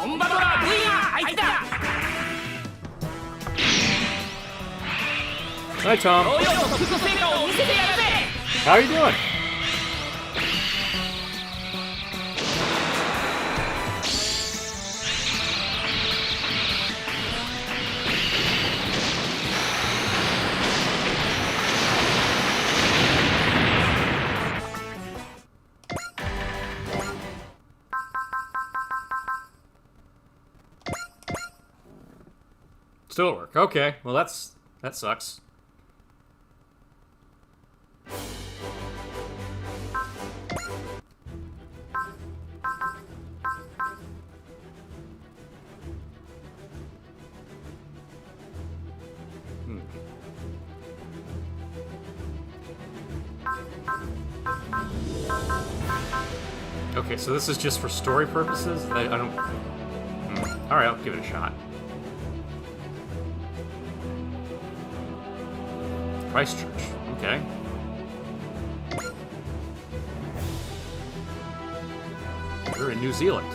本場ドラ VR 相手だ。 Hi, Tom. ヨーヨーと副成果を見せてやるぜ。 How are you doing? Still at work. Okay. Well, that sucks. Okay, so this is just for story purposes? I don't... Alright, I'll give it a shot. Christchurch. Okay. We're in New Zealand.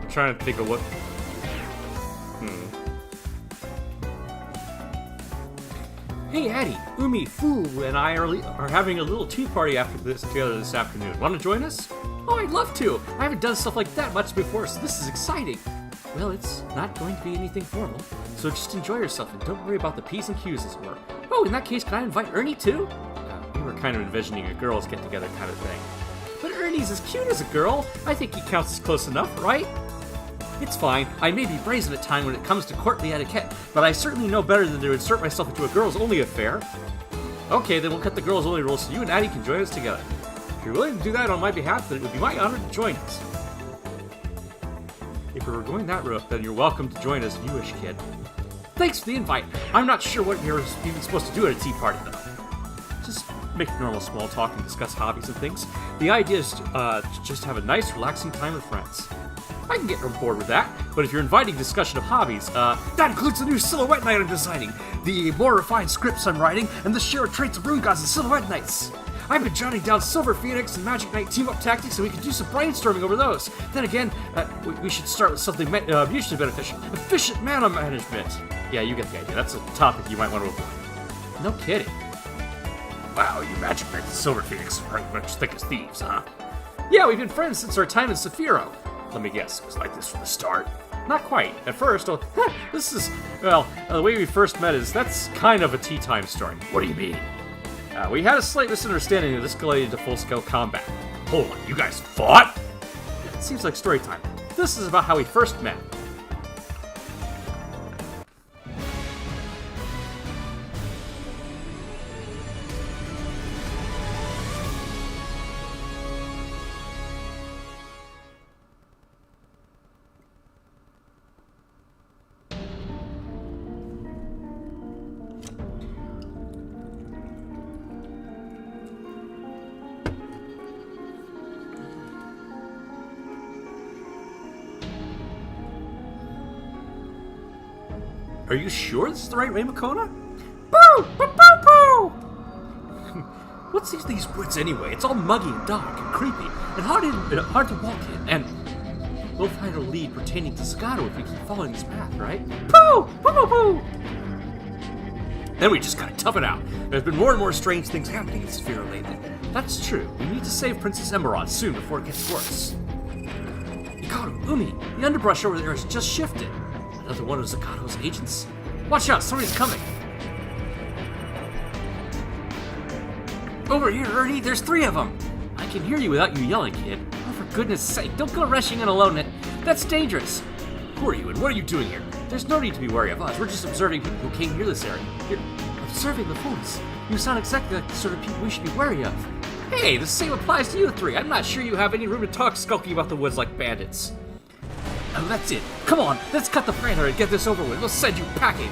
I'm trying to think of what... Hey, Addie, Umi, Fu, and I are having a little tea party together this afternoon. Want to join us? Oh, I'd love to. I haven't done stuff like that much before, so this is exciting. Well, it's not going to be anything formal, so just enjoy yourself and don't worry about the P's and Q's, as it were. Oh, in that case, can I invite Ernie too? We were kind of envisioning a girls get-together kind of thing. But Ernie's as cute as a girl. I think he counts as close enough, right? It's fine. I may be brazen at times when it comes to courtly etiquette, but I certainly know better than to insert myself into a girls-only affair. Okay, then we'll cut the girls-only rules so you and Addie can join us together. If you're willing to do that on my behalf, then it would be my honor to join us. If we were going that route, then you're welcome to join us if you wish, kid. Thanks for the invite. I'm not sure what you're even supposed to do at a tea party, though. Just make normal small talk and discuss hobbies and things. The idea is to just have a nice, relaxing time with friends. I can get on board with that, but if you're inviting discussion of hobbies, that includes the new Silhouette Knight I'm designing, the more refined scripts I'm writing, and the shared traits of Rune Gods and Silhouette Knights. I've been jotting down Silver Phoenix and Magic Knight team-up tactics, so we can do some brainstorming over those. Then again, we should start with something mutually beneficial. Efficient mana management. Yeah, you get the idea. That's a topic you might want to avoid. No kidding. Wow, you Magic Knights and Silver Phoenix are pretty much thick as thieves, huh? Yeah, we've been friends since our time in Saphiro. Let me guess, it was like this from the start? Not quite. At first, the way we first met that's kind of a tea time story. What do you mean? We had a slight misunderstanding that escalated to full-scale combat. Hold on, you guys fought? It seems like story time. This is about how we first met. Are you sure this is the right way, Makona? Boo! Boo! Boo! Boo! What's these woods anyway? It's all muggy and dark and creepy and hard to walk in. And we'll find a lead pertaining to Zagato if we keep following this path, right? Boo! Boo! Boo! Boo! Then we just gotta tough it out. There's been more and more strange things happening in Saphira lately. That's true. We need to save Princess Emerald soon before it gets worse. Hikaru, Umi, the underbrush over there has just shifted. Another one of Zakato's agents? Watch out, somebody's coming. Over here, Ernie, there's 3 of them. I can hear you without you yelling, kid. Oh, for goodness sake, don't go rushing in alone. That's dangerous. Who are you and what are you doing here? There's no need to be wary of us. We're just observing people who came near this area. You're observing the fools. You sound exactly like the sort of people we should be wary of. Hey, the same applies to you 3. I'm not sure you have any room to talk skulking about the woods like bandits. Oh, that's it. Come on, let's cut the banner and get this over with. We'll send you packing.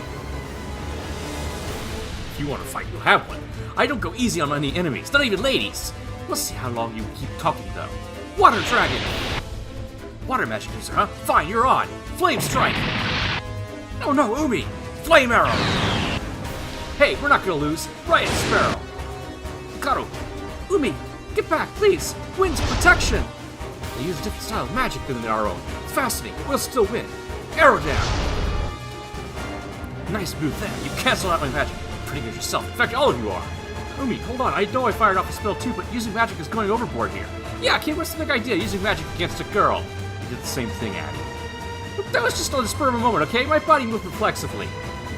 If you want to fight, you'll have one. I don't go easy on any enemies, not even ladies. We'll see how long you keep talking, though. Water Dragon! Water magic user, huh? Fine, you're on. Flame Strike! Oh no, Umi! Flame Arrow! Hey, we're not gonna lose. Riot Sparrow! Karu! Umi! Get back, please! Wind's protection! They use a different style of magic than our own. Fascinating, but we'll still win. Arrow down! Nice move there. You canceled out my magic. Pretty good yourself. In fact, all of you are. Umi, hold on. I know I fired off a spell too, but using magic is going overboard here. Yeah, kid, what's the big idea? Using magic against a girl. You did the same thing, Addy. That was just on the spur of a moment, okay? My body moved reflexively.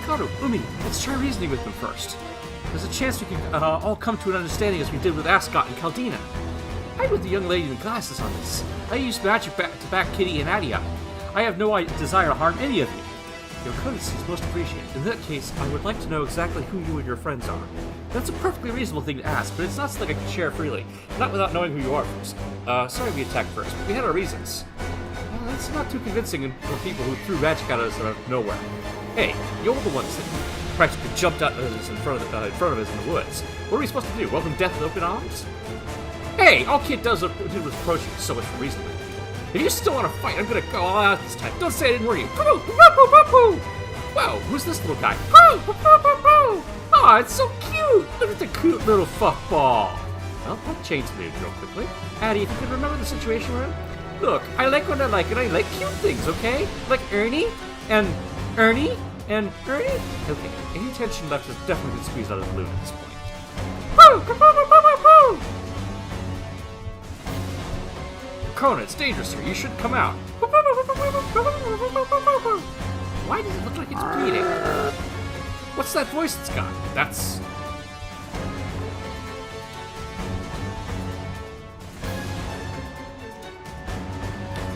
Karu, Umi, let's try reasoning with them first. There's a chance we can all come to an understanding as we did with Ascot and Caldina. I'm with the young lady in glasses on this. I used magic to back Kitty and Addie up. I have no desire to harm any of you. Your courtesy is most appreciated. In that case, I would like to know exactly who you and your friends are. That's a perfectly reasonable thing to ask, but it's not something I can share freely. Not without knowing who you are first. Sorry we attacked first, but we had our reasons. Well, that's not too convincing for people who threw magic at us out of nowhere. Hey, you're the ones that practically jumped at us in front of us in the woods. What are we supposed to do? Welcome death with open arms? Hey, all Kid did was approach you, so much for reasoning. If you still want to fight, I'm gonna go all out this time. Don't say I didn't warn you. Whoa, who's this little guy? Oh, it's so cute! Look at the cute little fuckball. Well, that changed mood real quickly. Addie, if you can remember the situation we're in. Look, I like what I like, and I like cute things, okay? Like Ernie, and Ernie, and Ernie? Okay, any tension left has definitely been squeezed out of the balloon at this point. Kona, it's dangerous here. You should come out. Why does it look like it's bleeding? What's that voice it's got? That's...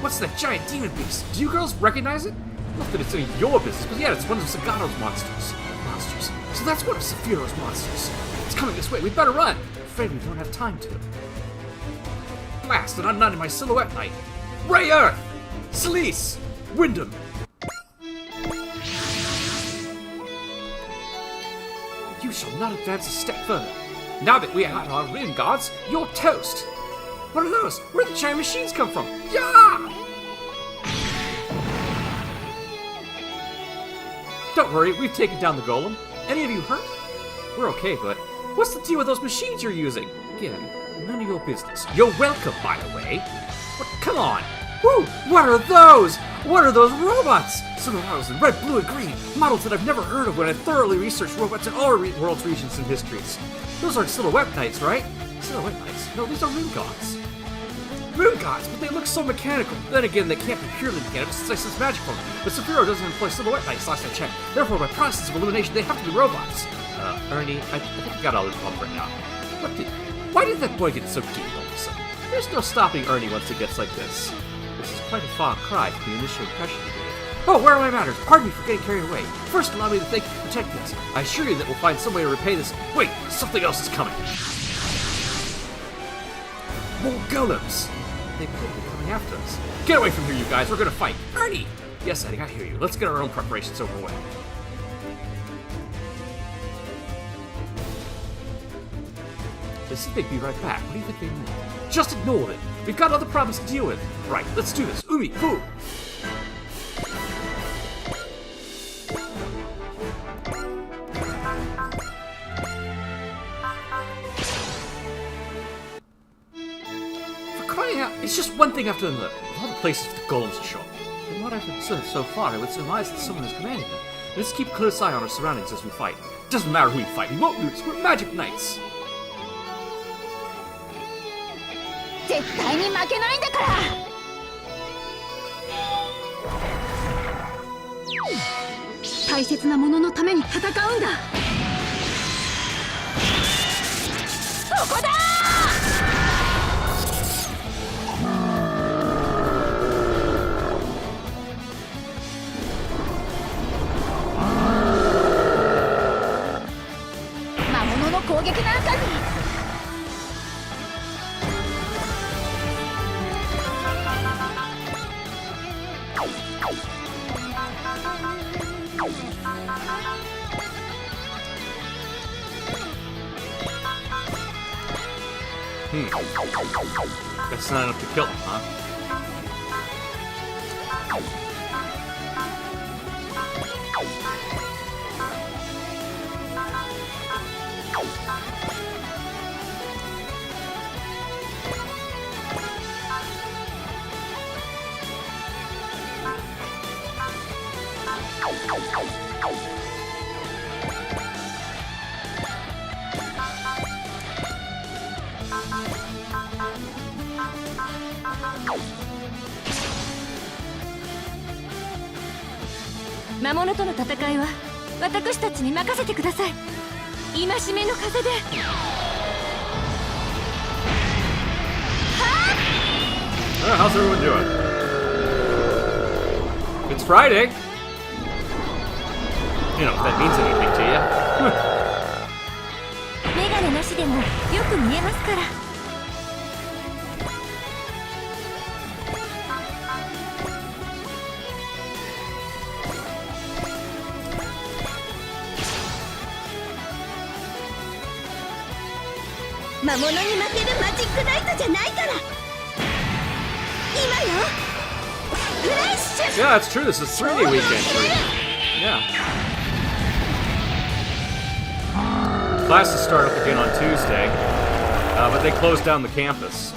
What's that giant demon beast? Do you girls recognize it? Not that it's any of your business, but yeah, it's one of Sagato's monsters. So that's one of Sephiro's monsters. It's coming this way. We'd better run. I'm afraid we don't have time to. Blast, and I'm not in my silhouette night. Ray Earth! Celise! Wyndham! You shall not advance a step further. Now that we are our wind guards, you're toast! What are those? Where did the giant machines come from? Yeah! Don't worry, we've taken down the golem. Any of you hurt? We're okay, but what's the deal with those machines you're using? Again, none of your business. You're welcome, by the way. But come on. Woo! What are those? What are those robots? Silverados in red, blue, and green. Models that I've never heard of when I thoroughly researched robots in all world's regions and histories. Those aren't Silhouette Knights, right? Silhouette Knights? No, these are Moon Gods. Moon Gods, but they look so mechanical. Then again, they can't be purely mechanical since I sense magic from them. But Sephiroth doesn't employ Silhouette Knights last I checked. Therefore, by process of elimination, they have to be robots. Ernie, I think I got all this pumped right now. Why did that boy get so giddy all of a sudden? There's no stopping Ernie once he gets like this. This is quite a far cry from the initial impression he gave. Oh, where are my manners? Pardon me for getting carried away. First, allow me to thank you for protecting us. I assure you that we'll find some way to repay this. Wait, something else is coming. More golems. They could be coming after us. Get away from here, you guys. We're gonna fight. Ernie! Yes, Eddie, I hear you. Let's get our own preparations over with. They said they'd be right back. What do you think they mean? Just ignore it. We've got other problems to deal with. Right, let's do this. Umi, who? For crying out, it's just one thing after another. Of all the places for the golems to show up. From what I've observed so far, I would surmise that someone is commanding them. Let's keep a close eye on our surroundings as we fight. Doesn't matter who we fight, we won't lose. We're magic knights. 絶対に負けないんだから大切なもののために戦うんだ。そこだ魔物の攻撃なんかにThat's not enough to kill him, huh? Hmm. 魔物との戦いは私たちに任せてください。戒めの風で。How's everyone doing? It's Friday. You know, if that means anything to you. メガネなしでもよく見えますから。魔物に負けるマジックナイトじゃないから。今よ。フレッシュ。 Yeah, that's true. This is 3-day weekend for you. Yeah. Classes start up again on Tuesday, but they closed down the campus.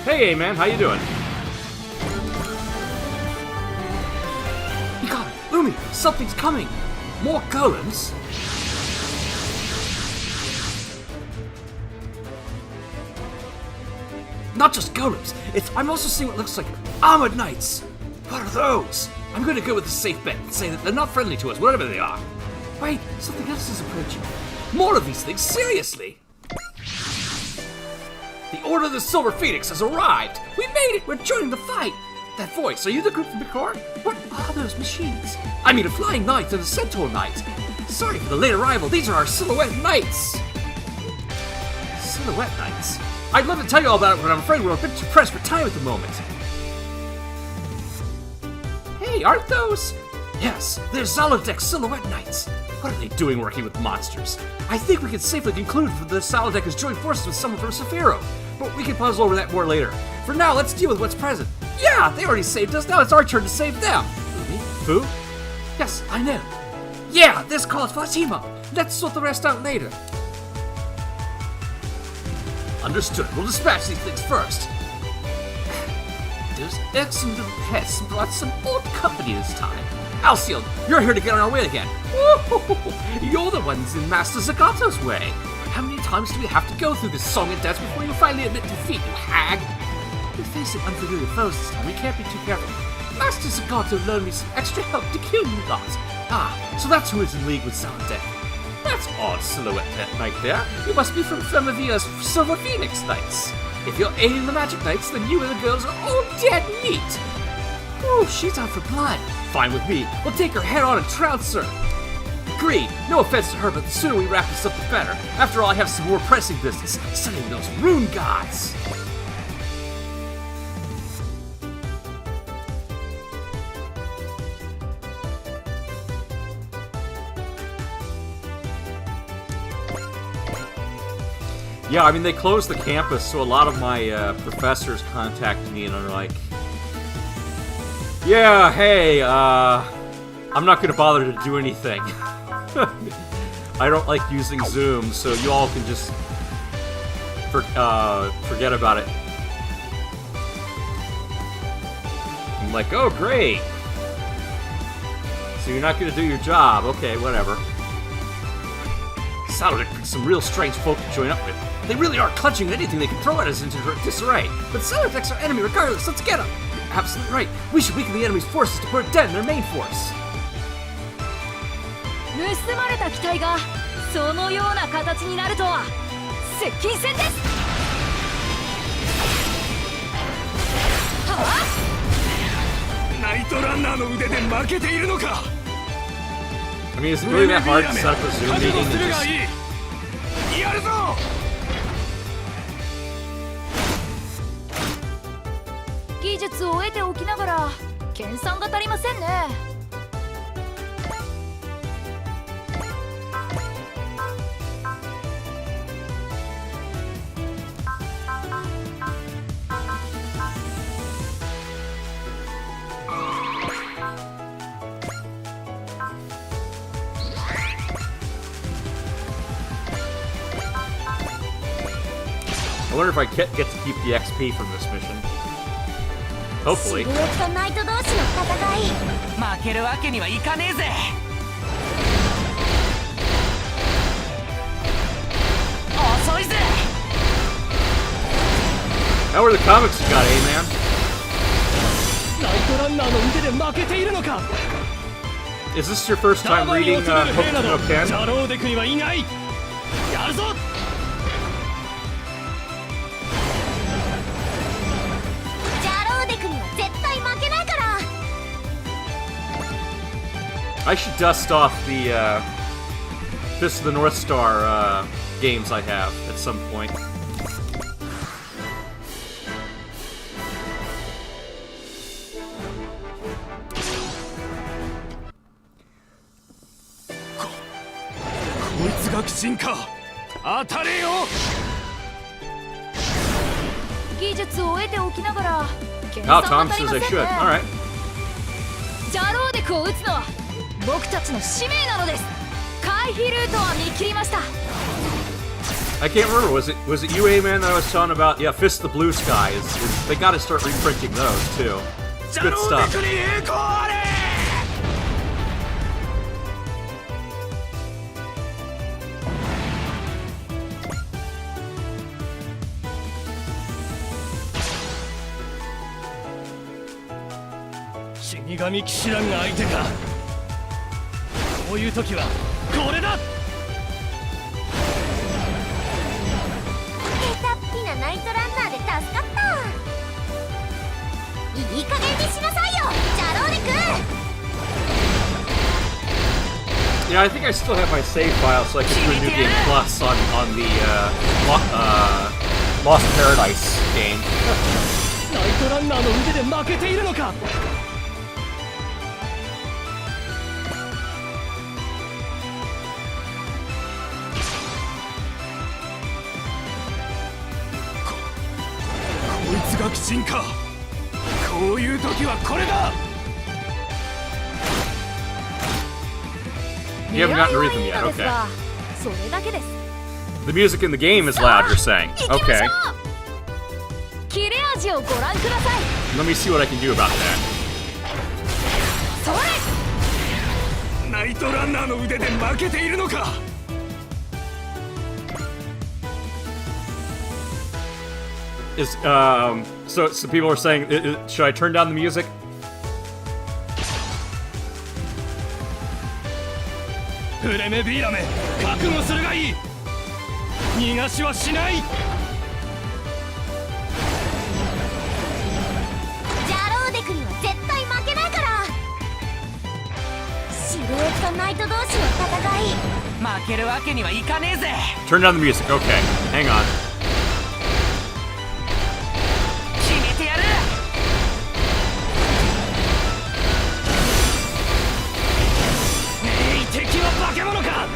Hey, man, how you doing? You got it, Umi. Something's coming. More golems. Not just golems. I'm also seeing what looks like armored knights. What are those? I'm going to go with a safe bet and say that they're not friendly to us, whatever they are. Wait, something else is approaching. More of these things, seriously! The Order of the Silver Phoenix has arrived! We made it! We're joining the fight! That voice, are you the group from Picard? What are those machines? I mean, a Flying Knight and a Centaur Knight. Sorry for the late arrival, these are our Silhouette Knights! Silhouette Knights? I'd love to tell you all about it, but I'm afraid we're a bit too pressed for time at the moment. Hey, aren't those? Yes, they're Zalodek Silhouette Knights. What are they doing working with monsters? I think we can safely conclude that the Zalodek has joined forces with someone from Saphiro, but we can puzzle over that more later. For now, let's deal with what's present. Yeah, they already saved us, now it's our turn to save them. Umi? Fu? Yes, I know. Yeah, this calls Fatima. Let's sort the rest out later. Understood. We'll dispatch these things first. Those excellent little pests brought some old company this time. Alcyon, you're here to get on our way again. You're the ones in Master Zagato's way. How many times do we have to go through this song and dance before you finally admit defeat, you hag? We're facing unfamiliar foes this time. We can't be too careful. Master Zagato loaned me some extra help to kill you lot. Ah, so that's who is in league with Zalodek. That's odd, Silhouette Knight there. You must be from Femivia's Silver Phoenix Knights. If you're aiding the Magic Knights, then you and the girls are all dead meat. Oh, she's out for blood. Fine with me. We'll take her head on and trounce her. Agreed. No offense to her, but the sooner we wrap this up, the better. After all, I have some more pressing business. Studying those rune gods. Yeah, I mean, they closed the campus, so a lot of my professors contacted me and are like, yeah, hey, I'm not going to bother to do anything. I don't like using Zoom, so you all can just forget about it. I'm like, oh, great. So you're not going to do your job. Okay, whatever. Zalodek picked some real strange folk to join up with. They really are clutching at anything they can throw at us into disarray. But Zalodek's our enemy regardless. Let's get them. You're absolutely right. We should weaken the enemy's forces to put a dent in their main force. 盗まれた機体がそのような形になるとは接近戦です。はあ、ナイトランナーの腕で負けているのか。 I mean, is it really that hard to set up a Zoom 覚 meeting 悟 and するが just... いい。やるぞ。技術を得ておきながら研鑽が足りませんね。I wonder if I get to keep the XP from this mission. シ Hopefully. ルエットナイト同士の戦い。負けるわけにはいかねえぜ。遅いぜ。 How are the comics you got, A-Man? ナイトランナーの腕で負けているのか。 Is this your first time タバに reading 落ちる兵な Hokuto ど no ジ Ken? ャローデクにはいない。やるぞ。 ジャローデクには絶対負けないから。 I should dust off the Fist of the North Star games I have at some point. こいつが鬼神か。当たれよ。技術を得ておきながら研 Oh, 鑽 Tom が足り says ま I せん should. ね。 Alright. ジャローデクを撃つのは僕たちの使命なのです。回避ルートは見切りました。 I can't remember. Was it you, A-Man, that I was talking about? Yeah, Fist of the Blue Sky. They got to start reprinting those too. ジャ Good ロー stuff. デクに栄光あれ。死神騎士団が相手か。こういう時はこれだ。下手っぴなナイトランナーで助かった。いい加減にしなさいよ、ジャローデク。 Yeah, I think I still have my save file, so I can do a New Game Plus on the Lost Paradise game. ナイトランナーの腕で負けているのか。こいつが鬼神か。こういう時はこれだ。 You haven't 狙い gotten は rhythm いい yet. のです Okay. が、それだけです。 The music in the game is loud. You're saying. 行きましょ Okay. う。切れ味をご覧ください。 Let me see what I can do about that. それ。ナイトランナーの腕で負けているのか。 So people are saying, should I turn down the music? フレメビーラメ、覚悟するがいい。逃がしはしない。ジャローデクには絶対負けないから。シルエットナイト同士の戦い。負けるわけにはいかねえぜ。 Turn down the music. Okay. Hang on. 決めてやる。敵は化け物か。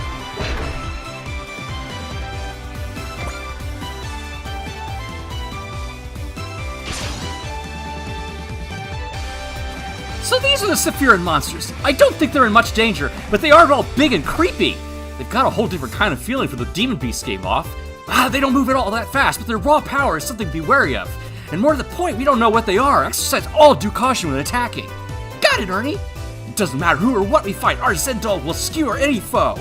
So these are the Sephiran monsters. I don't think they're in much danger, but they are all big and creepy. They've got a whole different kind of feeling from the Demon Beast game off. They don't move at all that fast, but their raw power is something to be wary of. And more to the point, we don't know what they are. Exercise all due caution when attacking. Got it, Ernie? It doesn't matter who or what we fight, our Zendol will skewer any foe.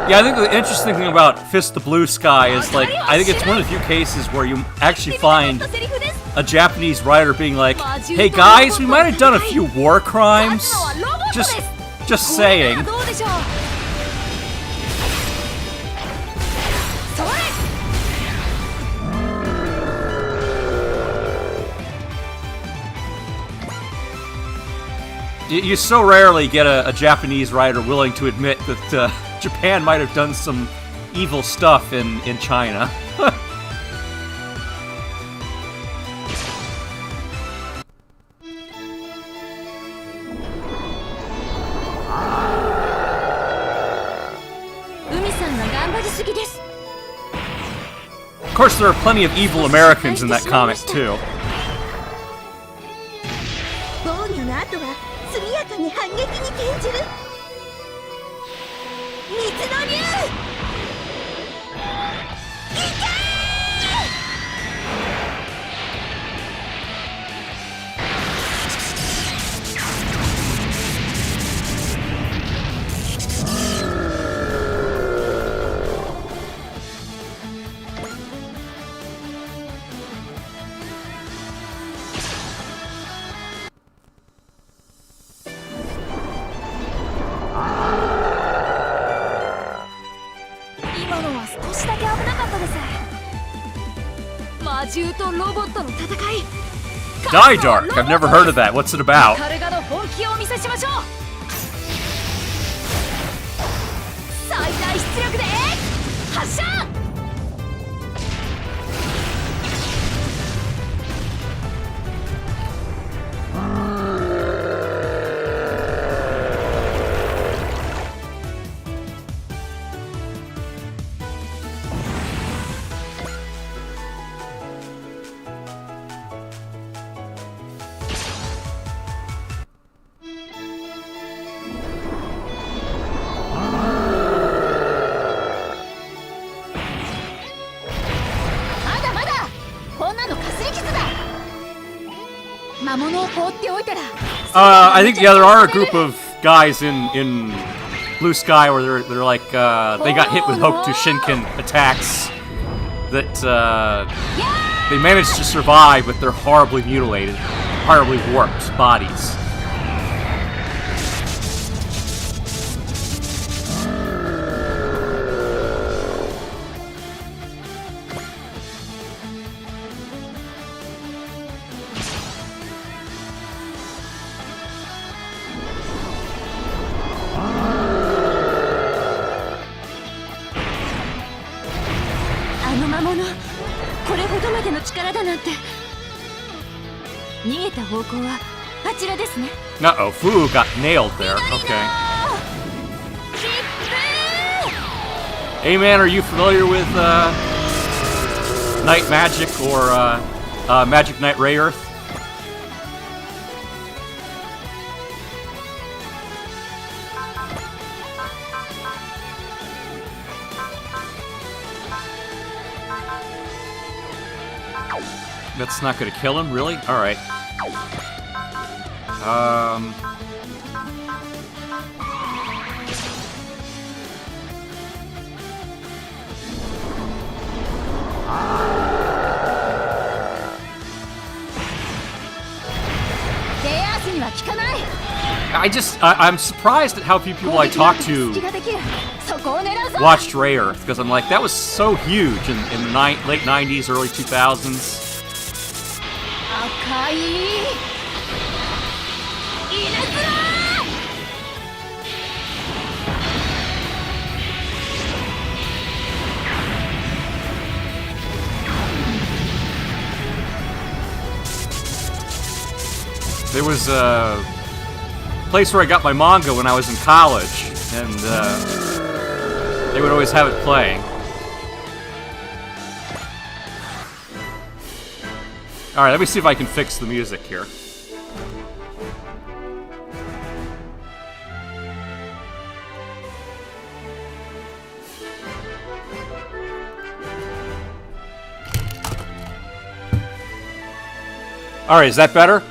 Yeah, I think the interesting thing about Fist of the Blue Sky is, like, I think it's one of the few cases where you actually find セリフです。a Japanese writer being like, "Hey guys, we might have done a few war crimes. Just saying." どうでしょう。それ。 You so rarely get a Japanese writer willing to admit that Japan might have done some evil stuff in China. 海さんが頑張りすぎです。 Of course, there are plenty of evil Americans in that comic too. 防御の後は速やかに反撃に転じる水の竜今のは少しだけ危なかったです。魔獣とロボットの戦い。 Die Dark. I've never heard of that. What's it about? カルガの本気をお見せしましょう。最大出力で発射。 まだまだこんなのかすり傷だ。魔物を放っておいたら。 I think there are a group of guys in Blue Sky where they're like they got hit with Hokuto Shinken attacks that they managed to survive, but they're horribly mutilated, horribly warped bodies. Uh-oh, Fu got nailed there. Okay. Hey man, are you familiar with Night Magic or Magic Knight Rayearth? That's not gonna kill him, really? Alright. I'm surprised at how few people I talk to watched Rayearth, because I'm like, that was so huge in the late 90s, early 2000s. There was a place where I got my manga when I was in college, and they would always have it playing. Alright, let me see if I can fix the music here. Alright, is that better?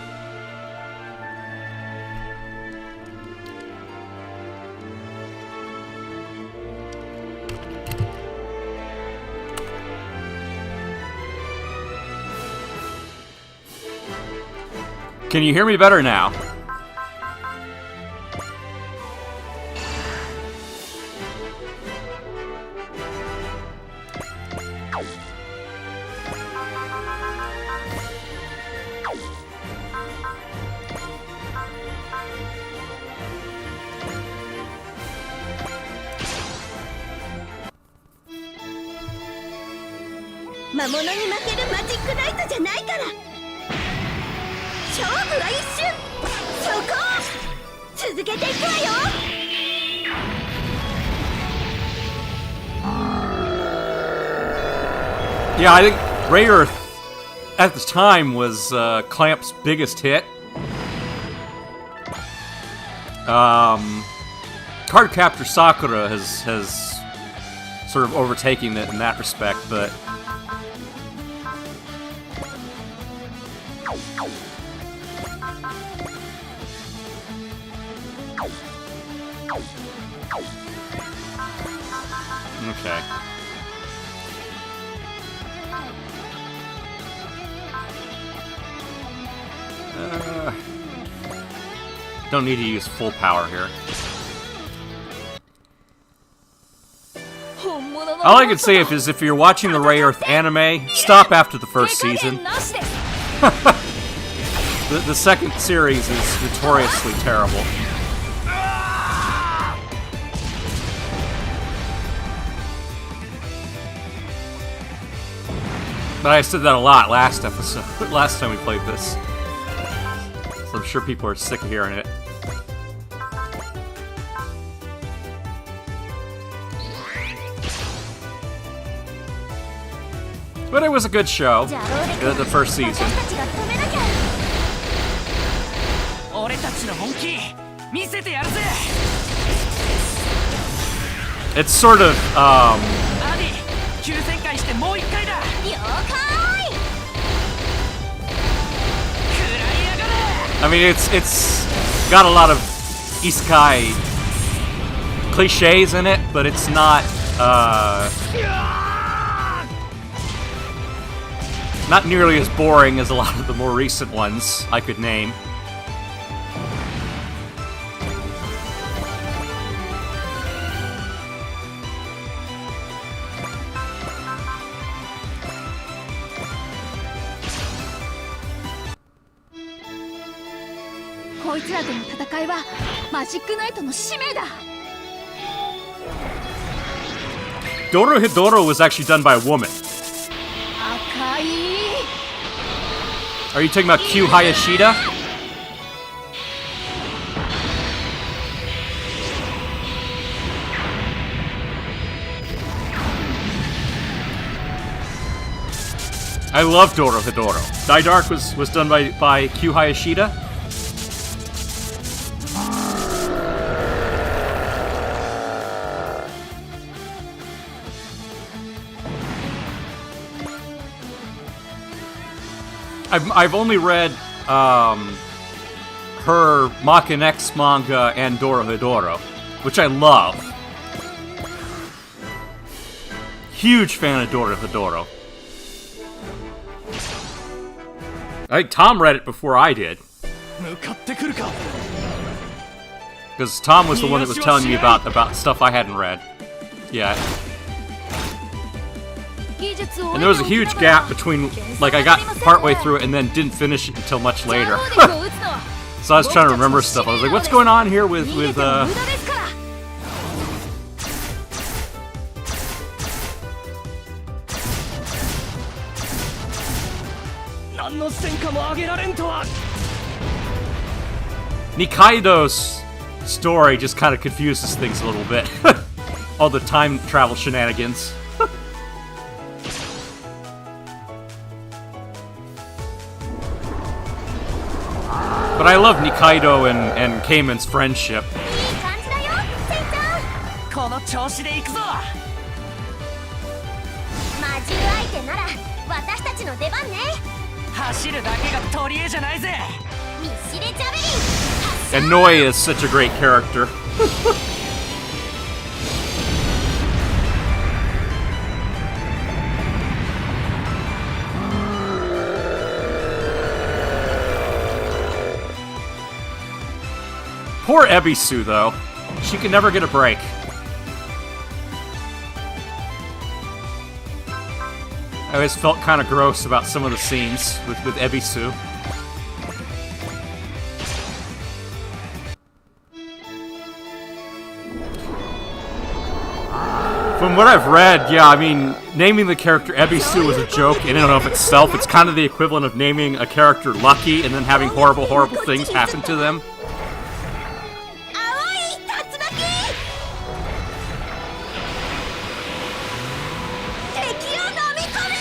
Can you hear me better now?「魔物に負けるマジックナイトじゃないから」「勝負は一瞬そこ！続けていくわよ！」Yeah, I think Ray Earth at the time was Clamp's biggest hit. Cardcaptor Sakura has sort of overtaken it in that respect, but okay. Don't need to use full power here. All I can say is if you're watching the Ray Earth anime, stop after the first season. The second series is notoriously terrible. But I said that a lot last episode, last time we played this. So I'm sure people are sick of hearing it. But it was a good show, the first season. 俺たちの本気見せてやるぜ。 It's sort of, アディ、急旋回してもう一回だ。了解！ I mean, it's got a lot of isekai cliches in it, but it's not not nearly as boring as a lot of the more recent ones I could name. Dorohedoro was actually done by a woman. Are you talking about Q Hayashida? I love Dorohedoro. Daidark was done by Q Hayashida. I've only read her Mach X manga and Dorohedoro, which I love. Huge fan of Dorohedoro. I think Tom read it before I did. Because Tom was the one that was telling me about stuff I hadn't read yet. And there was a huge gap between, like, I got partway through it and then didn't finish it until much later. So I was trying to remember stuff. I was like, what's going on here with Nikaido's story just kind of confuses things a little bit. All the time travel shenanigans. But I love Nikaido and Cayman's friendship. この調子で行くぞ。魔獣相手なら私たちの出番ね。走るだけが取り柄じゃないぜ。ミッシレジャベリン。 And Noi is such a great character. Poor Ebisu, though. She can never get a break. I always felt kind of gross about some of the scenes with Ebisu. From what I've read, yeah, I mean, naming the character Ebisu was a joke in and of itself. It's kind of the equivalent of naming a character Lucky and then having horrible, horrible things happen to them. 青い竜巻敵を飲み込め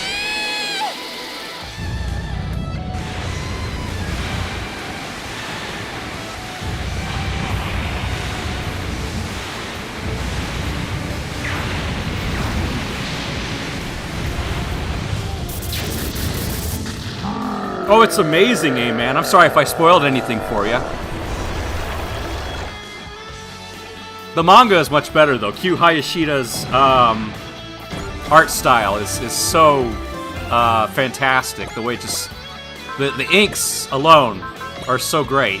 Oh, it's amazing, man. I'm sorry if I spoiled anything for you. The manga is much better, though. Q Hayashida's art style is so fantastic. The way just... The inks alone are so great.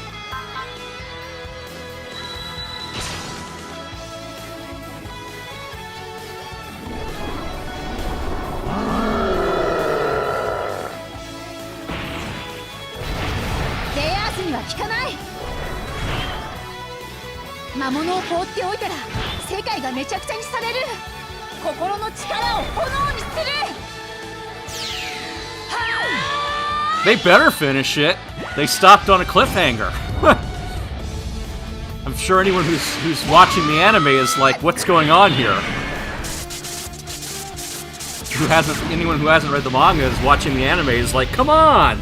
They better finish it. They stopped on a cliffhanger. I'm sure anyone who's watching the anime is like, what's going on here? Anyone who hasn't read the manga is watching the anime is like, come on!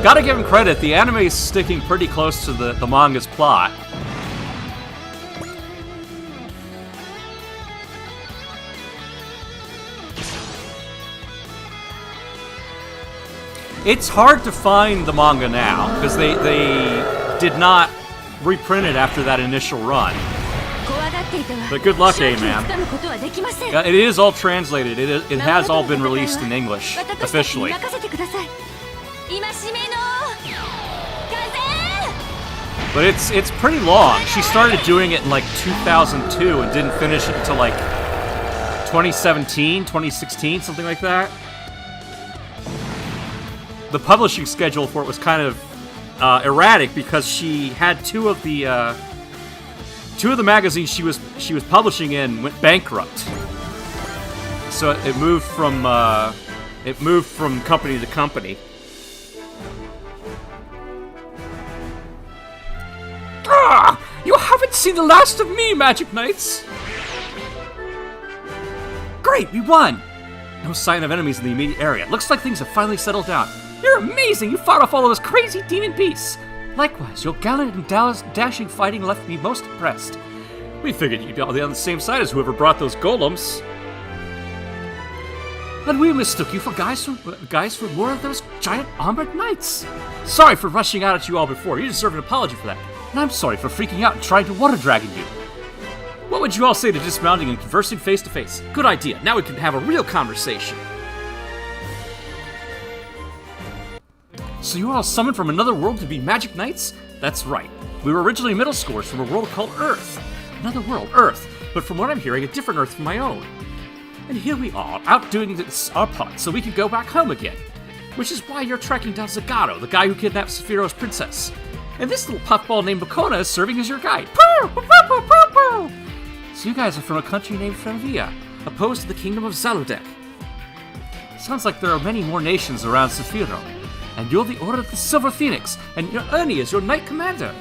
Gotta give him credit, the anime is sticking pretty close to the manga's plot. It's hard to find the manga now, because they did not reprint it after that initial run. But good luck, A-Man. Yeah, it is all translated. It has all been released in English, officially. But it's pretty long. She started doing it in like 2002 and didn't finish it until like 2017, 2016, something like that. The publishing schedule for it was kind of erratic because she had two of the magazines she was publishing in went bankrupt. So it moved from company to company. Ah! You haven't seen the last of me, Magic Knights! Great, we won! No sign of enemies in the immediate area. Looks like things have finally settled down. You're amazing! You fought off all those crazy demon beasts! Likewise, your gallant and dashing fighting left me most impressed. We figured you'd be on the same side as whoever brought those golems. And we mistook you for guys for more of those giant armored knights. Sorry for rushing out at you all before. You deserve an apology for that. And I'm sorry for freaking out and trying to water dragon you. What would you all say to dismounting and conversing face to face? Good idea. Now we can have a real conversation. So you were all summoned from another world to be Magic Knights? That's right. We were originally middle schoolers from a world called Earth. Another world, Earth. But from what I'm hearing, a different Earth from my own. And here we are, out doing our part so we can go back home again. Which is why you're tracking down Zagato, the guy who kidnapped Sephiroth's princess. And this little puffball named Makona is serving as your guide. So you guys are from a country named Franvia, opposed to the kingdom of Zaludek. Sounds like there are many more nations around Sephiroth. And you're the Order of the Silver Phoenix, and your Ernie is your knight commander.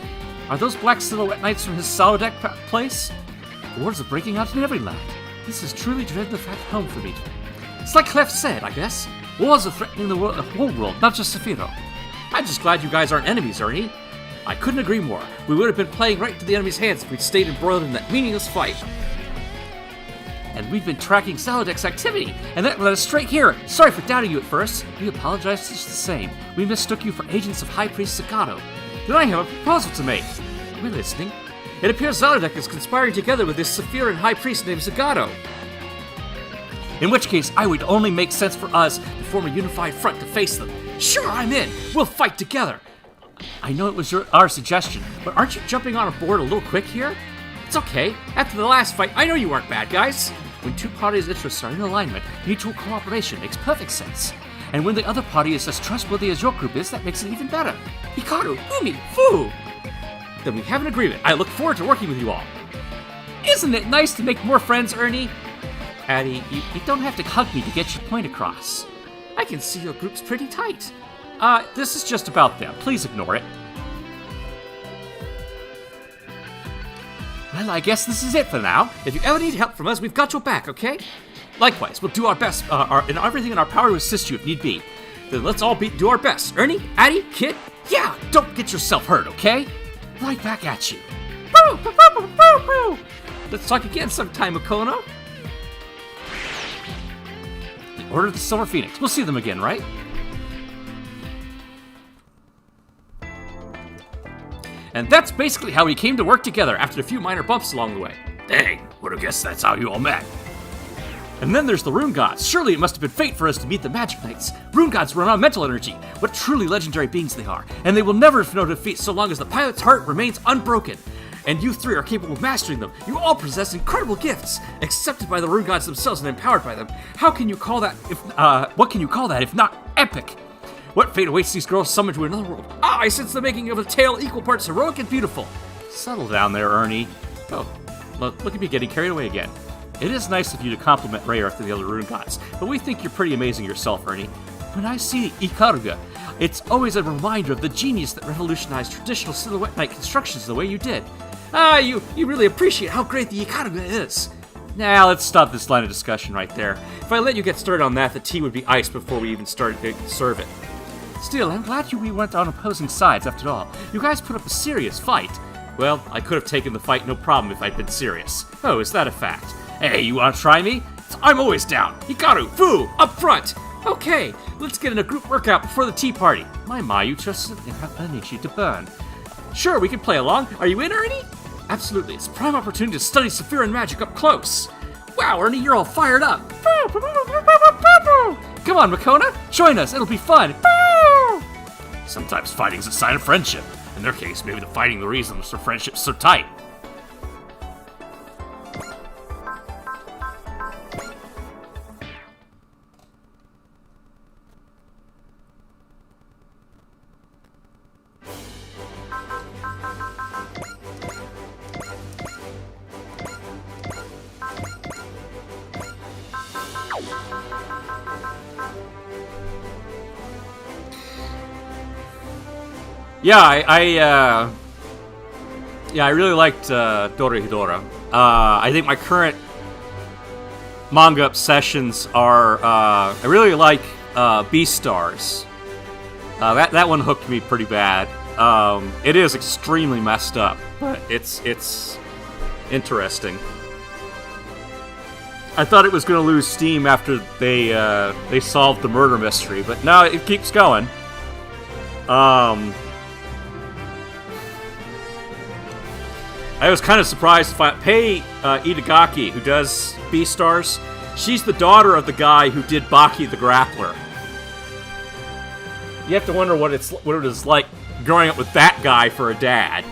Are those black silhouette knights from his Zaludek place? Wars are breaking out in every land. This has truly driven the fact home for me. It's like Clef said, I guess. Wars are threatening the whole world, not just Sephiroth. I'm just glad you guys aren't enemies, Ernie. I couldn't agree more. We would have been playing right into the enemy's hands if we'd stayed embroiled in that meaningless fight. And we've been tracking Zaludek's activity, and that led us straight here. Sorry for doubting you at first. We apologize just the same. We mistook you for agents of High Priest Zagato. Then I have a proposal to make. We're listening. It appears Zaludek is conspiring together with this Sephiroth High Priest named Zagato. In which case, I would only make sense for us to form a unified front to face them. Sure, I'm in. We'll fight together. I know it was our suggestion, but aren't you jumping on board a little quick here? It's okay. After the last fight, I know you weren't bad guys. When two parties' interests are in alignment, mutual cooperation makes perfect sense. And when the other party is as trustworthy as your group is, that makes it even better. Hikaru, Umi, Fu! Then we have an agreement. I look forward to working with you all. Isn't it nice to make more friends, Ernie? Addie, you don't have to hug me to get your point across. I can see your group's pretty tight. This is just about them. Please ignore it. Well, I guess this is it for now. If you ever need help from us, we've got your back, okay? Likewise, we'll do our best, in everything in our power to assist you if need be. Then let's all do our best. Ernie, Addie, Kid, yeah, don't get yourself hurt, okay? Right back at you. Let's talk again sometime, Makono. The Order of the Silver Phoenix. We'll see them again, right? And that's basically how we came to work together after a few minor bumps along the way. Dang, would have guessed that's how you all met. And then there's the Rune Gods. Surely it must have been fate for us to meet the Magic Knights. Rune Gods run on mental energy. What truly legendary beings they are. And they will never know defeat so long as the pilot's heart remains unbroken. And you three are capable of mastering them. You all possess incredible gifts, accepted by the Rune Gods themselves and empowered by them. How can you call that what can you call that if not epic? What fate awaits these girls summoned to another world? I sense the making of a tale equal parts heroic and beautiful. Settle down there, Ernie. Oh, look at me getting carried away again. It is nice of you to compliment Rayearth and the other Rune Gods, but we think you're pretty amazing yourself, Ernie. When I see Ikaruga, it's always a reminder of the genius that revolutionized traditional Silhouette Knight constructions the way you did. You really appreciate how great the Ikaruga is. Now, let's stop this line of discussion right there. If I let you get started on that, the tea would be iced before we even started to serve it. Still, I'm glad we went on opposing sides after all. You guys put up a serious fight. Well, I could have taken the fight no problem if I'd been serious. Oh, is that a fact? Hey, you wanna try me? I'm always down. Hikaru, Fu, up front! Okay, let's get in a group workout before the tea party. My, you just have energy to burn. Sure, we can play along. Are you in, Ernie? Absolutely, it's a prime opportunity to study Sephiroth magic up close. Wow, Ernie, you're all fired up. Come on, Makona, join us, it'll be fun. Sometimes fighting's a sign of friendship. In their case, maybe the fighting the reason for friendship's so tight. Yeah, I really liked Dorohedoro. I think my current manga obsessions are I really like Beastars. That one hooked me pretty bad. It is extremely messed up, but it's interesting. I thought it was going to lose steam after they solved the murder mystery, but no, it keeps going. I was kind of surprised to find Pei Itagaki, who does Beastars. She's the daughter of the guy who did Baki the Grappler. You have to wonder what it is like growing up with that guy for a dad,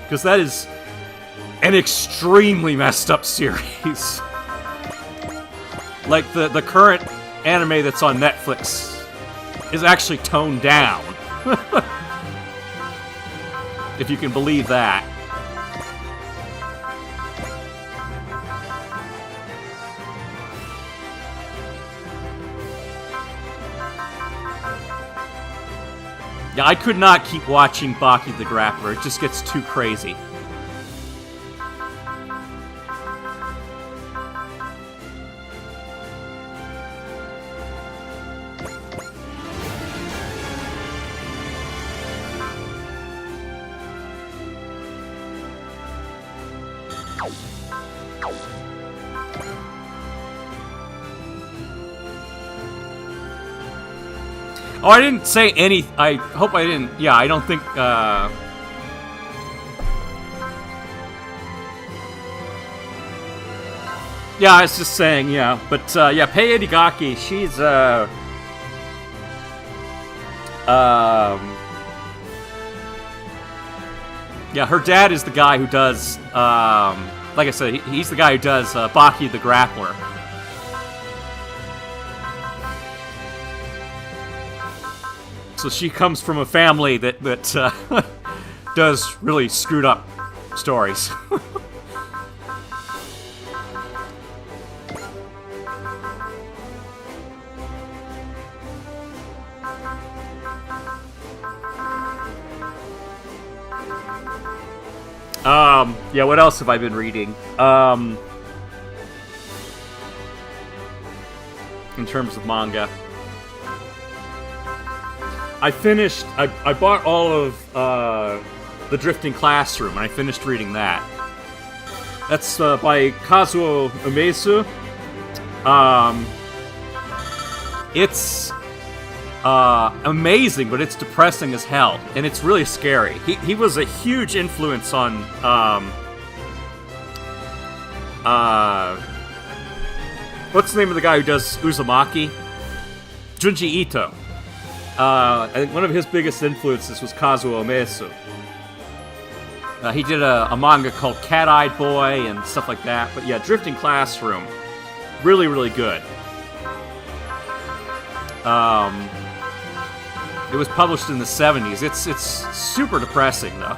because that is an extremely messed up series. Like the current anime that's on Netflix is actually toned down, if you can believe that. Yeah, I could not keep watching Baki the Grappler. It just gets too crazy. Oh, I didn't say any. I hope I didn't. Yeah, I don't think. Yeah, I was just saying. Yeah, but yeah, Pei Itagaki. She's Yeah, her dad is the guy who does, like I said, he's the guy who does Baki the Grappler. So she comes from a family that does really screwed up stories. Yeah, what else have I been reading? In terms of manga. I bought all of The Drifting Classroom, and I finished reading that. That's by Kazuo Umezu. It's amazing, but it's depressing as hell, and it's really scary. He was a huge influence on what's the name of the guy who does Uzumaki? Junji Ito. I think one of his biggest influences was Kazuo Umezu. He did a manga called Cat-Eyed Boy and stuff like that. But yeah, Drifting Classroom, really, really good. It was published in the 70s. It's super depressing, though.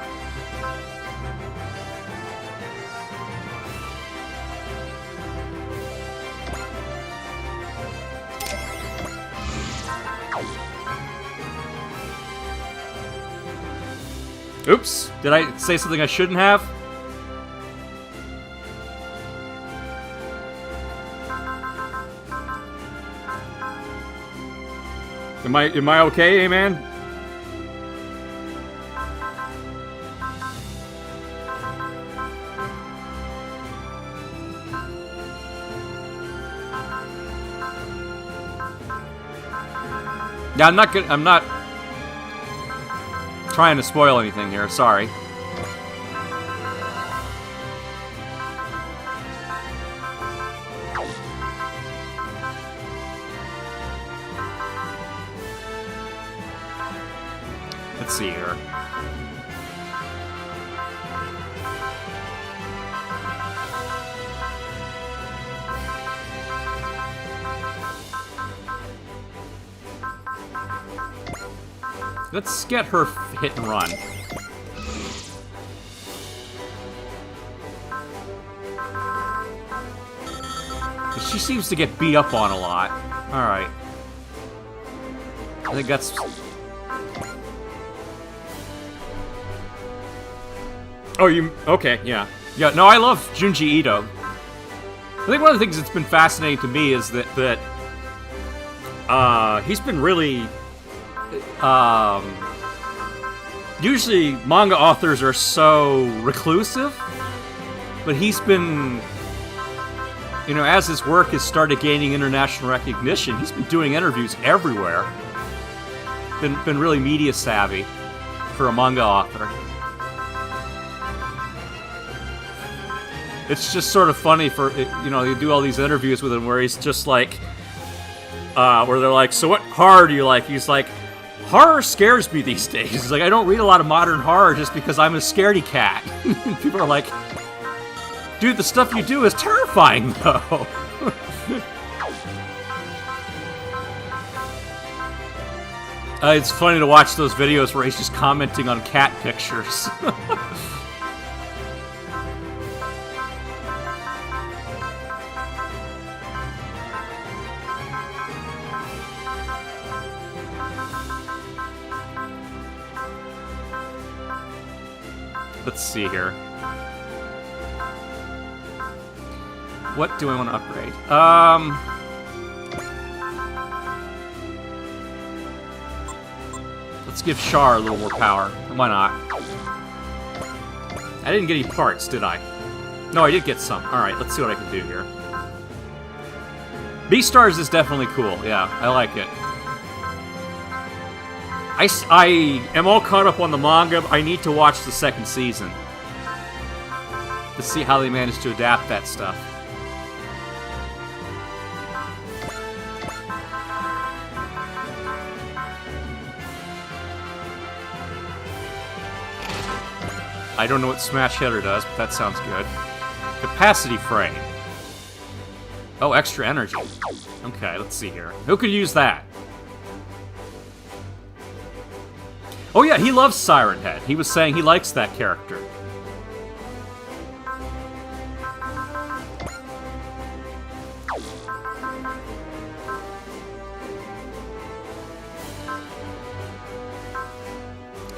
Oops, did I say something I shouldn't have? Am I okay, hey man? Yeah, I'm not trying to spoil anything here, sorry. Let's see here. Let's get her hit and run. She seems to get beat up on a lot. Alright. I think that's... Oh, you... Okay, yeah. Yeah, no, I love Junji Ito. I think one of the things that's been fascinating to me is that he's been really... usually manga authors are so reclusive, but he's been, you know, as his work has started gaining international recognition, he's been doing interviews everywhere. Been really media savvy for a manga author. It's just sort of funny for, you know, they do all these interviews with him where he's just like, where they're like, so what horror do you like? He's like, horror scares me these days. He's like, I don't read a lot of modern horror just because I'm a scaredy cat. People are like, dude, the stuff you do is terrifying, though. It's funny to watch those videos where he's just commenting on cat pictures. Let's see here. What do I want to upgrade? Let's give Char a little more power. Why not? I didn't get any parts, did I? No, I did get some. Alright, let's see what I can do here. Beastars is definitely cool. Yeah, I like it. I am all caught up on the manga. I need to watch the second season to see how they managed to adapt that stuff. I don't know what Smash Hitter does, but that sounds good. Capacity frame. Oh, extra energy. Okay, let's see here. Who could use that? Oh yeah, he loves Siren Head. He was saying he likes that character.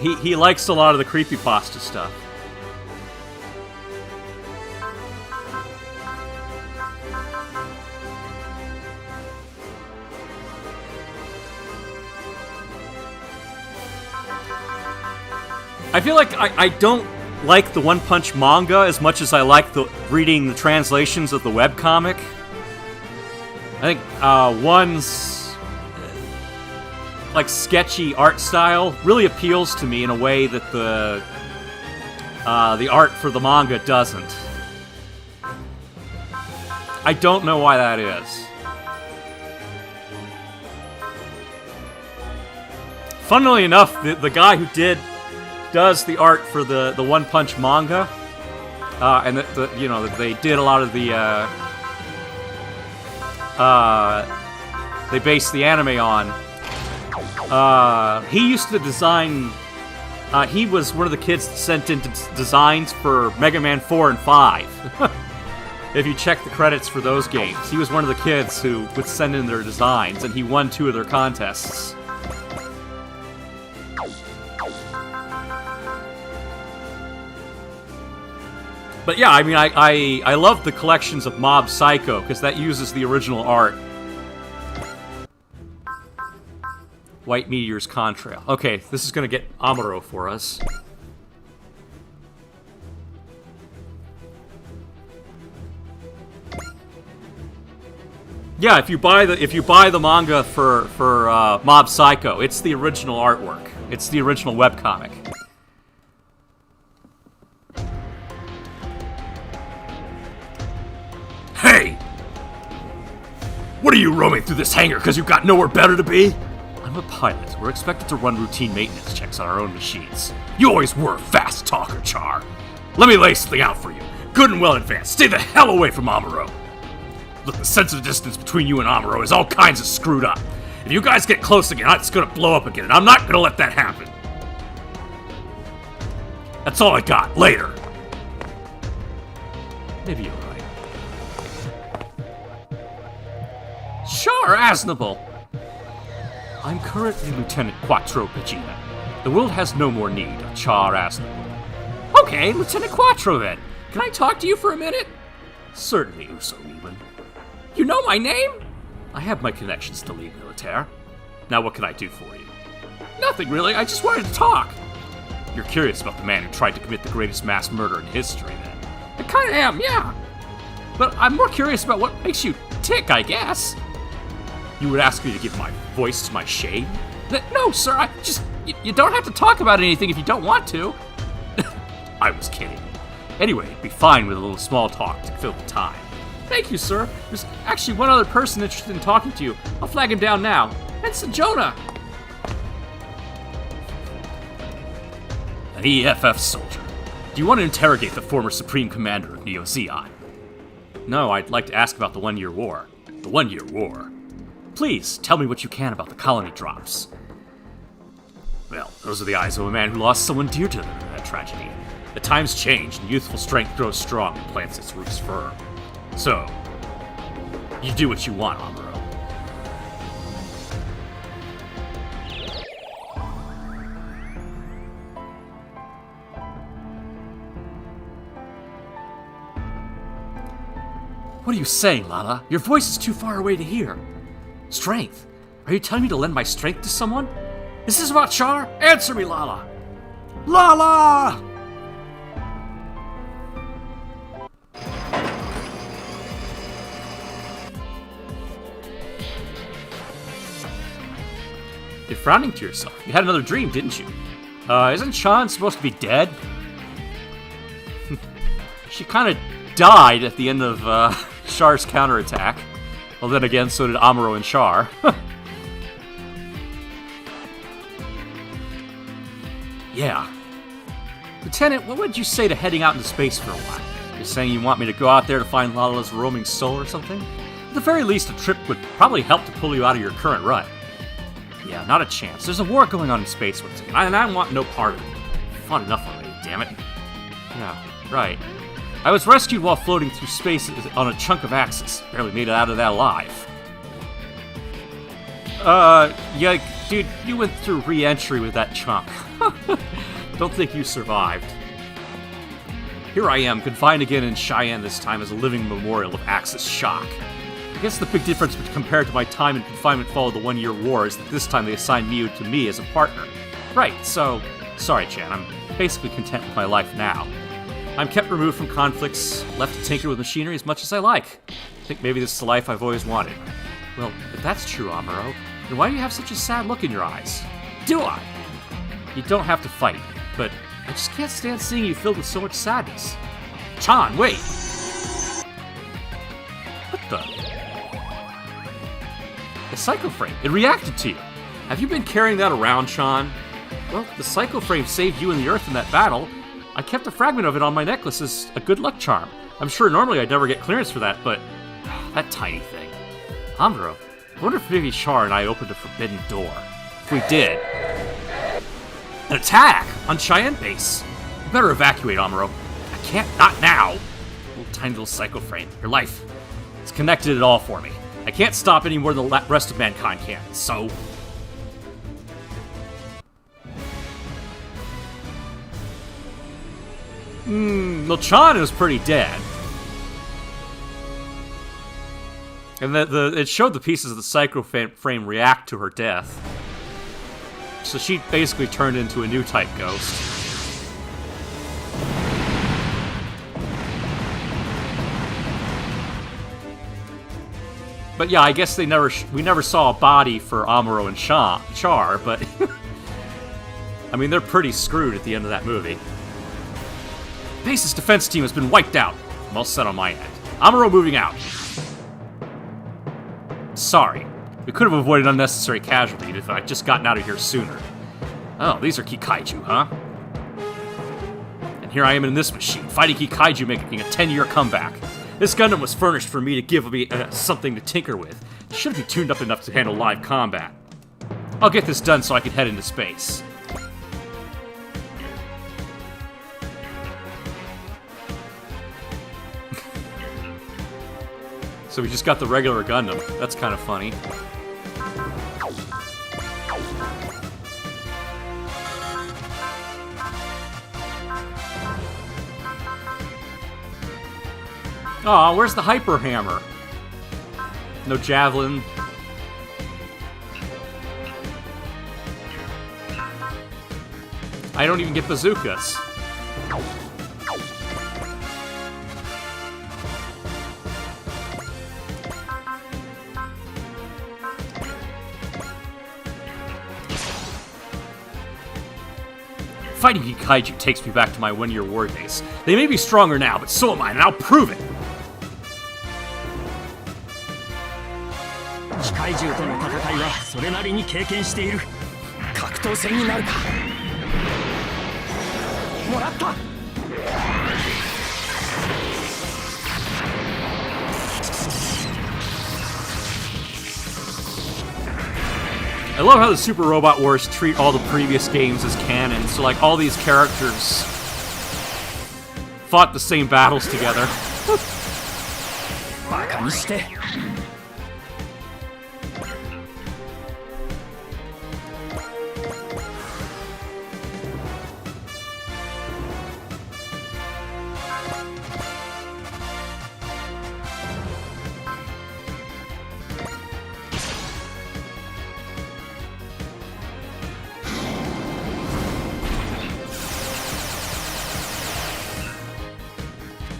He likes a lot of the creepypasta stuff. I feel like I don't like the One Punch manga as much as I like reading the translations of the webcomic. I think one's like sketchy art style really appeals to me in a way that the art for the manga doesn't. I don't know why that is. Funnily enough, the guy who does the art for the One Punch manga, and they did a lot of the they based the anime on. He used to design. He was one of the kids that sent in designs for Mega Man 4 and 5. If you check the credits for those games, he was one of the kids who would send in their designs, and he won 2 of their contests. But yeah, I mean, I love the collections of Mob Psycho, because that uses the original art. White Meteor's Contrail. Okay, this is going to get Amuro for us. Yeah, if you buy the manga for Mob Psycho, it's the original artwork. It's the original webcomic. Hey! What are you roaming through this hangar because you've got nowhere better to be? I'm a pilot. We're expected to run routine maintenance checks on our own machines. You always were a fast talker, Char. Let me lay something out for you. Good and well in advance. Stay the hell away from Amuro. Look, the sense of distance between you and Amuro is all kinds of screwed up. If you guys get close again, it's gonna blow up again, and I'm not gonna let that happen. That's all I got. Later. Maybe you're right. Char Aznable! I'm currently Lieutenant Quattro Vegeta. The world has no more need of Char Aznable. Okay, Lieutenant Quattro then. Can I talk to you for a minute? Certainly, Uso Leben. You know my name? I have my connections to League Militaire. Now what can I do for you? Nothing really, I just wanted to talk. You're curious about the man who tried to commit the greatest mass murder in history then? I kinda am, yeah. But I'm more curious about what makes you tick, I guess. You would ask me to give my voice to my shade? No, sir, you don't have to talk about anything if you don't want to. I was kidding. Anyway, it'd be fine with a little small talk to fill the time. Thank you, sir. There's actually one other person interested in talking to you. I'll flag him down now. Ensign Jonah! An EFF soldier. Do you want to interrogate the former Supreme Commander of Neo Zeon? No, I'd like to ask about the 1-year war. The 1-year war? Please, tell me what you can about the colony drops. Well, those are the eyes of a man who lost someone dear to them in that tragedy. The times change, and youthful strength grows strong and plants its roots firm. So, you do what you want, Amuro. What are you saying, Lala? Your voice is too far away to hear. Strength? Are you telling me to lend my strength to someone? Is this about Char? Answer me, Lala! Lala! You're frowning to yourself. You had another dream, didn't you? Isn't Sean supposed to be dead? She kind of died at the end of Char's counterattack. Well, then again, so did Amuro and Char. Yeah. Lieutenant, what would you say to heading out into space for a while? You're saying you want me to go out there to find Lala's roaming soul or something? At the very least, a trip would probably help to pull you out of your current rut. Yeah, not a chance. There's a war going on in space with me, and I want no part of it. Fun enough already, damn it. Yeah, right. I was rescued while floating through space on a chunk of Axis. Barely made it out of that alive. Yeah, dude, you went through re-entry with that chunk. Don't think you survived. Here I am, confined again in Cheyenne this time as a living memorial of Axis shock. I guess the big difference compared to my time in confinement following the 1-year war is that this time they assigned Miu to me as a partner. Right, so, sorry Chan, I'm basically content with my life now. I'm kept removed from conflicts, left to tinker with machinery as much as I like. I think maybe this is the life I've always wanted. Well, if that's true, Amuro, then why do you have such a sad look in your eyes? Do I? You don't have to fight, but I just can't stand seeing you filled with so much sadness. Chan, wait! What the? The Psycho Frame, it reacted to you. Have you been carrying that around, Chan? Well, the Psycho Frame saved you and the Earth in that battle. I kept a fragment of it on my necklace as a good luck charm. I'm sure normally I'd never get clearance for that, but that tiny thing. Amuro, I wonder if maybe Char and I opened a forbidden door. If we did... An attack on Cheyenne base. You better evacuate, Amuro. I can't, not now. Little tiny little Psycho Frame. Your life. It's connected it all for me. I can't stop any more than the rest of mankind can, so... well, Chan is pretty dead. And it showed the pieces of the Psycho Frame react to her death. So she basically turned into a new type ghost. But yeah, I guess we never saw a body for Amuro and Char, but I mean, they're pretty screwed at the end of that movie. Base's defense team has been wiped out. I'm all set on my end. Amuro moving out. Sorry. We could have avoided unnecessary casualties if I'd just gotten out of here sooner. Oh, these are Kikaiju, huh? And here I am in this machine, fighting Kikaiju making a 10-year comeback. This Gundam was furnished for me to give me something to tinker with. It should be tuned up enough to handle live combat. I'll get this done so I can head into space. So we just got the regular Gundam. That's kind of funny. Aw, where's the Hyper Hammer? No Javelin. I don't even get bazookas. Fighting Kikaiju takes me back to my 1-year war days. They may be stronger now, but so am I, and I'll prove it! 機械獣との戦いはそれなりに経験している。格闘戦になるか。もらった。 I love how the Super Robot Wars treat all the previous games as canon, so like all these characters fought the same battles together. バカにして。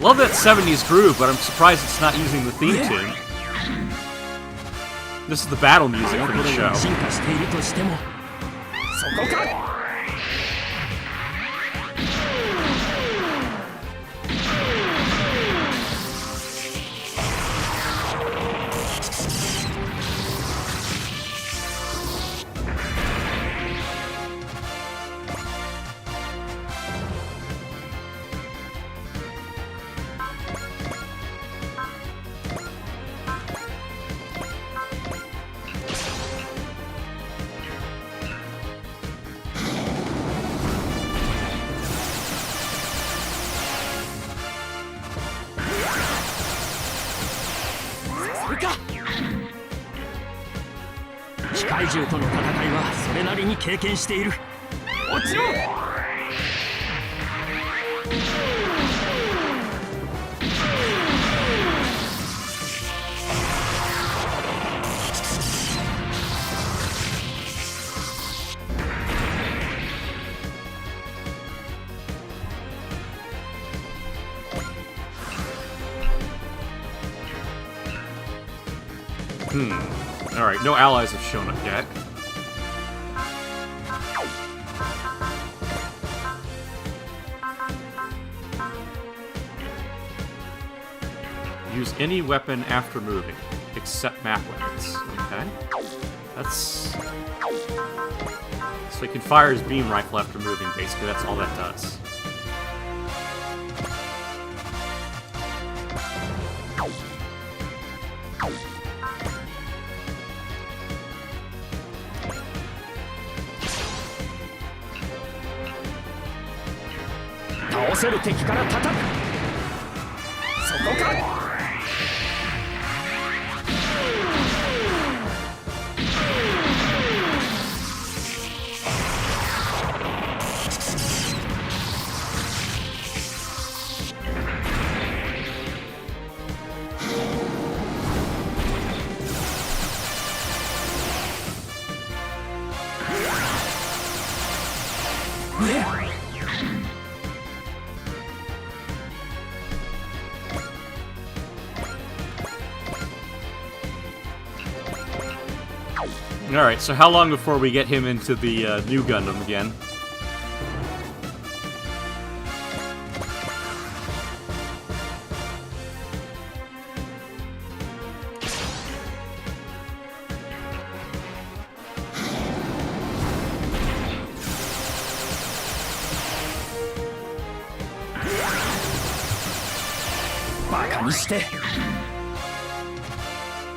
Love that 70s groove, but I'm surprised it's not using the theme tune. This is the battle music for the show. 進化しているとしても、そこか。か。機械獣との戦いはそれなりに経験している。落ちろ。Alright, no allies have shown up yet. Use any weapon after moving, except map weapons. Okay. That's... So he can fire his beam rifle after moving, basically. That's all that does. Alright, so how long before we get him into the new Gundam again? Bakaにして。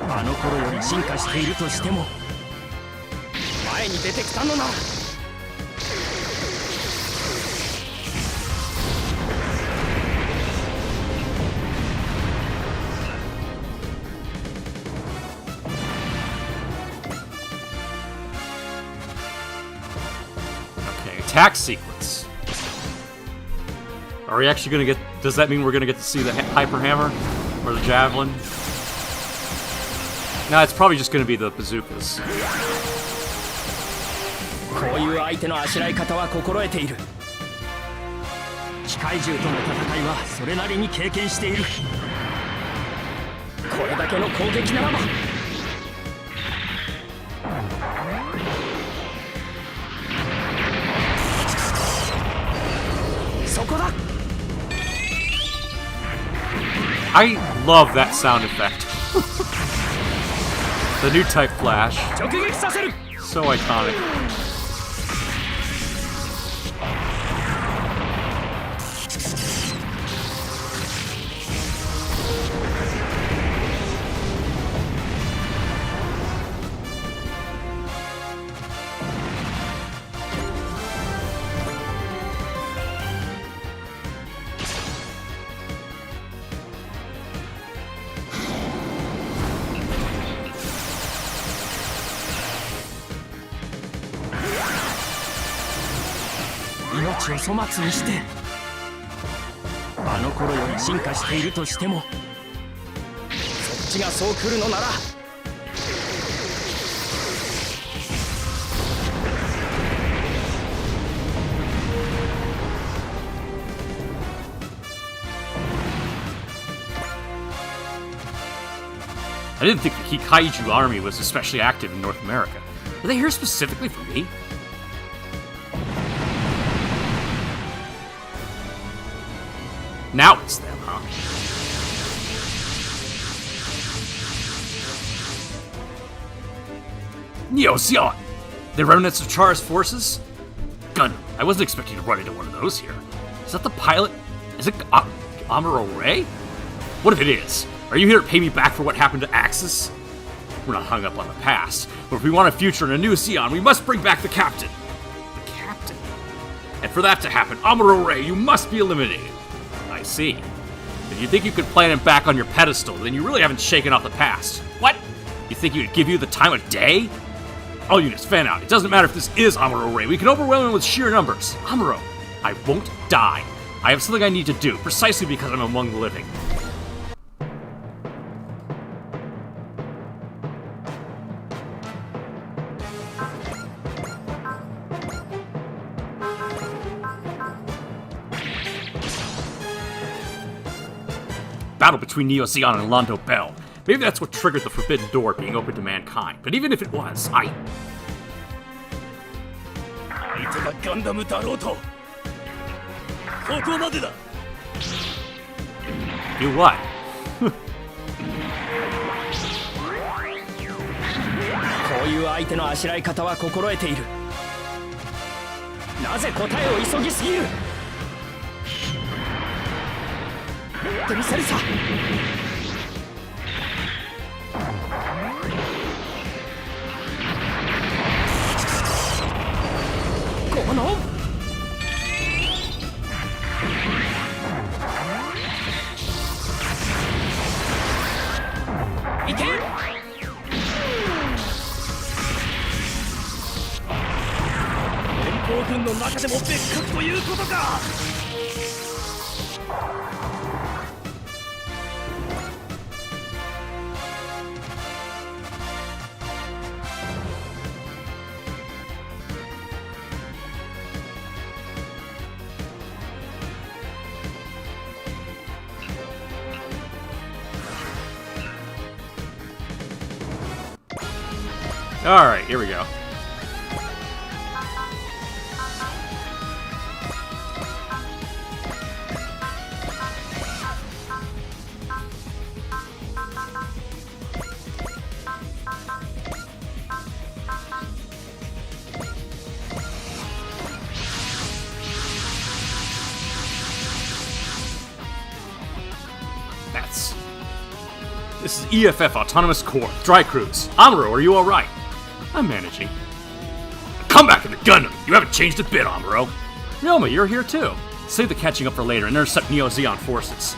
あの頃より進化しているとしても。前に出てきたのなら。Okay, attack sequence. Are we actually gonna get... Does that mean we're gonna get to see the Hyper Hammer? Or the Javelin? No, it's probably just gonna be the bazookas. こういう相手のあしらい方は心得ている。機械獣との戦いはそれなりに経験している。これだけの攻撃ならば。そこだ。I love that sound effect. The new type flash. 直撃させる。 So iconic.命を粗末にして。あの頃より進化しているとしても、そっちがそう来るのなら。I didn't think the Kaiju army was especially active in North America. Are they here specifically for me? Now it's them, huh? Neo Zeon! The remnants of Char's forces? Gundam, I wasn't expecting to run into one of those here. Is that the pilot? Is it Amuro Ray? What if it is? Are you here to pay me back for what happened to Axis? We're not hung up on the past, but if we want a future and a new Zeon, we must bring back the captain. The captain? And for that to happen, Amuro Ray, you must be eliminated. I see. If you think you could plant him back on your pedestal, then you really haven't shaken off the past. What? You think he'd give you the time of day? All units, fan out. It doesn't matter if this is Amuro Ray. We can overwhelm him with sheer numbers. Amuro, I won't die. I have something I need to do, precisely because I'm among the living. Battle between Neo Zeon and Londo Bell. Maybe that's what triggered the Forbidden Door being open to mankind. But even if it was,相手がガンダムだろうとここまでだ Do what? こういう相手のあしらい方は心得ているなぜ答えを急ぎすぎるやってみせるさこのいけ連邦軍の中でも別格ということかAlright, here we go. This is EFF Autonomous Corps, Dry Cruise. Amuro, are you alright? I'm managing. Come back in the Gundam! You haven't changed a bit, Amuro. Ryoma, you're here too. Save the catching up for later and intercept Neo Zeon forces.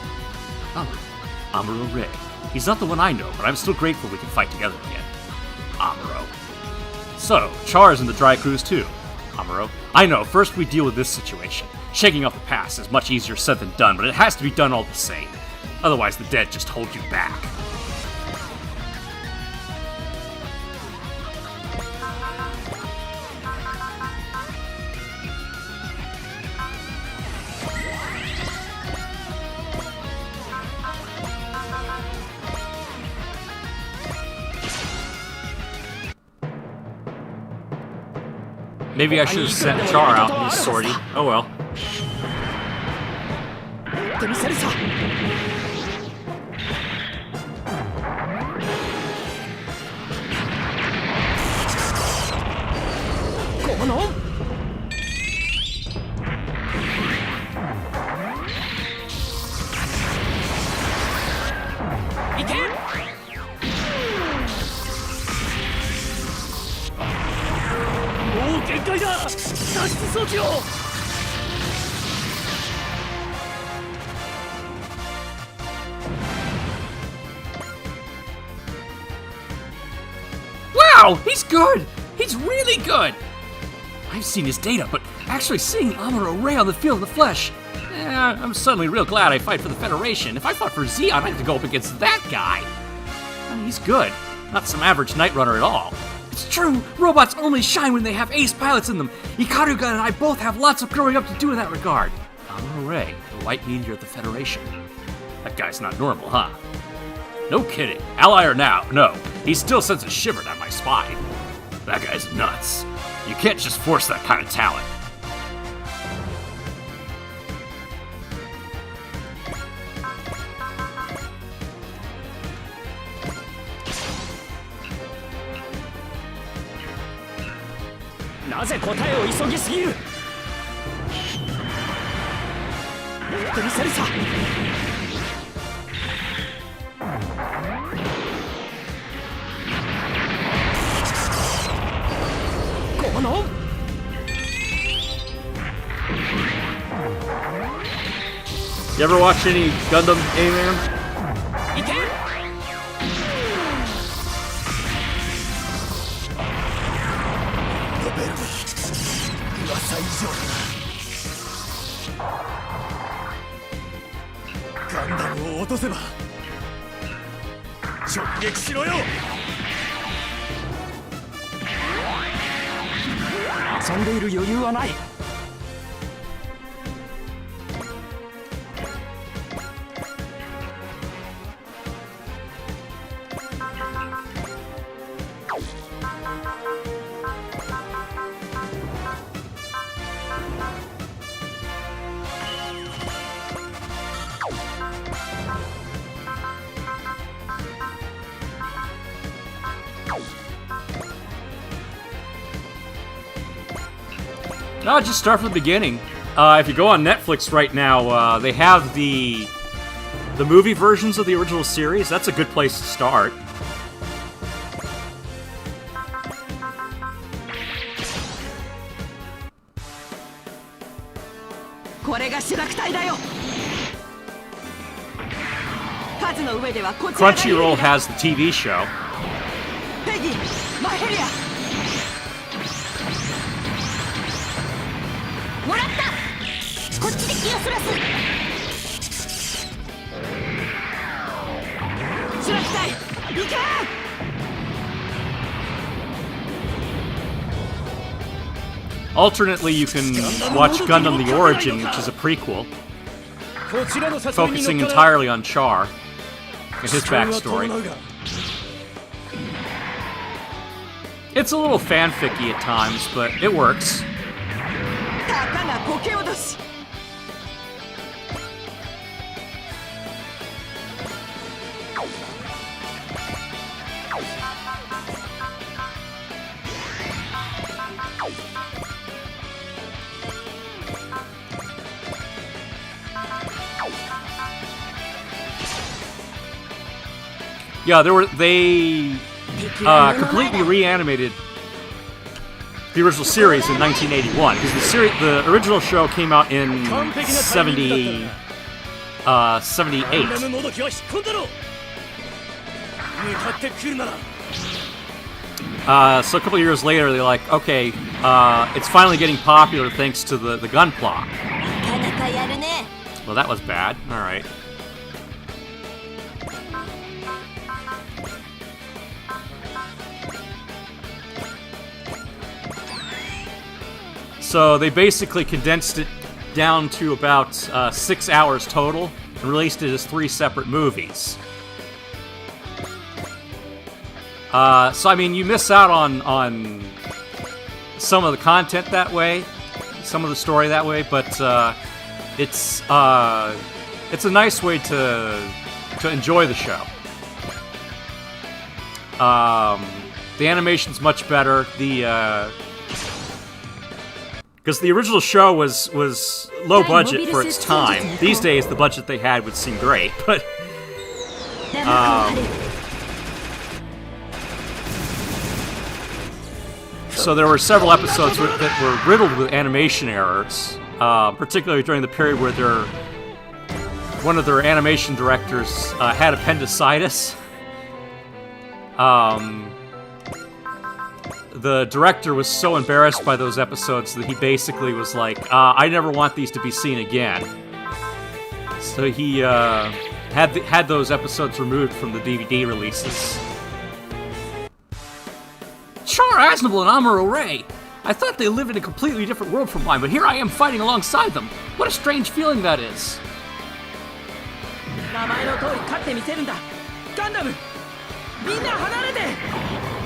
Amuro Ray. He's not the one I know, but I'm still grateful we can fight together again. Amuro. So, Char's in the Dry Cruise too. Amuro, I know, first we deal with this situation. Shaking off the past is much easier said than done, but it has to be done all the same. Otherwise the dead just hold you back. Maybe I should have sent Char out in this sortie. Oh well. Wow, he's good! He's really good! I've seen his data, but actually seeing Amuro Ray on the field in the flesh, I'm suddenly real glad I fight for the Federation. If I fought for Zeon, I'd have to go up against that guy. I mean, he's good. Not some average Night Runner at all. It's true, robots only shine when they have ace pilots in them. Ikaruga and I both have lots of growing up to do in that regard. Amuro Ray, the white meteor of the Federation. That guy's not normal, huh? No kidding. Ally or now, no. He still sends a shiver down my spine. That guy's nuts. You can't just force that kind of talent. You ever watch any Gundam anime? いけ ガンダムを落とせば直撃しろよ。遊んでいる余裕はない。No, just start from the beginning. If you go on Netflix right now, they have the movie versions of the original series. That's a good place to start. これが主楽隊だよ。数の上ではこちらが有利だ。 Crunchyroll has the TV show. ペギー、マヘリア。もらった。こっちで気をそらす。主楽隊、行け。 Alternately, you can watch Gundam The Origin, which is a prequel, こちらの誘い focusing に乗ったら entirely on Char and his backstory. It's a little fanficky at times, but it works. たかが苔落とし。 Yeah, they completely reanimated the original series in 1981 because the original show came out in 78. 女のもどきは引っ込んだろ。向かってくるなら So a couple of years later, they're like, okay, it's finally getting popular thanks to the Gunpla. なかなかやるね。 Well, that was bad. All right. So they basically condensed it down to about 6 hours total and released it as 3 separate movies. So I mean, you miss out on some of the content that way, some of the story that way, but it's a nice way to enjoy the show. The animation's much better. Because the original show was low budget for its time. These days, the budget they had would seem great, but so there were several episodes that were riddled with animation errors, particularly during the period where one of their animation directors had appendicitis. The director was so embarrassed by those episodes that he basically was like, I never want these to be seen again. So he had those episodes removed from the DVD releases. Char Aznable and Amuro Ray. I thought they lived in a completely different world from mine, but here I am fighting alongside them. What a strange feeling that is. 名前の通り勝ってみせるんだ。ガンダム、みんな離れて。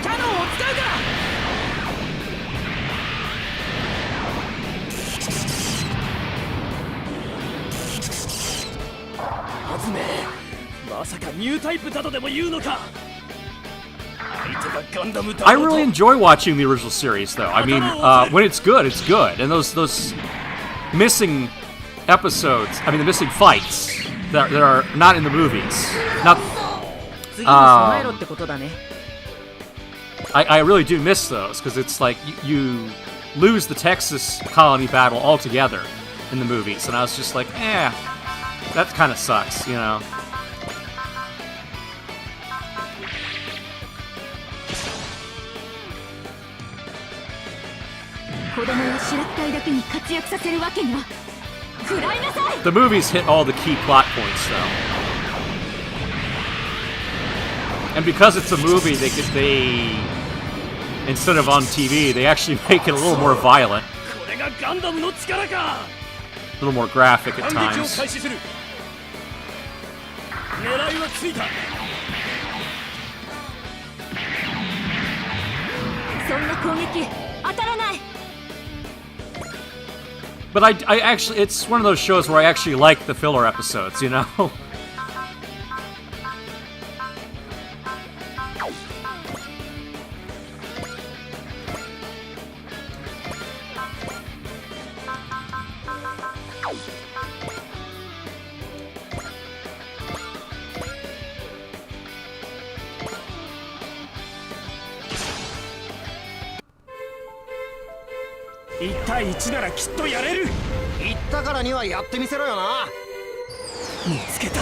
キャノンを使うから。 はずめ、まさかニュータイプだとでも言うのか。相手がガンダムだろうと。 I really enjoy watching the original series, though. I mean, when it's good, it's good. And those missing episodes, I mean, the missing fights that are not in the movies. Not, 次に備えろってことだね。 I really do miss those because it's like you lose the Texas colony battle altogether in the movies, and I was just like, That kind of sucks, you know. 子供や主力隊だけに活躍させるわけには食らいなさい。 The movies hit all the key plot points, though. And because it's a movie, they instead of on TV, they actually make it a little more violent, これがガンダムの力か。 a little more graphic at 反撃を times. 開始する。狙いはついた。そんな攻撃当たらない。 But I actually, it's one of those shows where I actually like the filler episodes, you know?1対1ならきっとやれる。言ったからにはやってみせろよな。見つけた。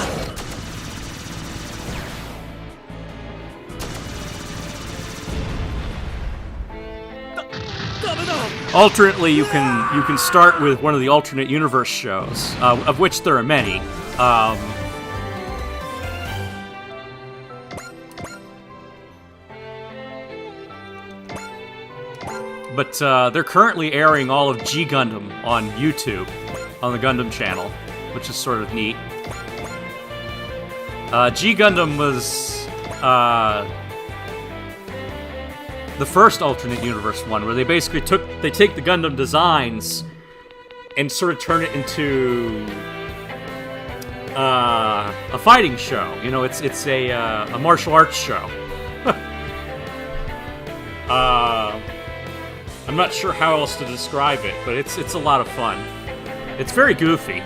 Alternately, you can start with one of the alternate universe shows, of which there are many. But they're currently airing all of G Gundam on YouTube, on the Gundam channel, which is sort of neat. G Gundam was the first alternate universe one, where they basically take the Gundam designs and sort of turn it into a fighting show. You know, it's a martial arts show. I'm not sure how else to describe it, but it's a lot of fun. It's very goofy.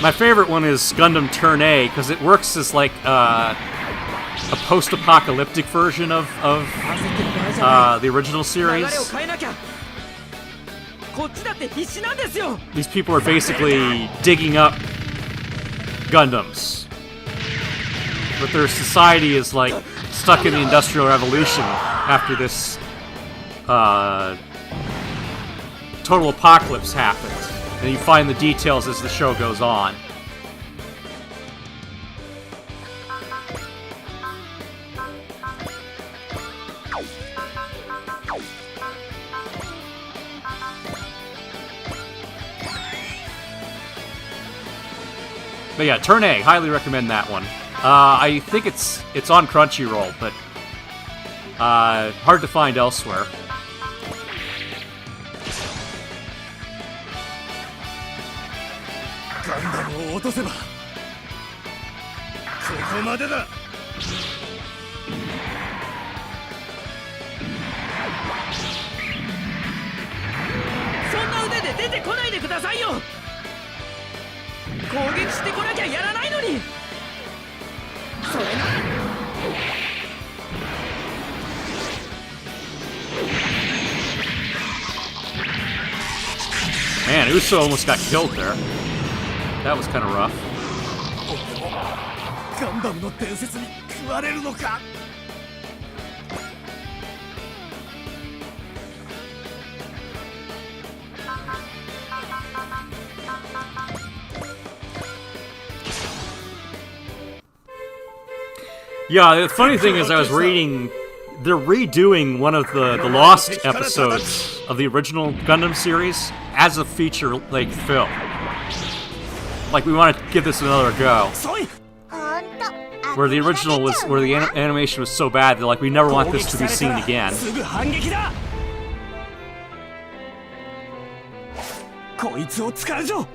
My favorite one is Gundam Turn A, because it works as like a post-apocalyptic version of the original 流 series. れを変えなきゃ。こっちだって必死なんですよ。 These people are basically digging up Gundams. But their society is like stuck in the Industrial Revolution after this total apocalypse happens. And you find the details as the show goes on. But yeah, Turn A, highly recommend that one. I think it's on Crunchyroll, but hard to find elsewhere. ガンダムを落とせばここまでだ。そんな腕で出てこないでくださいよ。攻撃してこなきゃやらないのに。それな。 Man, Uso almost got killed there. That was kind of rough. ガンダムの伝説に食われるのか。 Yeah, the funny thing is I was reading... They're redoing one of the lost episodes of the original Gundam series as a feature-length film. Like, we want to give this another go. そい。 Where the original was... Where the animation was so bad, they're like, we never want this to be seen again. すぐ反撃だ。こいつを使うぞ。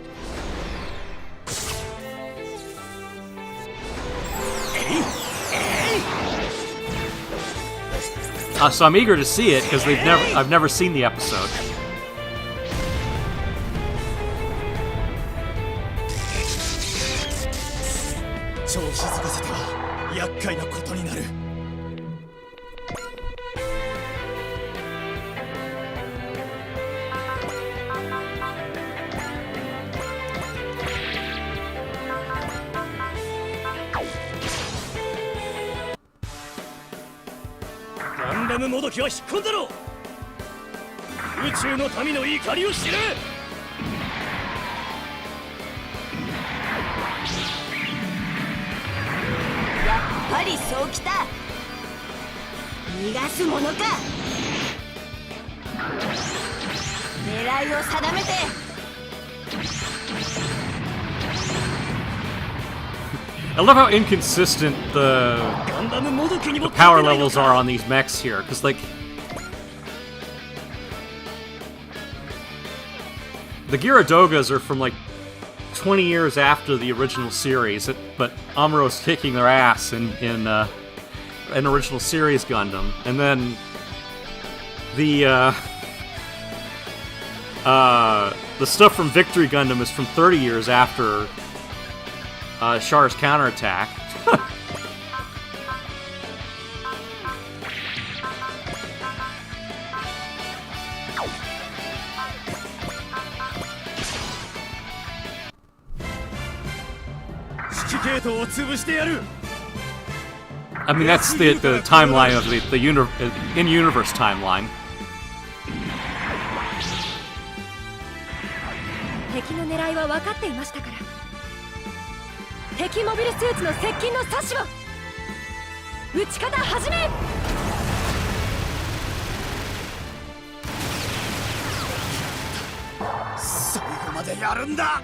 So I'm eager to see it, because I've never seen the episode. 調子づかせては厄介なことになる。ガンダムもどきは引っ込んだろ。宇宙の民の怒りを知れ。やっぱりそうきた。逃がすものか。狙いを定めて。I love how inconsistent the ガンダムもどきにも power levels are on these mechs here, because like the Gyaradogas are from like 20 years after the original series, but Amuro's kicking their ass in an original series Gundam, and then the stuff from Victory Gundam is from 30 years after Char's counterattack. I mean, that's the timeline of the in-universe timeline. 敵の狙いは分かっていましたから。敵モビルスーツの接近の阻止を。撃ち方始め。最後までやるんだ。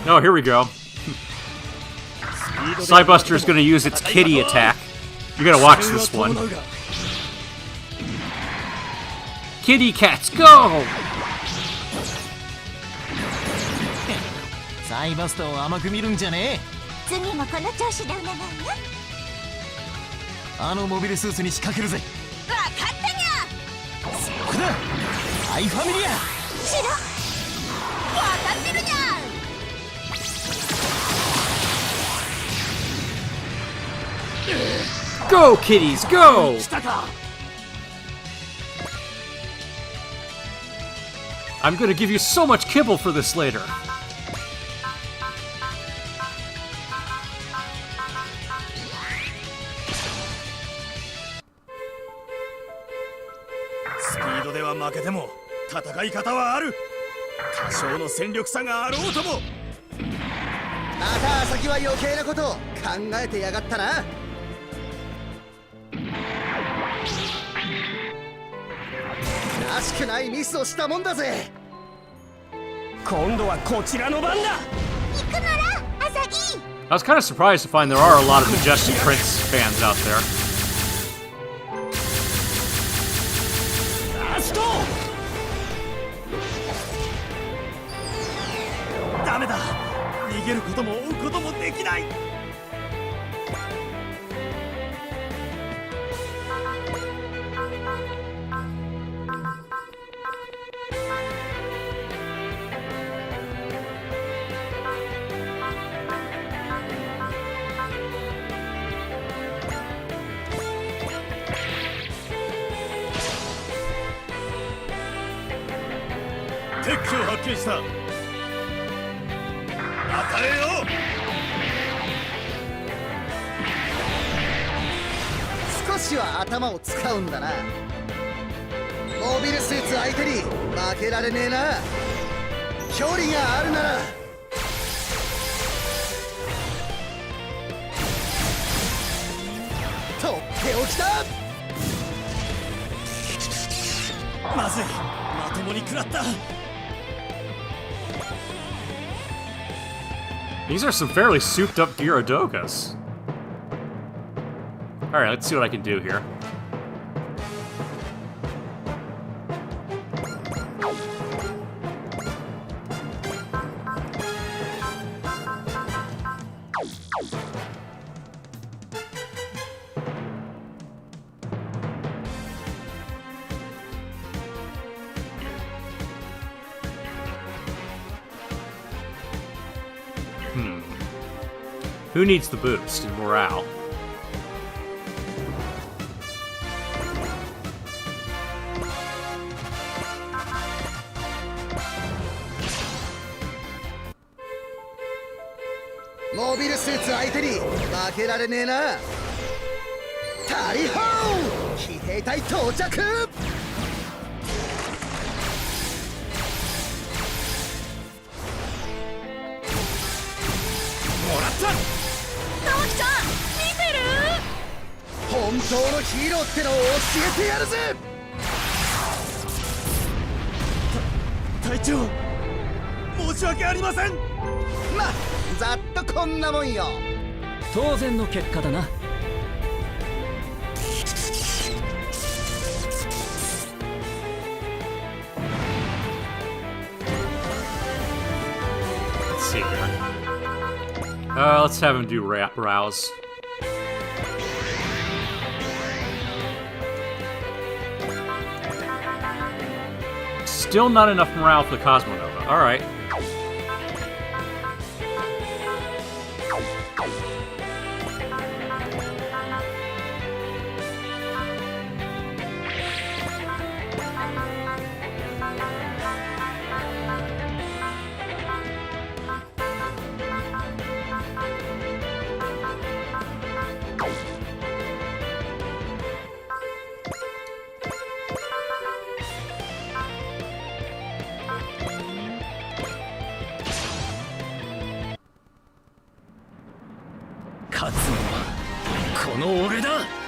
Oh, here we go. Psybuster is going to use its kitty attack. You gotta watch this one. Kitty cats, go! サイバスターを甘く見るんじゃねえ。次もこの調子でお願いよ。あのモビルスーツに仕掛けるぜ。わかったにゃ。そこだ。アイファミリア。しろ。わかってるにゃ。Go, kitties, go! I'm gonna give you so much kibble for this later. スピードでは負けても戦い方はある。多少の戦力差があろうとも。また先は余計なことを考えてやがったな。らしくないミスをしたもんだぜ。今度はこちらの番だ。行くならアサギ。 I was kind of surprised to find there are a lot of Majestic Prince fans out there. ラスト。ダメだ。逃げることも追うこともできない。テックを発見した。当たれよ。少しは頭を使うんだな。モビルスーツ相手に負けられねえな。距離があるなら。とっておきだ。まずい。まともに食らった。 These are some fairly souped up Gyaradogas. Alright, let's see what I can do here. Who needs the boost in morale?モビルスーツ相手に負けられねえな。タリホー騎兵隊到着。直樹ちゃん見てる？本当のヒーローってのを教えてやるぜ。隊長、申し訳ありません。まあざっとこんなもんよ。当然の結果だな。Let's see here. Let's have him do rouse. Still not enough morale for the Cosmonova. Alright.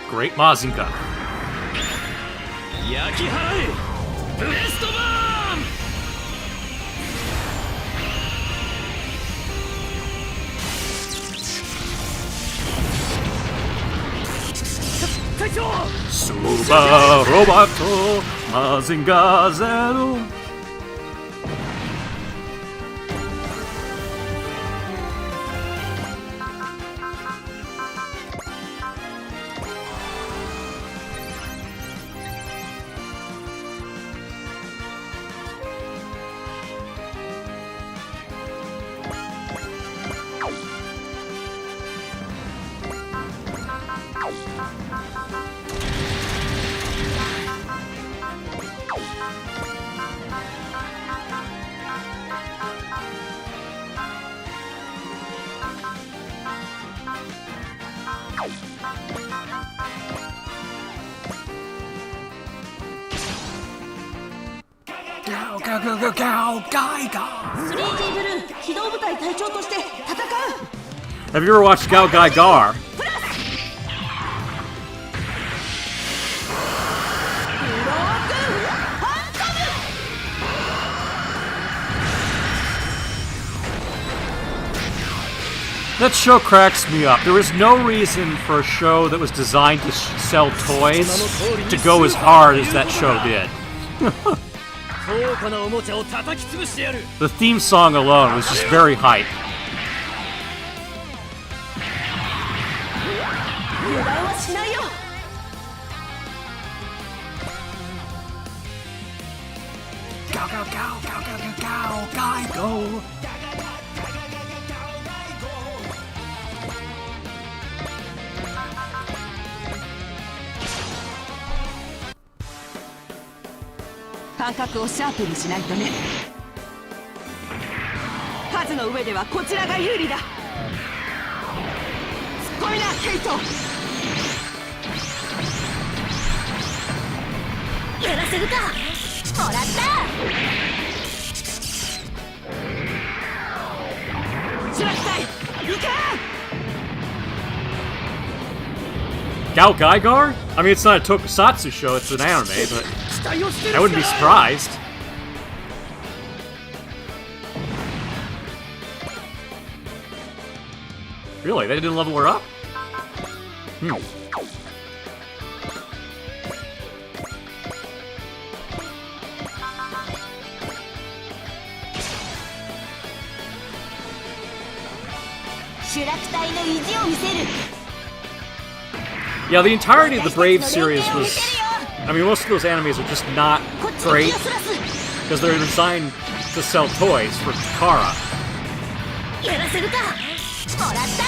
Great Mazinka. 焼き払えブレストバーン。隊長 Super Roboto Mazinga Zero. Go, go, go, go, Gaiga! 3G ブルー機動部隊隊長として戦う。 Have you ever watched Gao Gai Gar? That show cracks me up. There was no reason for a show that was designed to sell toys to go as hard as that show did. 高価なおもちゃを叩き潰してやる。 The theme song alone was just very hype. 油断はしないよ。 Go, go, go, go, go, go, go, guy, go. 感覚をシャープにしないとね。数の上ではこちらが有利だ。すっごいなケイト。やらせるか。もらった。シュラク隊行け。 Gao Gai Gar? I mean, it's not a tokusatsu show, it's an anime, but I wouldn't be surprised. Really? They didn't level her up? Hmm. Yeah, the entirety of the Brave series was... I mean, most of those animes are just not great because they're designed to sell toys for Takara. もらった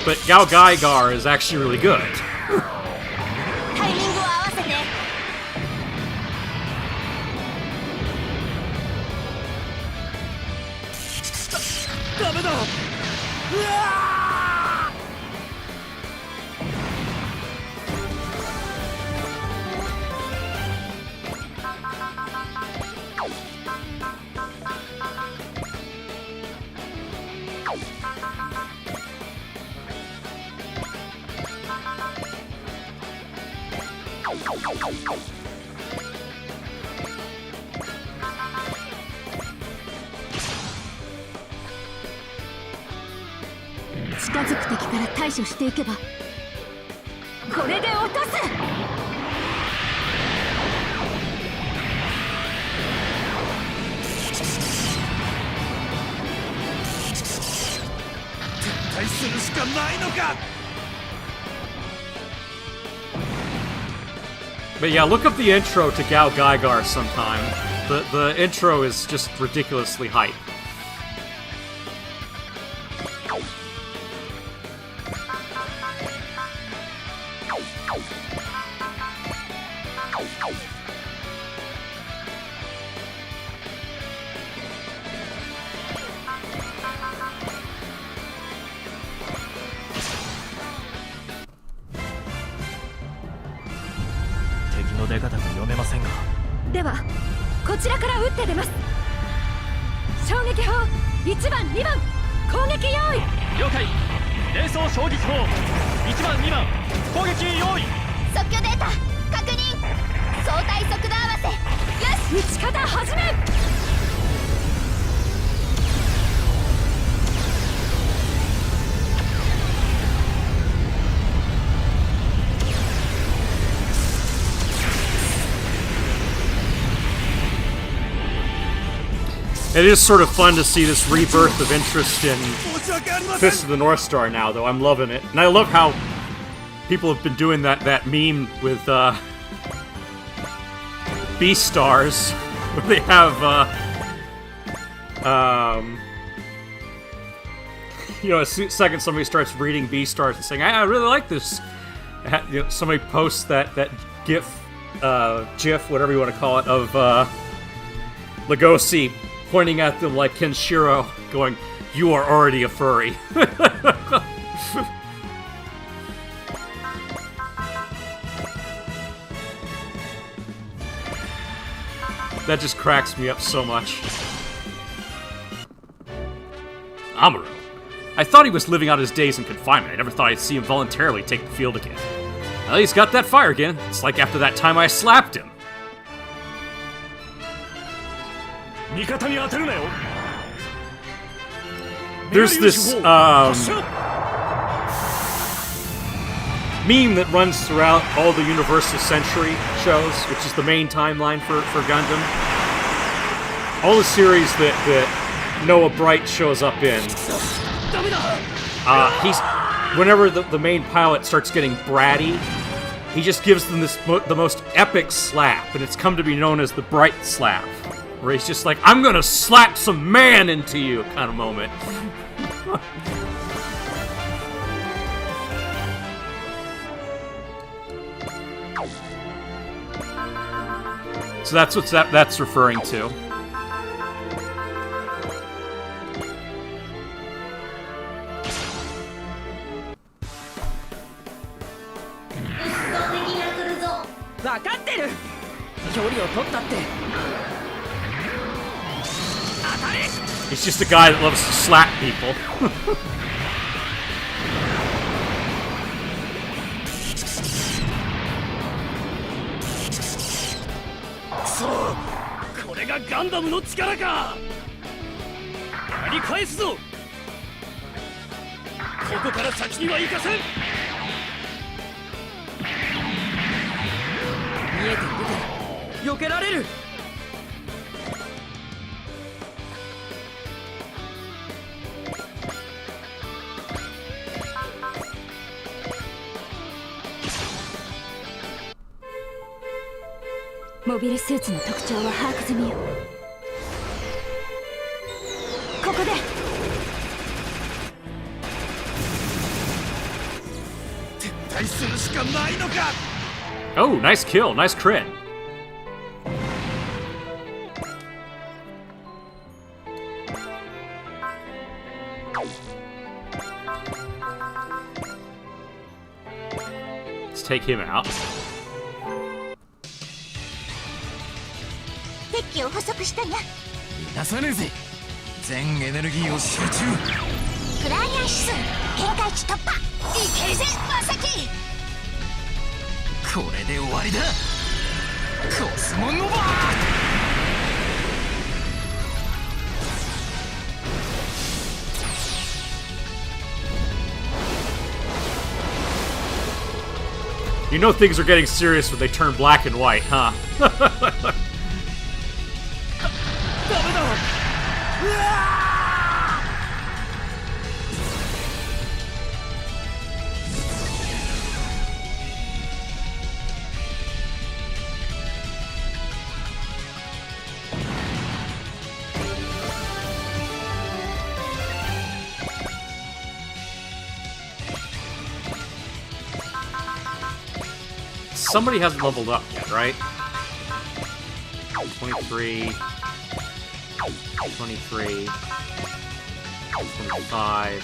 But Gao Gaigar is actually really good. タイミングを合わせてダメだ。うわ近づく敵から対処していけばこれで落とす対するしかないのか。 But yeah, look up the intro to Gao Gaigar sometime. The intro is just ridiculously hype. .ではこちらから撃って出ます。衝撃砲1番2番攻撃用意。了解。冷装衝撃砲1番2番攻撃用意。即興データ確認相対速度合わせよし撃ち方始め。It is sort of fun to see this rebirth of interest in Fist of the North Star now, though. I'm loving it. And I love how people have been doing that meme with Beast Stars, where they have you know, a second somebody starts reading Beast Stars and saying, I really like this. You know, somebody posts that GIF, whatever you want to call it, of Legoshi pointing at them like Kenshiro, going, "You are already a furry." That just cracks me up so much. Amuro. I thought he was living out his days in confinement. I never thought I'd see him voluntarily take the field again. Well, he's got that fire again. It's like after that time I slapped him. There's this meme that runs throughout all the Universal Century shows, which is the main timeline for Gundam. All the series that Noah Bright shows up in. Whenever the main pilot starts getting bratty, he just gives them the most epic slap, and it's come to be known as the Bright Slap, where he's just like, "I'm gonna slap some man into you," kind of moment. So that's what that's referring to. He's just a guy that loves to slap people.モビルスーツの特徴は把握済みよ。ここで敗するしかないのか。 Oh, nice kill, nice crit. Let's take him out. 敵機を捕捉したが出さねえぜ。全エネルギーを集中。クライアン指数限界値突破。いけるぜマサキ。これで終わりだ。コスモノバ You know things are getting serious when they turn black and white, huh? ダメだ。うわ Somebody hasn't leveled up yet, right? 23, 23, 25.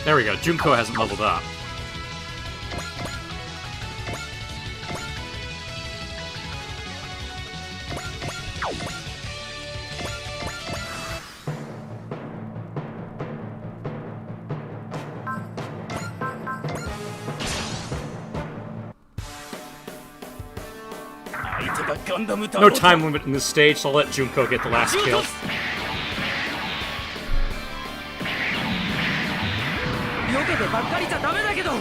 There we go, Junko hasn't leveled up. No time limit in this stage, so I'll let Junko get the last kill. 避けてばっかりじゃダメだけど。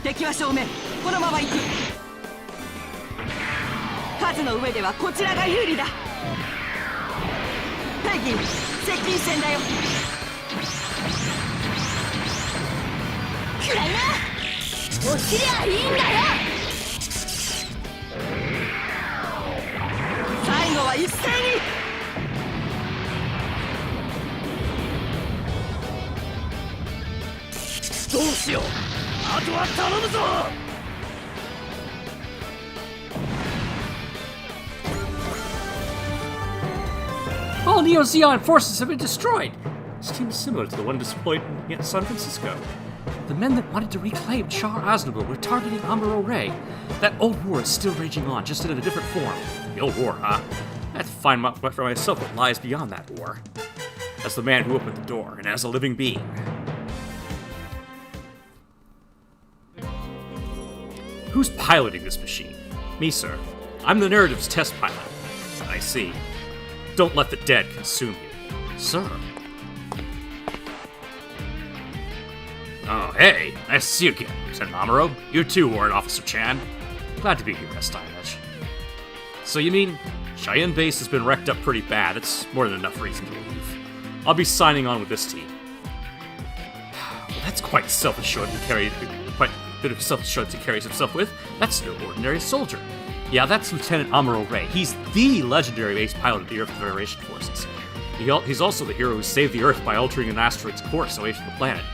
敵は正面。このまま行く。数の上ではこちらが有利だ。ペギー、接近戦だよ。くらいな。落ちりゃいいんだよ。最後は一斉に。どうしよう。あとは頼むぞ。 All Neo-Zeon forces have been destroyed. Seems similar to the one deployed in San Francisco. The men that wanted to reclaim Char Aznavour were targeting Amuro Ray. That old war is still raging on, just in a different form. The old war, huh? I have to find out for myself what lies beyond that war. As the man who opened the door, and as a living being. Who's piloting this machine? Me, sir. I'm the narrative's test pilot. I see. Don't let the dead consume you. Sir. Oh, hey. Nice to see you again, Lieutenant Amuro. You too, Warrant Officer Chan. Glad to be here, Stylish. So you mean Cheyenne Base has been wrecked up pretty bad? It's more than enough reason to leave. I'll be signing on with this team. Well, that's quite self-assured to carry... Quite a bit of self-assurance he carries himself with. That's no ordinary soldier. Yeah, that's Lieutenant Amuro Ray. He's the legendary ace pilot of the Earth Federation forces. He's also the hero who saved the Earth by altering an asteroid's course away from the planet.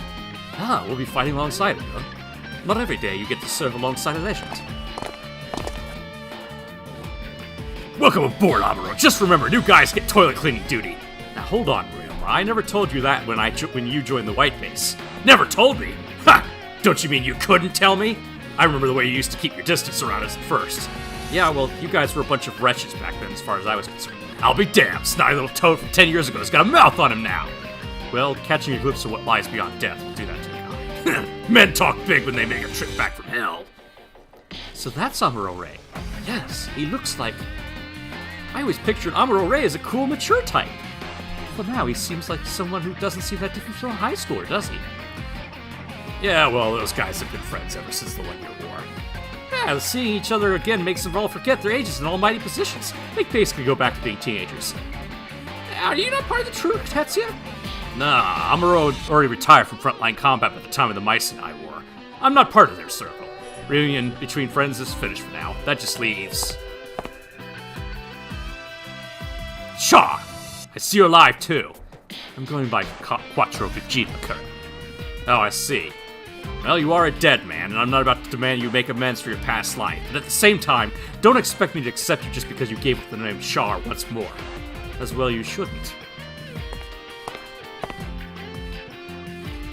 Ah, we'll be fighting alongside him, huh? Not every day you get to serve alongside a legend. Welcome aboard, Amuro. Just remember, new guys get toilet cleaning duty. Now hold on, Ryoma. I never told you that when you joined the White Base. Never told me? Ha! Don't you mean you couldn't tell me? I remember the way you used to keep your distance around us at first. Yeah, well, you guys were a bunch of wretches back then as far as I was concerned. I'll be damned, snotty little toad from 10 years ago has got a mouth on him now. Well, catching a glimpse of what lies beyond death will do that to you. Men talk big when they make a trip back from hell. So that's Amuro Ray. Yes, he looks like... I always pictured Amuro Ray as a cool, mature type. Well, now he seems like someone who doesn't seem that different from a high schooler, does he? Yeah, well, those guys have been friends ever since the 1-year war. Yeah, seeing each other again makes them all forget their ages in almighty positions. They basically go back to being teenagers. Are you not part of the true octets yet? Nah, Amuro already retired from frontline combat by the time of the Mycenae War. I'm not part of their circle. Reunion between friends is finished for now. That just leaves... Shaw! I see you're alive, too. I'm going by Quattro Vegeta, Kurt. Oh, I see. Well, you are a dead man, and I'm not about to demand you make amends for your past life. But at the same time, don't expect me to accept you just because you gave up the name Char once more. As well, you shouldn't.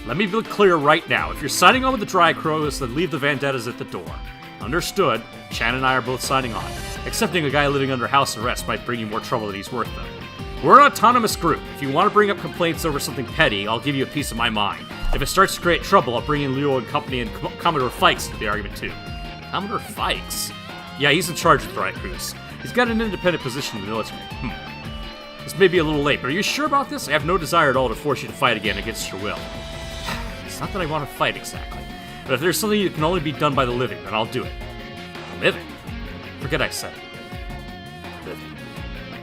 Let me be clear right now. If you're signing on with the Dry Crows, then leave the Vendettas at the door. Understood. Chan and I are both signing on. Accepting a guy living under house arrest might bring you more trouble than he's worth, though. We're an autonomous group. If you want to bring up complaints over something petty, I'll give you a piece of my mind. If it starts to create trouble, I'll bring in Leo and company and Commodore Fikes into the argument, too. Commodore Fikes? Yeah, he's in charge of the Dry Crews. He's got an independent position in the military. This may be a little late, but are you sure about this? I have no desire at all to force you to fight again against your will. It's not that I want to fight exactly, but if there's something that can only be done by the living, then I'll do it. The living? Forget I said it. Living.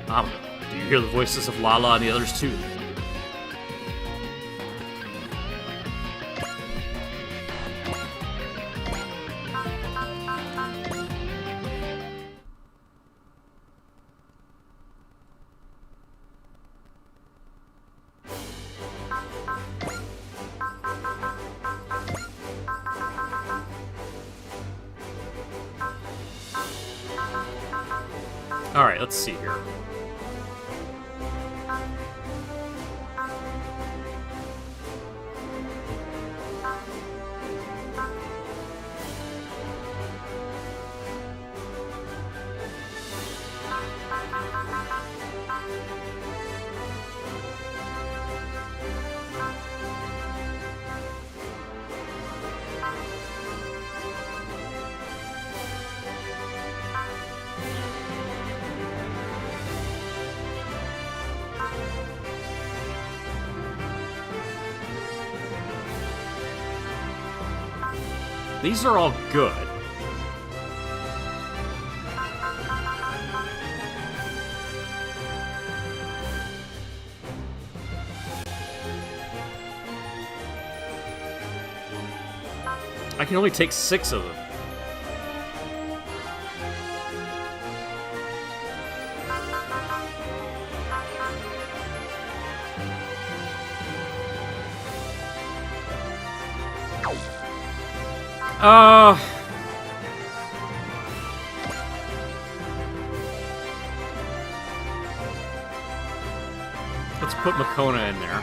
Amuro, do you hear the voices of Lala and the others too? Alright, let's see here. These are all good. I can only take 6 of them. Let's put Makona in there.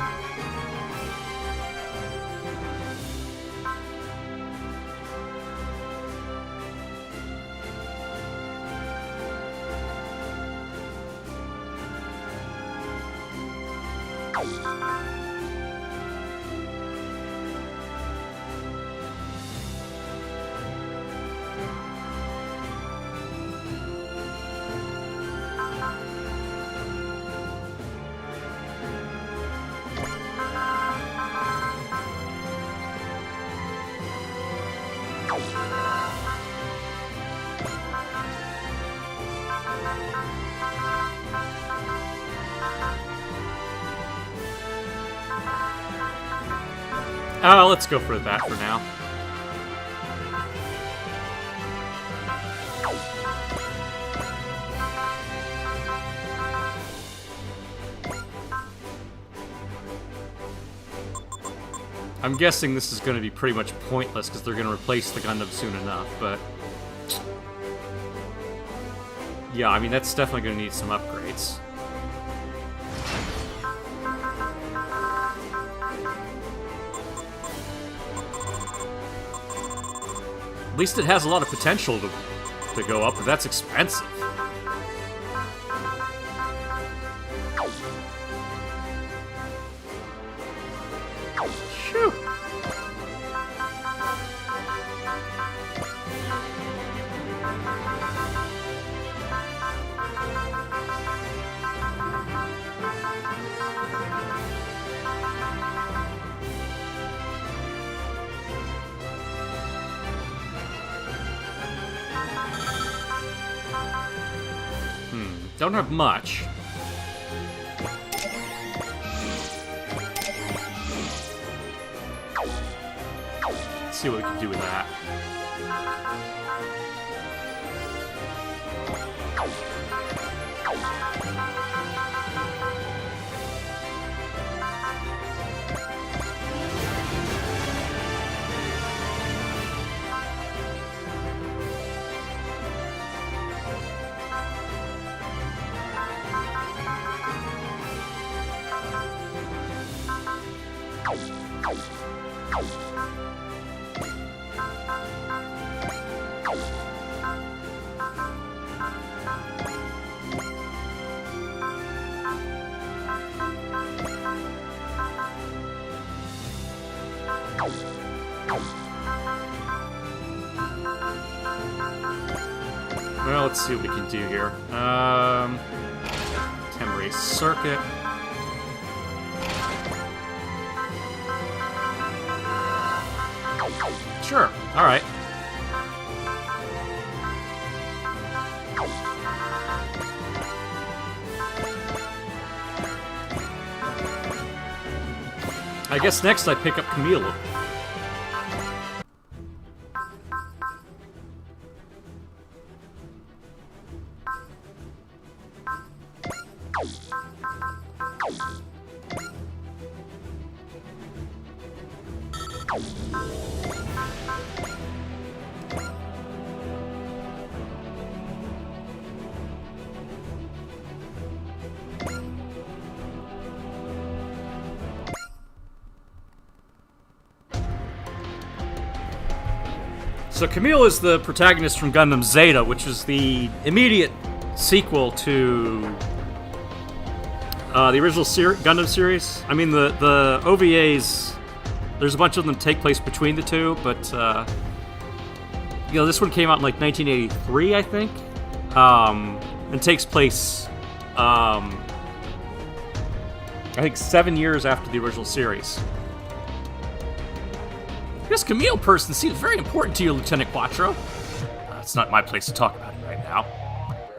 Let's go for that for now. I'm guessing this is going to be pretty much pointless because they're going to replace the Gundam soon enough, but... yeah, I mean, that's definitely going to need some upgrades. At least it has a lot of potential to go up, but that's expensive. Phew. Don't have much. Let's see what we can do with that. Well, let's see what we can do here. Temporary circuit. Sure, alright. I guess next I pick up Camille. So Camille is the protagonist from Gundam Zeta, which is the immediate sequel to the original Gundam series. I mean, the OVAs, there's a bunch of them take place between the two, but you know, this one came out in like 1983, I think, and takes place, I think 7 years after the original series. This Camille person seems very important to you, Lieutenant Quattro. It's not my place to talk about him right now.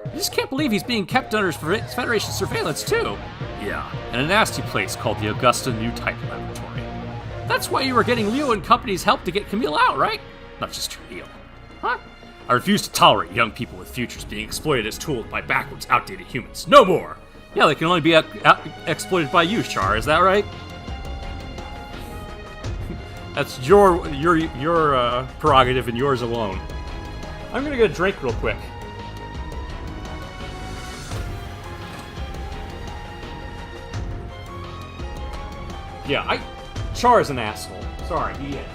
I just can't believe he's being kept under Federation surveillance, too. Yeah, in a nasty place called the Augusta New Type Laboratory. That's why you were getting Leo and company's help to get Camille out, right? Not just Camille. Huh? I refuse to tolerate young people with futures being exploited as tools by backwards, outdated humans. No more! Yeah, they can only be exploited by you, Char, is that right? That's your prerogative and yours alone. I'm gonna get a drink real quick. Yeah, Char is an asshole. Sorry, he is.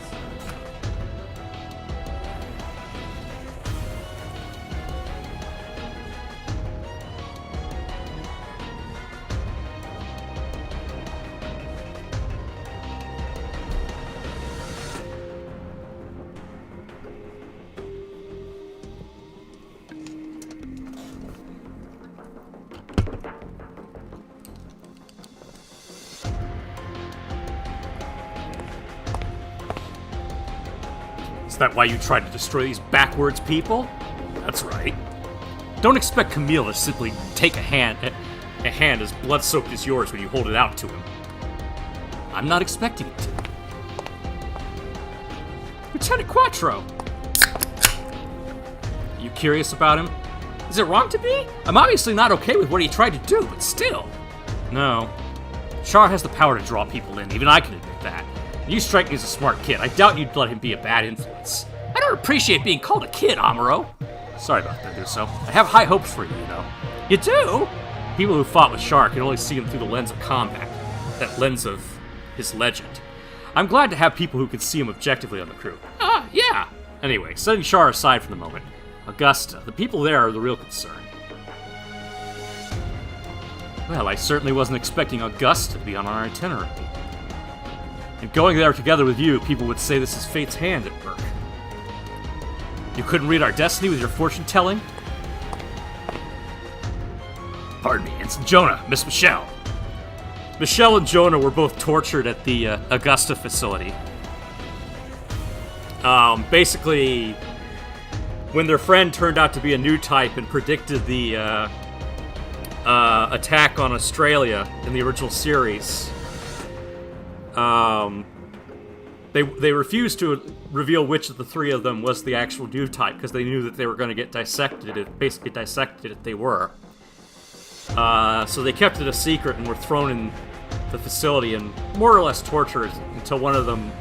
Is that why you tried to destroy these backwards people? That's right. Don't expect Camille to simply take a hand as blood-soaked as yours when you hold it out to him. I'm not expecting it to. Lieutenant Quattro! You curious about him? Is it wrong to be? I'm obviously not okay with what he tried to do, but still. No. Char has the power to draw people in, even I can admit that. You strike me as a smart kid. I doubt you'd let him be a bad influence. I don't appreciate being called a kid, Amuro. Sorry about that, Duso. I have high hopes for you, you know. You do? People who fought with Char can only see him through the lens of combat. That lens of his legend. I'm glad to have people who can see him objectively on the crew. Yeah. Anyway, setting Char aside for the moment. Augusta, the people there are the real concern. Well, I certainly wasn't expecting Augusta to be on our itinerary. And going there together with you, people would say this is fate's hand at work. You couldn't read our destiny with your fortune-telling? Pardon me, it's Jonah, Miss Michelle. Michelle and Jonah were both tortured at the Augusta facility. Basically, when their friend turned out to be a new type and predicted the attack on Australia in the original series, they refused to reveal which of the three of them was the actual new type because they knew that they were going to get basically dissected if they were. So they kept it a secret and were thrown in the facility and more or less tortured until one of them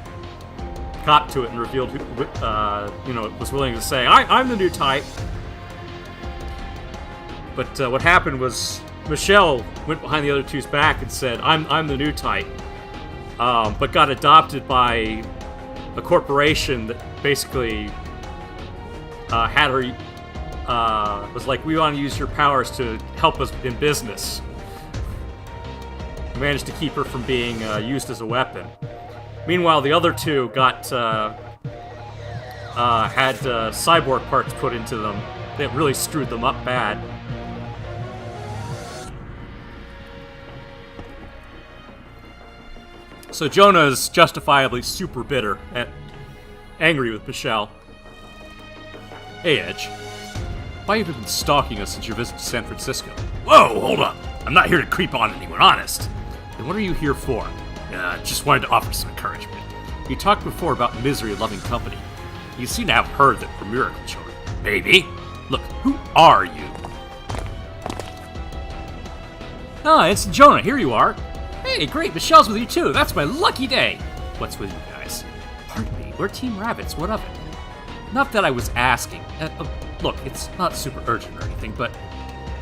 got to it and revealed who, was willing to say, I'm the new type. But what happened was Michelle went behind the other two's back and said, I'm the new type, but got adopted by a corporation that basically had her, was like, we want to use your powers to help us in business. We managed to keep her from being used as a weapon. Meanwhile, the other two got, had cyborg parts put into them that really screwed them up bad. So Jonah is justifiably super bitter and angry with Michelle. Hey, Edge. Why have you been stalking us since your visit to San Francisco? Whoa, hold up. I'm not here to creep on anyone, honest. Then what are you here for? Just wanted to offer some encouragement. You talked before about misery loving company. You seem to have heard that we're miracle children. Maybe. Look, who are you? Ah, it's Jonah. Here you are. Hey, great. Michelle's with you too. That's my lucky day. What's with you guys? Pardon me. We're Team Rabbits. What of it? Not that I was asking. Look, it's not super urgent or anything, but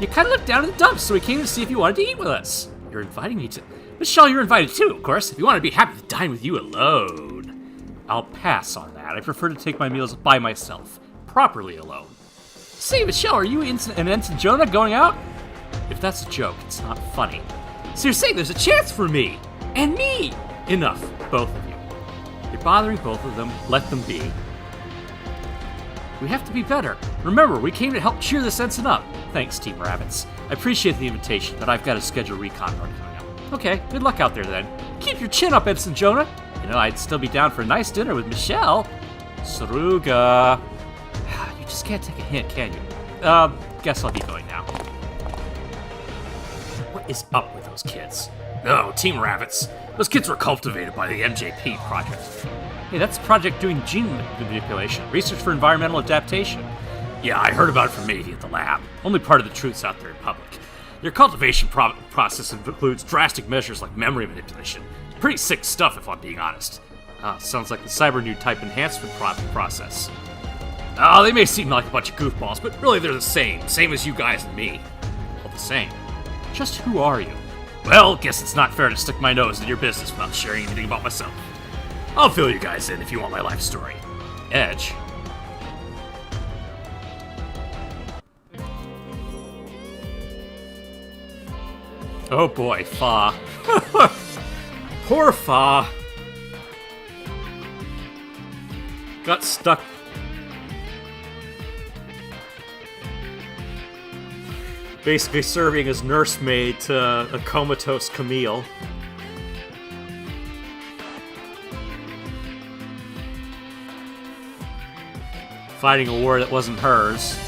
you kind of looked down in the dumps, so we came to see if you wanted to eat with us. You're inviting me to... Michelle, you're invited too, of course. If you want to be happy to dine with you alone. I'll pass on that. I prefer to take my meals by myself. Properly alone. Say, Michelle, are you and Ensign Jonah going out? If that's a joke, it's not funny. So you're saying there's a chance for me. And me. Enough, both of you. You're bothering both of them. Let them be. We have to be better. Remember, we came to help cheer this ensign up. Thanks, Team Rabbits. I appreciate the invitation, but I've got a scheduled recon run coming up. Okay, good luck out there then. Keep your chin up, Ensign Jonah. I'd still be down for a nice dinner with Michelle. Saruga. You just can't take a hint, can you? Guess I'll be going now. What is up with those kids? No, Team Rabbits. Those kids were cultivated by the MJP project. Hey, that's a project doing gene manipulation. Research for environmental adaptation. Yeah, I heard about it from Mavie at the lab. Only part of the truth's out there in public. Their cultivation process includes drastic measures like memory manipulation. Pretty sick stuff, if I'm being honest. Sounds like the cyber new type enhancement process. They may seem like a bunch of goofballs, but really they're the same. Same as you guys and me. All the same. Just who are you? Well, guess it's not fair to stick my nose in your business without sharing anything about myself. I'll fill you guys in if you want my life story. Edge. Oh boy, Fa. Poor Fa. Got stuck. Basically serving as nursemaid to a comatose Camille. Fighting a war that wasn't hers.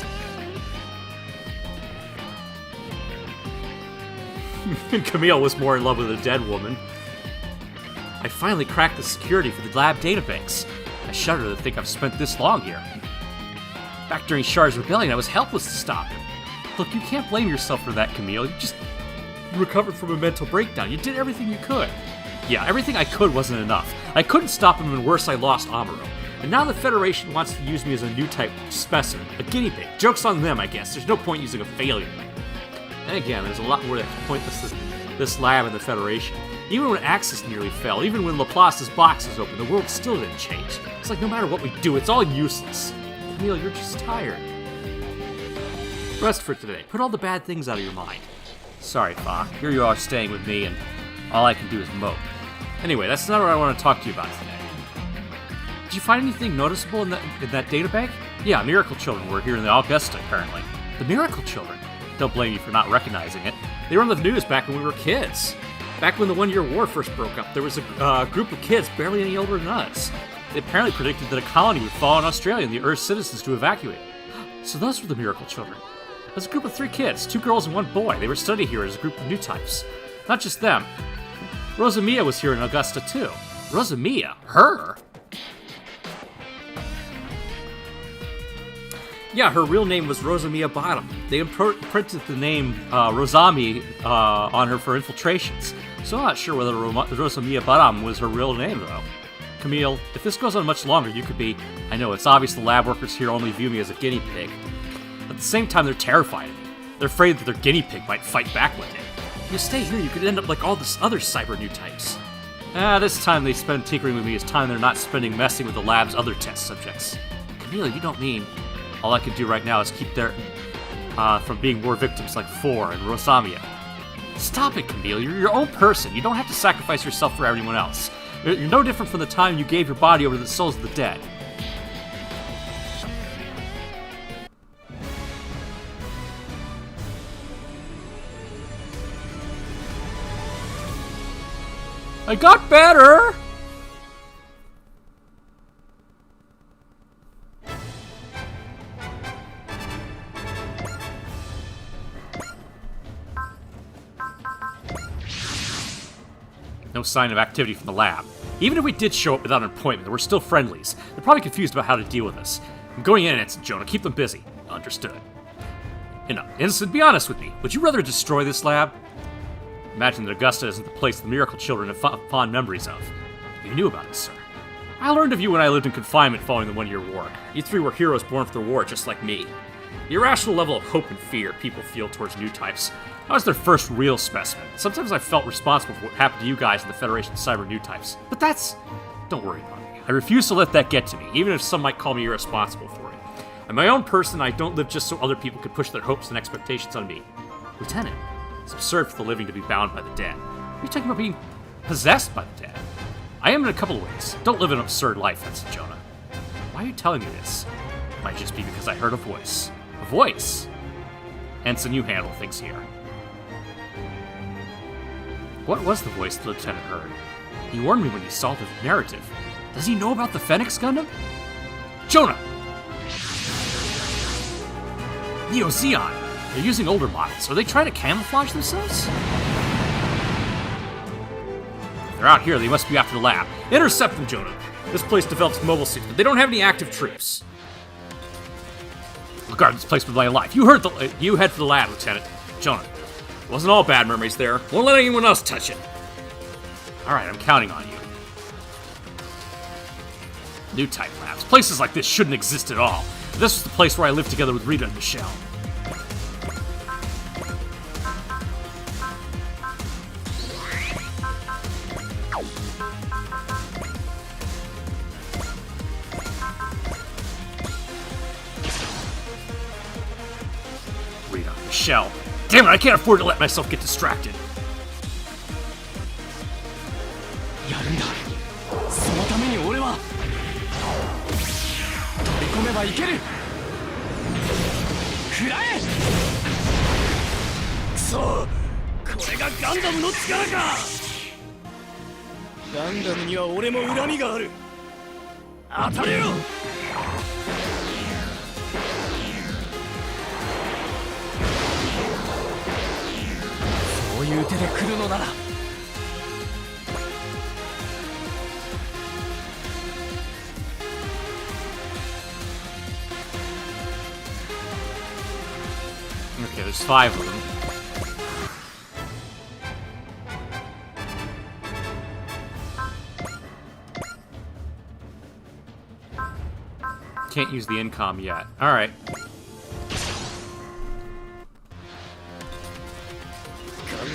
And Camille was more in love with a dead woman. I finally cracked the security for the lab databanks. I shudder to think I've spent this long here. Back during Char's rebellion, I was helpless to stop him. Look, you can't blame yourself for that, Camille. You just recovered from a mental breakdown. You did everything you could. Yeah, everything I could wasn't enough. I couldn't stop him, and worse, I lost Amuro. And now the Federation wants to use me as a new type specimen, a guinea pig. Joke's on them, I guess. There's no point using a failure. And again, there's a lot more that's pointless this lab and the Federation. Even when Axis nearly fell, even when Laplace's box was open, the world still didn't change. It's like no matter what we do, it's all useless. Camille, you're just tired. Rest for today. Put all the bad things out of your mind. Sorry, Fa. Here you are staying with me, and all I can do is mope. Anyway, that's not what I want to talk to you about today. Did you find anything noticeable in that data bank? Yeah, Miracle Children were here in the Augusta currently. The Miracle Children? Don't blame you for not recognizing it. They were on the news back when we were kids. Back when the One-Year War first broke up, there was a group of kids barely any older than us. They apparently predicted that a colony would fall on Australia and the Earth's citizens to evacuate. So those were the Miracle Children. There's a group of 3 kids, 2 girls and 1 boy. They were studying here as a group of new types. Not just them. Rosamia was here in Augusta, too. Rosamia? Her? Yeah, her real name was Rosamia Bottom. They imprinted the name Rosami on her for infiltrations. So I'm not sure whether Rosamia Bottom was her real name, though. Camille, if this goes on much longer, you could be... I know, it's obvious the lab workers here only view me as a guinea pig. At the same time, they're terrified of me. They're afraid that their guinea pig might fight back one day. If you stay here, you could end up like all this other cyber new types. This time they spend tinkering with me is time they're not spending messing with the lab's other test subjects. Camille, you don't mean... All I can do right now is keep their... from being more victims like Four and Rosamia. Stop it, Camille. You're your own person. You don't have to sacrifice yourself for everyone else. You're no different from the time you gave your body over to the souls of the dead. I got better! No sign of activity from the lab. Even if we did show up without an appointment, we're still friendlies. They're probably confused about how to deal with us. I'm going in, Ensign Jonah. Keep them busy. Understood. Ensign, be honest with me. Would you rather destroy this lab? Imagine that Augusta isn't the place the Miracle Children have fond memories of. You knew about it, sir. I learned of you when I lived in confinement following the one-year war. You 3 were heroes born for the war, just like me. The irrational level of hope and fear people feel towards new types. I was their first real specimen. Sometimes I felt responsible for what happened to you guys in the Federation Cyber New Types. But that's... Don't worry about me. I refuse to let that get to me, even if some might call me irresponsible for it. I'm my own person, I don't live just so other people could push their hopes and expectations on me. Lieutenant, it's absurd for the living to be bound by the dead. You're talking about being possessed by the dead. I am in a couple of ways. Don't live an absurd life, Ensign Jonah. Why are you telling me this? It might just be because I heard a voice. A voice? Ensign, you handle things here. What was the voice the lieutenant heard? He warned me when he saw the narrative. Does he know about the Phoenix Gundam? Jonah! Neo Zeon! They're using older models. Are they trying to camouflage themselves? If they're out here, they must be after the lab. Intercept them, Jonah. This place develops mobile suits, but they don't have any active troops. I'll guard this place with my life. You head for the lab, Lieutenant. Jonah. Wasn't all bad memories there. Won't let anyone else touch it. Alright, I'm counting on you. New type labs. Places like this shouldn't exist at all. This was the place where I lived together with Rita and Michelle. Rita, Michelle. Damn it, I can't afford to let myself get distracted. やるんだ。そのために俺は飛び込めばいける。食らえ。くそ、これがガンダムの力か。ガンダムには俺も恨みがある。当たれよ。そういう手で来るのなら。Okay, there's 5 of them. Can't use the incom yet. Alright.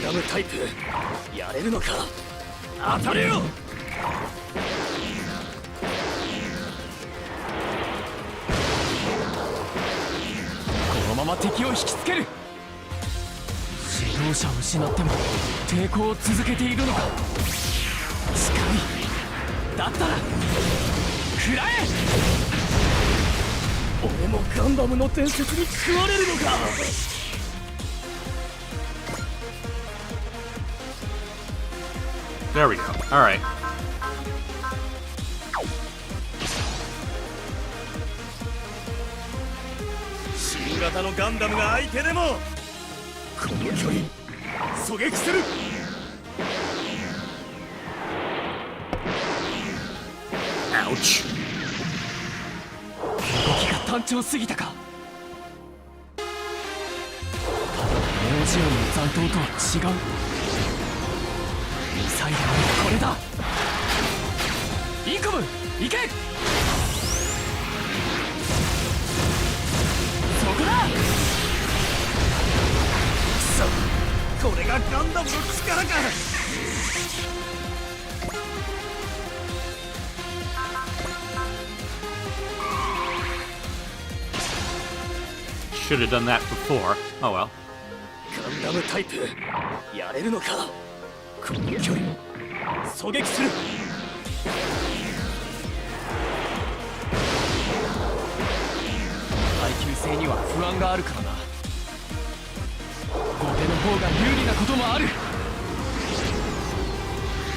Gundam type やれるのか。当たれよ。このまま敵を引きつける。指導者を失っても抵抗を続けているのか。近い。だったら食らえ。俺もガンダムの伝説に救われるのか。There we go. Alright. 型のガンダムが相手でもこの距離狙撃する。 Ouch. 動きが単調すぎたか。ただネオジオンの残党とは違う。ミサイルはこれだ。インコム行け。そこだ。くそ、これがガンダムの力か。 Should have done that before. Oh well. ガンダムタイプやれるのか。この距離狙撃する。耐久性には不安があるからな。後手の方が有利なこともある。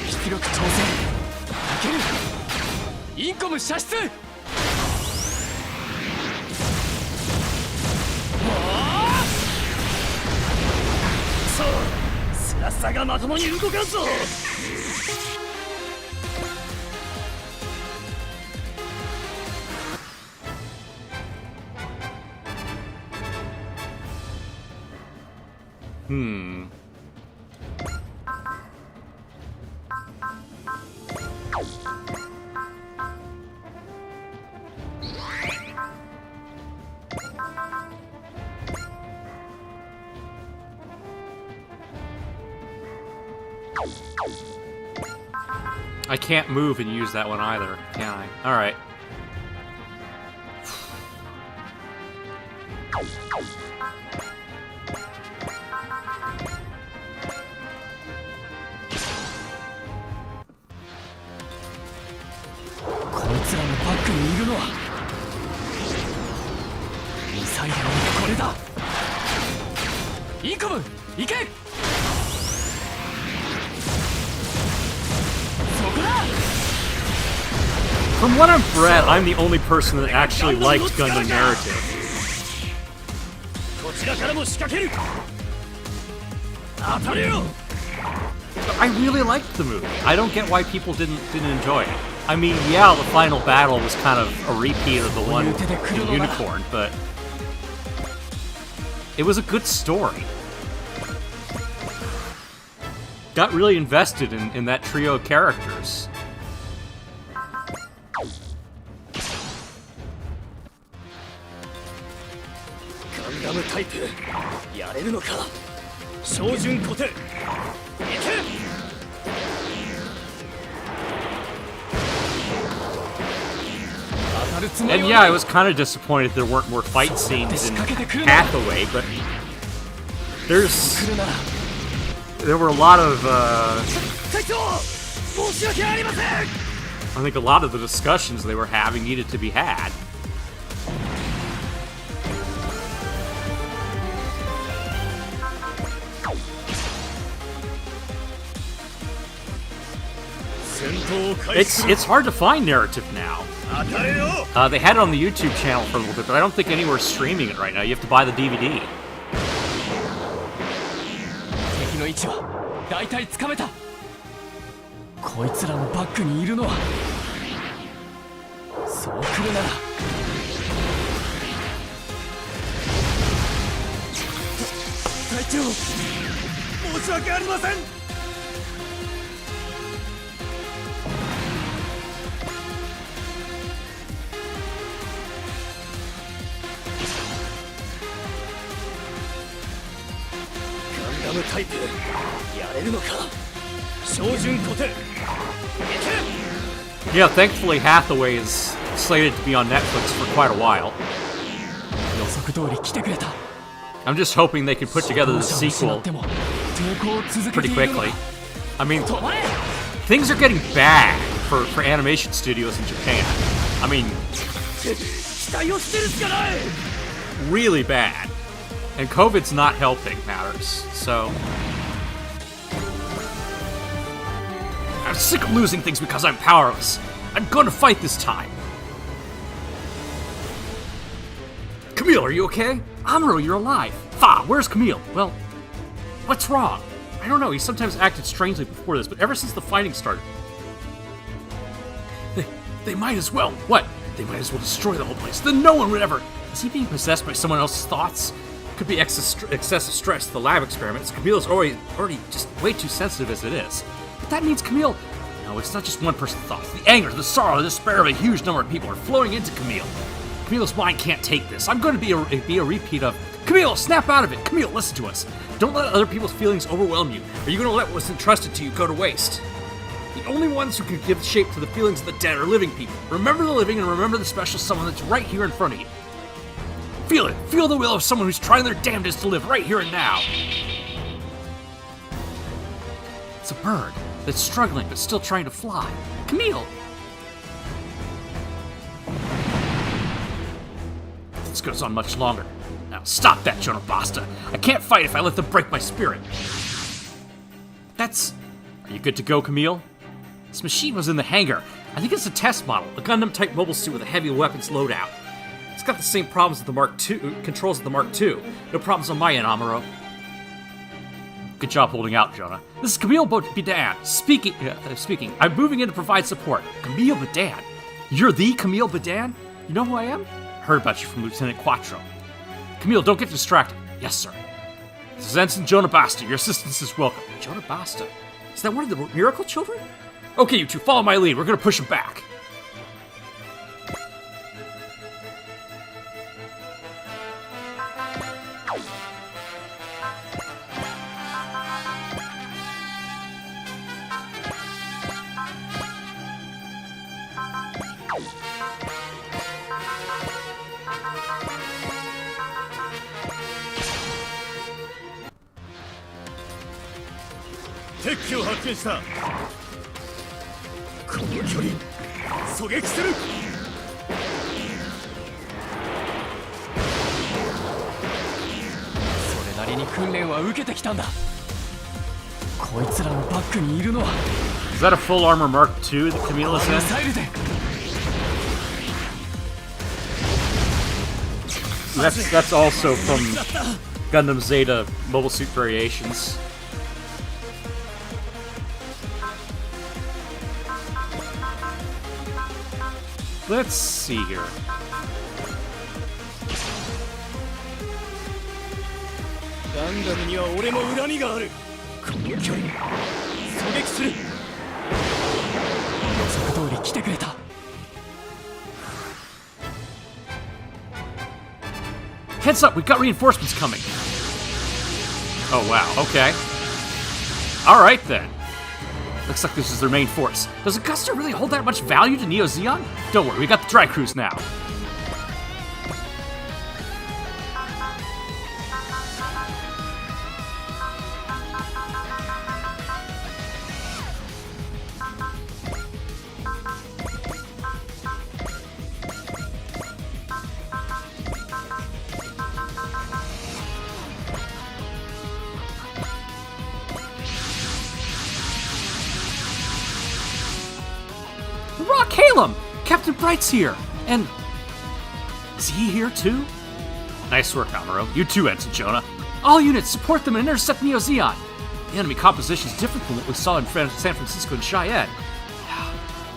出力調整いける。インコム射出。 スラッサがまともに動かんぞ。 I can't move and use that one either, can I? Alright. From what I've read, I'm the only person that actually liked Gundam Narrative. こちらからも仕掛ける。当たれよ。 I really liked the movie. I don't get why people didn't enjoy it. I mean, yeah, the final battle was kind of a repeat of the one in Unicorn, but it was a good story. Got really invested in that trio of characters. ガンダムタイプやれるのか。照準固定。いけ。 And yeah, I was kind of disappointed there weren't more fight scenes in Hathaway, but there were a lot of I think a lot of the discussions they were having needed to be had. It's hard to find narrative now. They had it on the YouTube channel for a little bit, but I don't think anywhere's streaming it right now. You have to buy the DVD. 敵の位置は大体つかめた。こいつらのバックにいるのはそう来るなら隊長申し訳ありません。 ガンダムタイプやれるのか。照準固定。 Yeah, thankfully Hathaway is slated to be on Netflix for quite a while. 予測通り来てくれた。 I'm just hoping they can put together the sequel pretty quickly. I mean, things are getting bad for animation studios in Japan. I mean, really bad. And COVID's not helping matters, so... I'm sick of losing things because I'm powerless. I'm gonna fight this time. Camille, are you okay? Amuro, you're alive. Fa, where's Camille? Well, what's wrong? I don't know, he sometimes acted strangely before this, but ever since the fighting started... They might as well. What? They might as well destroy the whole place. Then no one would ever... Is he being possessed by someone else's thoughts? Could be excessive stress to the lab experiments. Camille's already just way too sensitive as it is. But that means Camille... No, it's not just one person's thoughts. The anger, the sorrow, the despair of a huge number of people are flowing into Camille. Camille's mind can't take this. I'm going to be a repeat of... Camille, snap out of it! Camille, listen to us. Don't let other people's feelings overwhelm you. Are you going to let what's entrusted to you go to waste? The only ones who can give shape to the feelings of the dead are living people. Remember the living and remember the special someone that's right here in front of you. Feel it. Feel the will of someone who's trying their damnedest to live right here and now. It's a bird that's struggling but still trying to fly. Camille! This goes on much longer. Now stop that, Jonah Basta. I can't fight if I let them break my spirit. That's... Are you good to go, Camille? This machine was in the hangar. I think it's a test model, a Gundam-type mobile suit with a heavy weapons loadout. It's got the same problems with the Mark II, controls of the Mark II. No problems on my end, Amuro. Good job holding out, Jonah. This is Camille Bidan. Speaking. I'm moving in to provide support. Camille Bidan? You're the Camille Bidan? You know who I am? Heard about you from Lieutenant Quattro. Camille, don't get distracted. Yes, sir. This is Ensign Jonah Basta. Your assistance is welcome. Jonah Basta? Is that one of the Miracle Children? Okay, you two, follow my lead. We're gonna push him back. Is that a full armor Mark II that Camille is in? That's also from Gundam Zeta Mobile Suit Variations. Let's see here. Heads up, we've got reinforcements coming. Oh wow, okay. Alright then. Looks like this is their main force. Does Augusta really hold that much value to Neo Zeon? Don't worry, we got the dry cruise now. Rock Halem! Captain Bright's here! And... is he here too? Nice work, Amuro. You too, Ensign Jonah. All units, support them and intercept Neo Zeon! The enemy composition is different from what we saw in San Francisco and Cheyenne.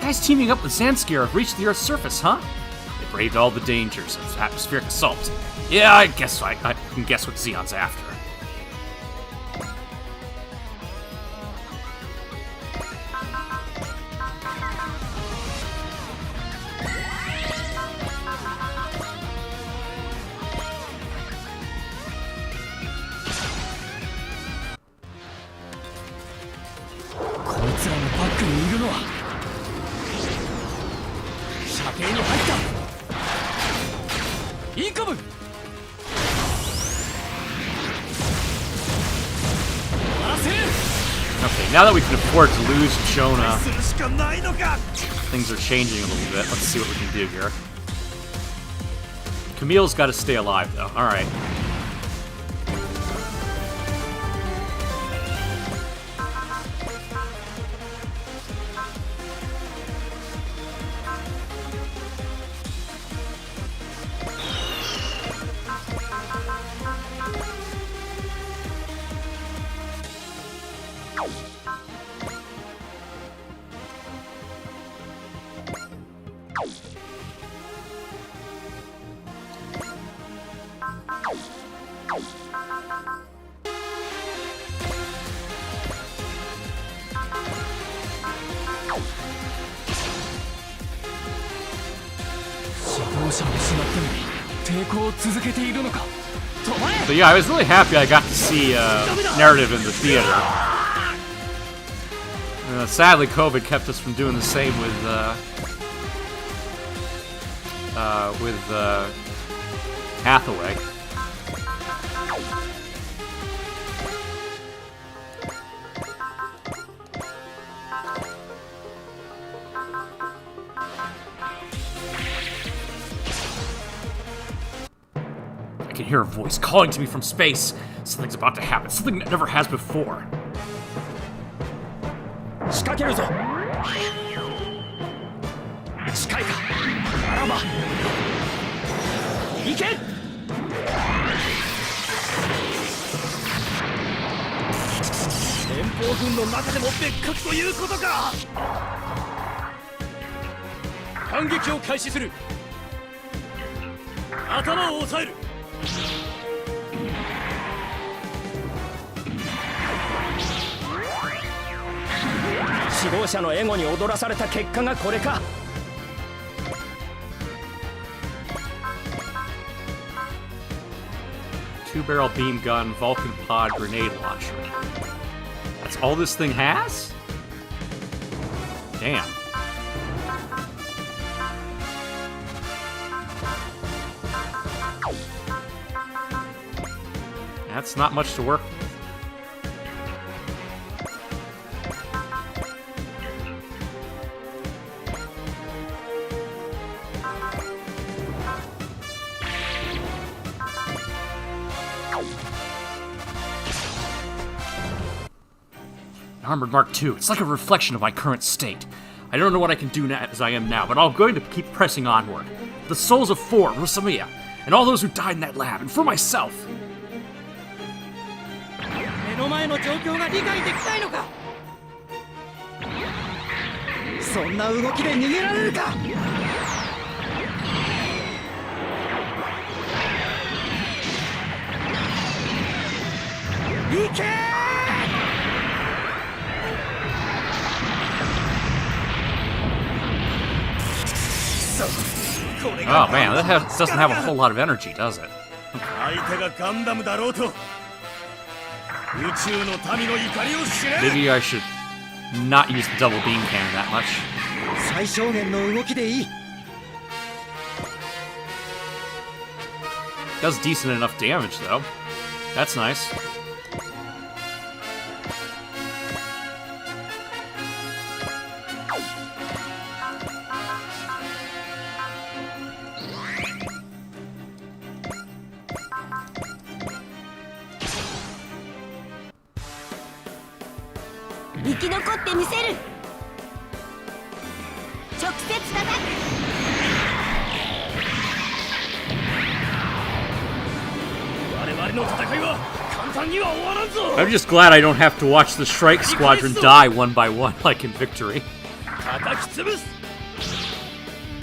Guys teaming up with Zanskar have reached the Earth's surface, huh? They braved all the dangers of atmospheric assault. Yeah, I guess I can guess what Zeon's after. Okay, now that we can afford to lose Jonah, things are changing a little bit. Let's see what we can do here. Camille's got to stay alive, though. All right. 指導者を失っても抵抗を続けているのか。 So yeah, I was really happy I got to see Narrative in the theater. Sadly, COVID kept us from doing the same with Hathaway. I can hear a voice calling to me from space. Something's about to happen. Something that never has before. 仕掛けるぞ。近いか。ならば行け。連邦軍の中でも別格ということか。反撃を開始する。頭を押さえる。指導者のエゴに踊らされた結果がこれか。Two-barrel beam gun, Vulcan pod, grenade launcher. That's all this thing has? Damn. That's not much to work with. Armored Mark II. It's like a reflection of my current state. I don't know what I can do as I am now, but I'm going to keep pressing onward. For the souls of Ford, Rosamiya, and all those who died in that lab, and for myself. 目の前の状況が理解できないのか。そんな動きで逃げられるか。行け。 Oh man, that doesn't have a whole lot of energy, does it? 相手がガンダムだろうと宇宙の民の怒りを知れ。 Maybe I should not use the double beam cannon that much. 最小限の動きでいい。 Does decent enough damage though. That's nice. I'm just glad I don't have to watch the Strike Squadron die one by one like in Victory.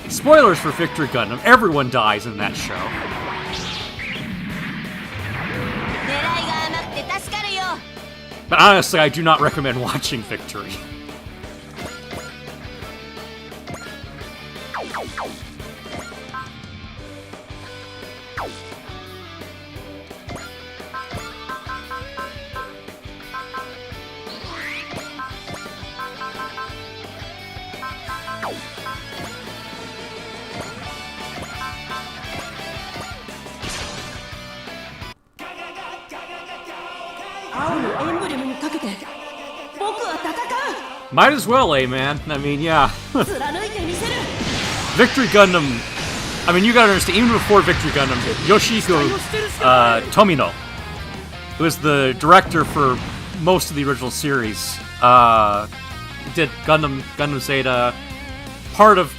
Spoilers for Victory Gundam, everyone dies in that show. But honestly, I do not recommend watching Victory. Might as well, man. I mean, yeah. Victory Gundam. I mean, you gotta understand, even before Victory Gundam, Yoshihiko Tomino, who was the director for most of the original series, did Gundam Zeta, part of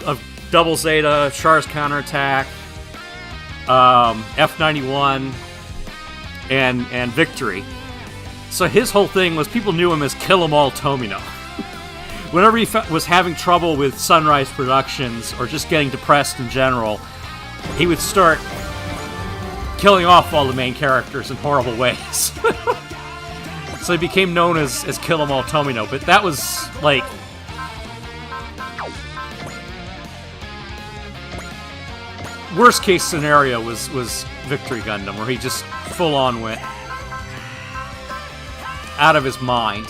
Double Zeta, Char's Counterattack, F91, and Victory. So his whole thing was people knew him as Kill 'Em All Tomino. whenever he was having trouble with Sunrise Productions or just getting depressed in general, he would start killing off all the main characters in horrible ways. So he became known as Kill 'Em All Tomino, but that was, like... worst case scenario was Victory Gundam, where he just full-on went out of his mind.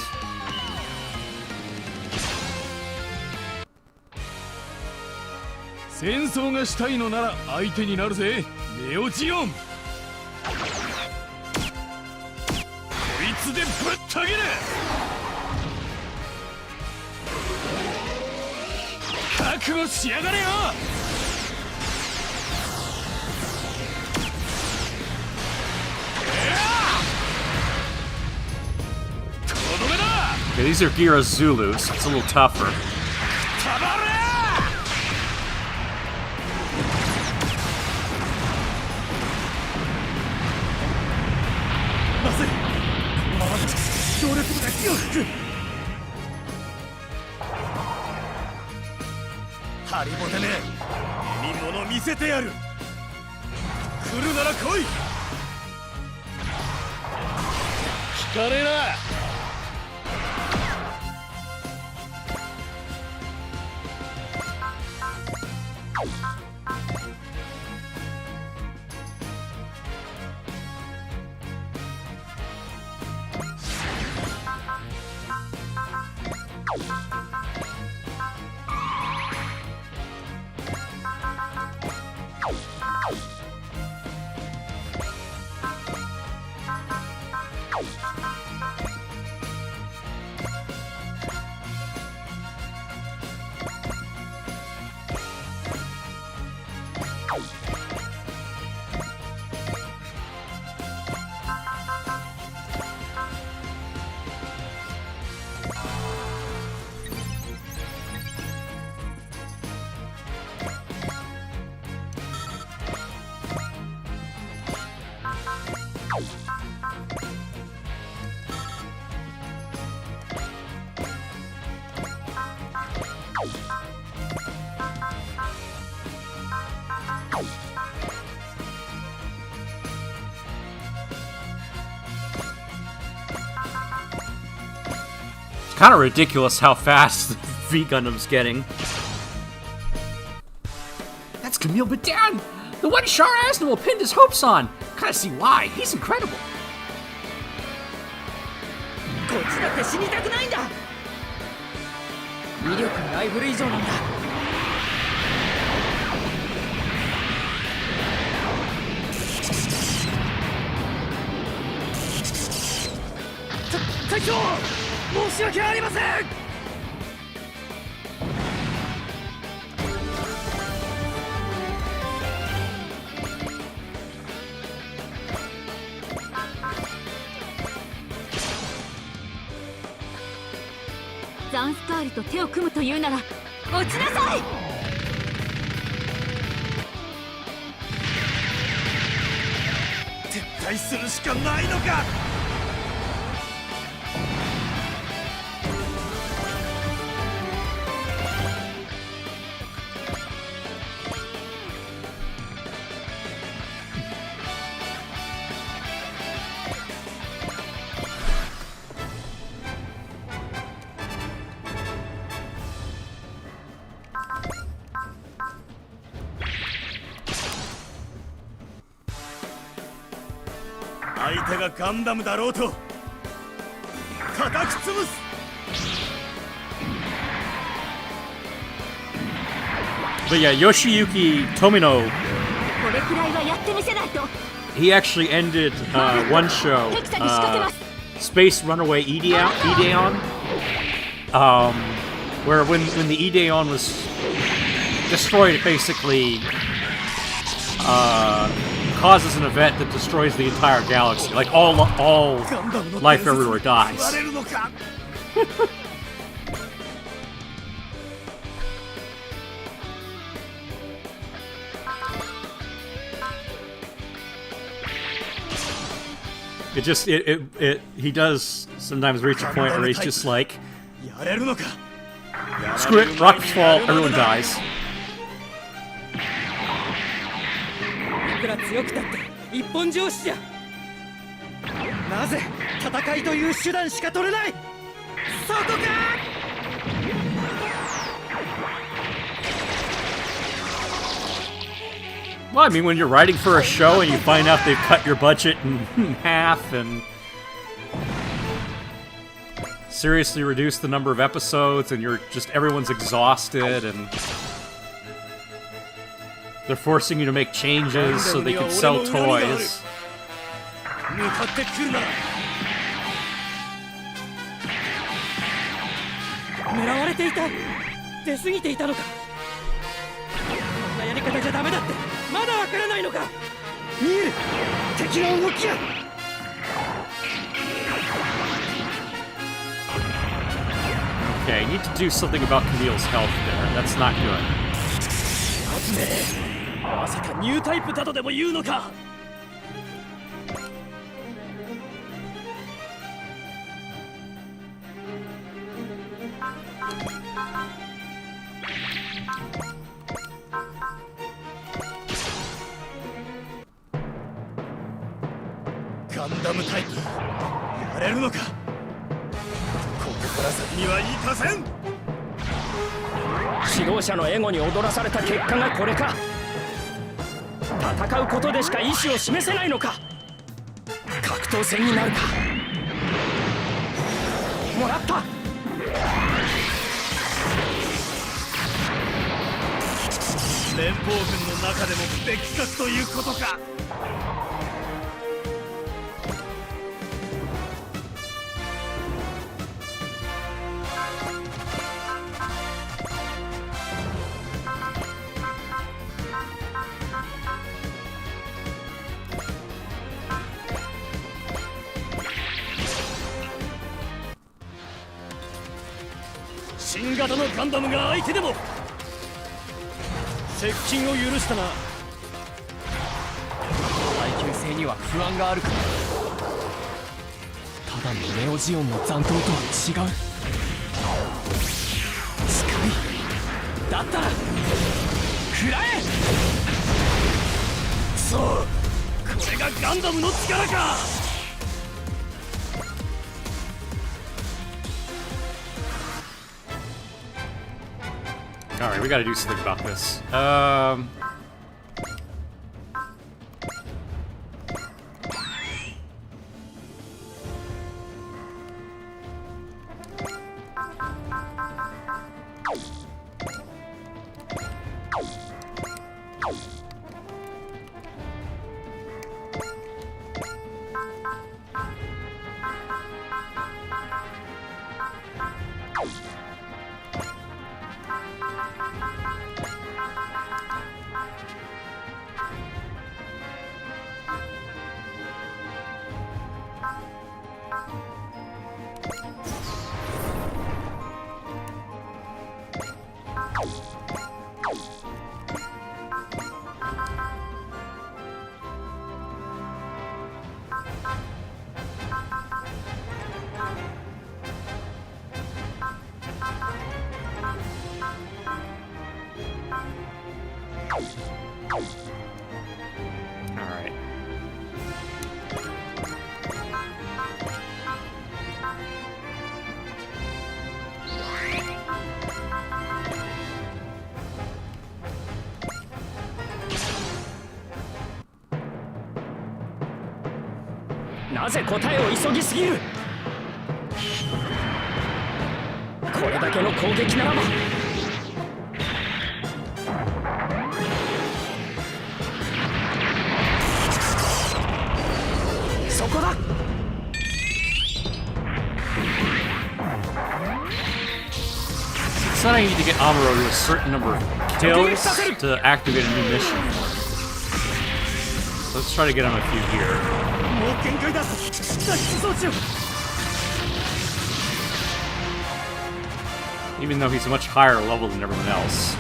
戦争がしたいのなら相手になるぜ、ネオジオン。こいつでぶった切れ。覚悟しやがれよ。とどめだ。 Okay, these are Gira Zulus. It's a little tougher. たばれ。 強烈な火を吹く。ハリボテめ、見物見せてやる。来るなら来い。聞かねえな。 Kind of ridiculous how fast the V Gundam's getting. That's Camille Badan! The one Char Aznavour pinned his hopes on! Kinda see why. He's incredible. こっちだって死にたくないんだ。威力ライフル以上なんだ。隊長、申し訳ありません。ザンスカールと手を組むというなら落ちなさい。撤退するしかないのか。 相手がガンダムだろうと叩き潰す。 But yeah, Yoshiyuki Tomino, これくらいはやってみせないと。 he actually ended one show, Space Runaway Ideon, where when the Ideon was destroyed, it basically causes an event that destroys the entire galaxy. Like all life everywhere dies. He does sometimes reach a point where he's just like, Screw it, rockets fall, everyone dies. いくら強くたって一本上司じゃ。なぜ戦いという手段しか取れない。そこか。Well, I mean, when you're writing for a show and you find out they've cut your budget in half and seriously reduced the number of episodes, and you're just everyone's exhausted, and they're forcing you to make changes so they can sell toys. 向かってくるな。狙われていた。出過ぎていたのか。こんなやり方じゃダメだってまだわからないのか。見える。敵の動きが。Okay, you need to do something about Camille's health there. That's not good. まさかニュータイプだとでも言うのか。ガンダムタイプやれるのか。ここから先には行かせん。指導者のエゴに踊らされた結果がこれか。戦うことでしか意志を示せないのか。格闘戦になるか。もらった。連邦軍の中でも別格ということか。新型のガンダムが相手でも接近を許したな。耐久性には不安があるから。ただのネオジオンの残党とは違う。近い。だったら食らえ。そうこれがガンダムの力か。Alright, we gotta do something about this. Alright. .なぜ答えを急ぎすぎる。これだけの攻撃ならば。そこだ。It's not I need to get Amuro to a certain number of kills to activate a new mission. So let's try to get him a few here. もう限界だ。脱出装置を。Even though he's a much higher level than everyone else.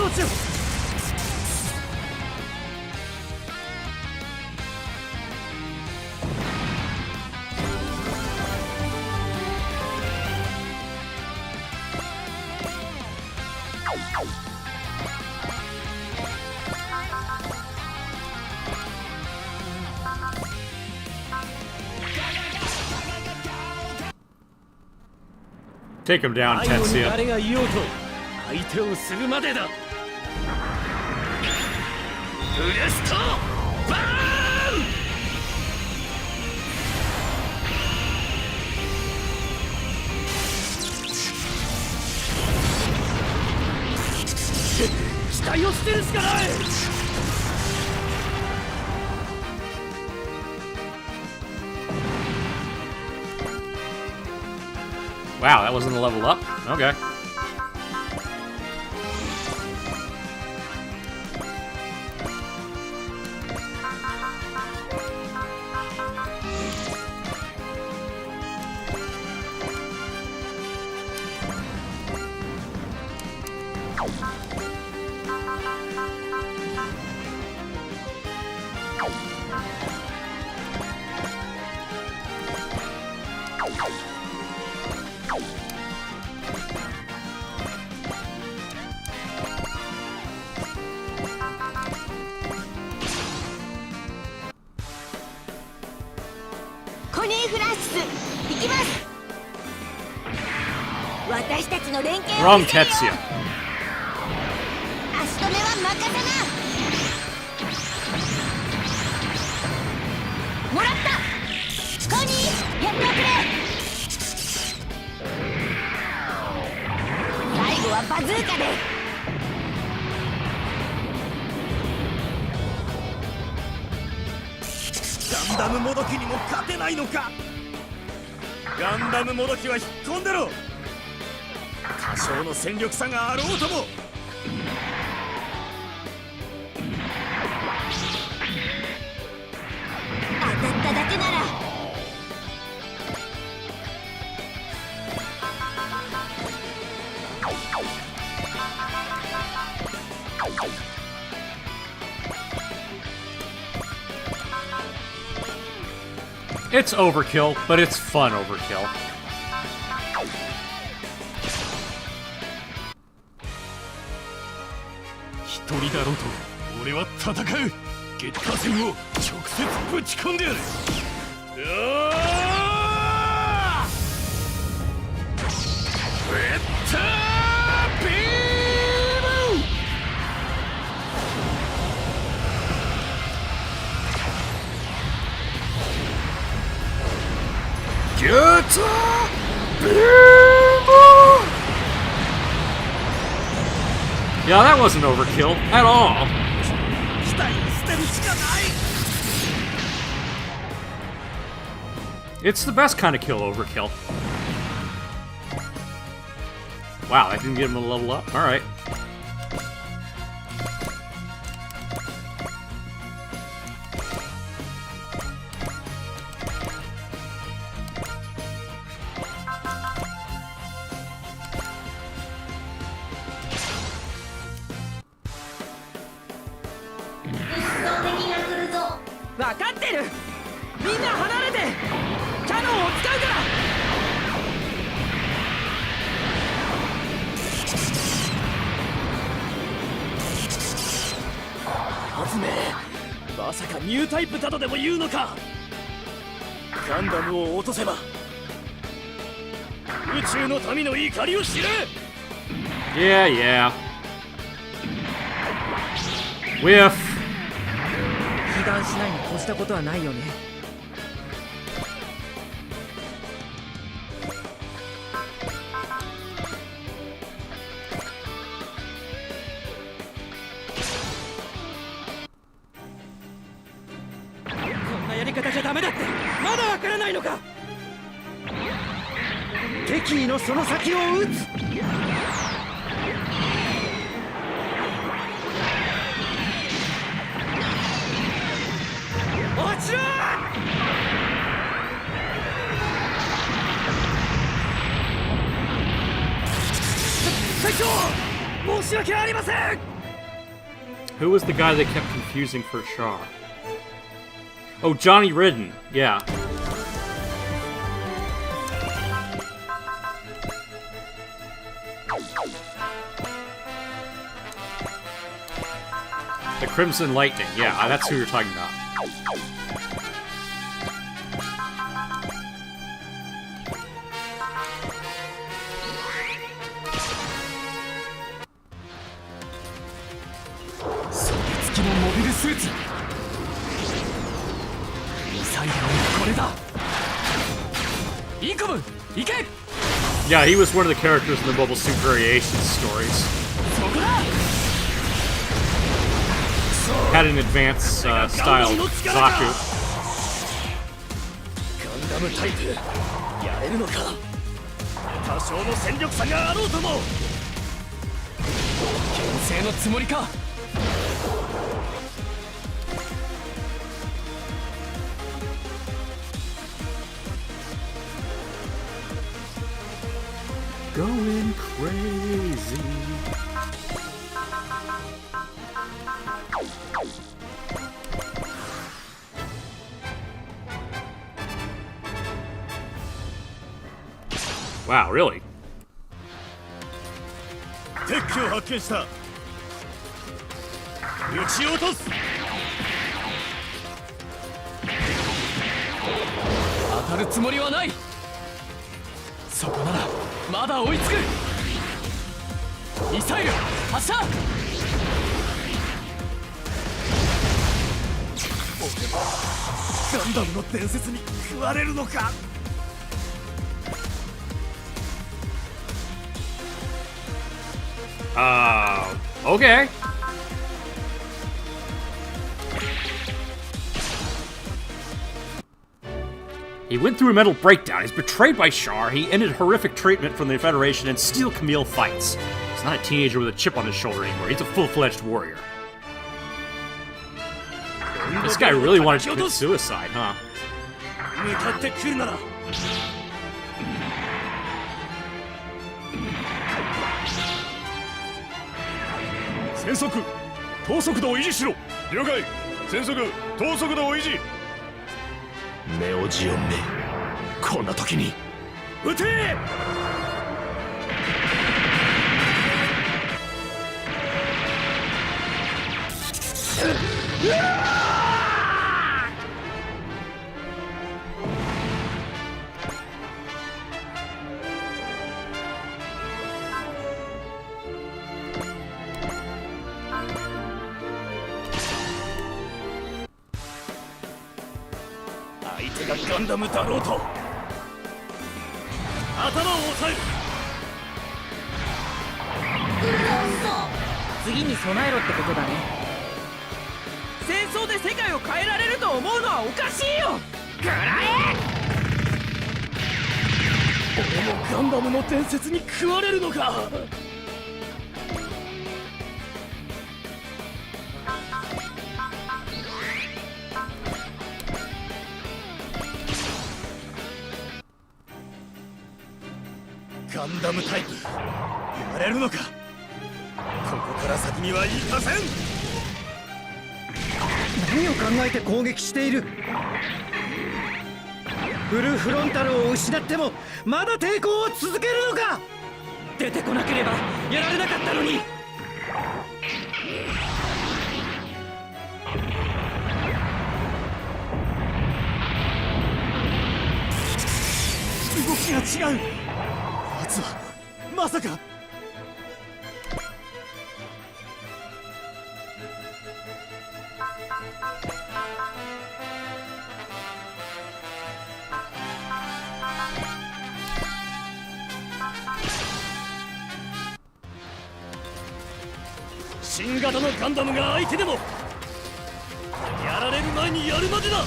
装置を。Take him down, 背後に Tetsuya. 誰がいようと相手をするまでだ。ブレストバーン。期待を捨てるしかない。Wow, that wasn't a level up? Okay. Wrong Tetsuya. 足止めは任せな。もらった。コニーやっておくれ。最後はバズーカで。ガンダムもどきにも勝てないのか。ガンダムもどきは引っ込んでろ。多少の戦力差があろうとも。当たっただけなら。It's overkill, but it's fun overkill. 一人だろうと俺は戦う。月下戦を直接ぶち込んでやる。うわー！ウェッタービーム！ゲッタービーム！ Yeah, that wasn't overkill at all. It's the best kind of kill overkill. Wow, that didn't get him a level up. Alright.まさかニュータイプだとでも言うのか。ガンダムを落とせば宇宙の民の怒りを知れ。 Yeah, yeah. Whiff. 被弾しないに越したことはないよね。やり方じゃダメだってまだわからないのか。敵意のその先を撃つ。落ちろ。隊長、申し訳ありません。Who was the guy they kept confusing for Char? Oh, Johnny Ridden. Yeah. The Crimson Lightning. Yeah, that's who you're talking about. Yeah, he was one of the characters in the Mobile Suit Variations stories. Had an advanced style Zaku. ガンダムタイプやれるのか。多少の戦力差があろうとも。牽制のつもりか。 Going crazy. Wow, really? 敵機を発見した。撃ち落とす。当たるつもりはない。そこならまだ追いつく。ミサイル発射。ガンダムの伝説に食われるのか。 Okay. He went through a mental breakdown. He's betrayed by Char. He ended horrific treatment from the Federation and Steel Camille fights. He's not a teenager with a chip on his shoulder anymore. He's a full-fledged warrior. This guy really wanted to commit suicide, huh? 向かってくるなら。 戦速投速度を維持しろ。了解。戦速投速度を維持。ネオジオンめ、こんな時に撃て。相手がガンダムだろうと頭を押さえる。次に備えろってことだね。戦争で世界を変えられると思うのはおかしいよ。食らえ。俺もガンダムの伝説に食われるのか。ガンダムタイプやれるのか。ここから先には行かせん。何を考えて攻撃している。フルフロンタルを失ってもまだ抵抗を続けるのか。出てこなければやられなかったのに。動きが違う。奴はまさか。新型のガンダムが相手でもやられる前にやるまでだ。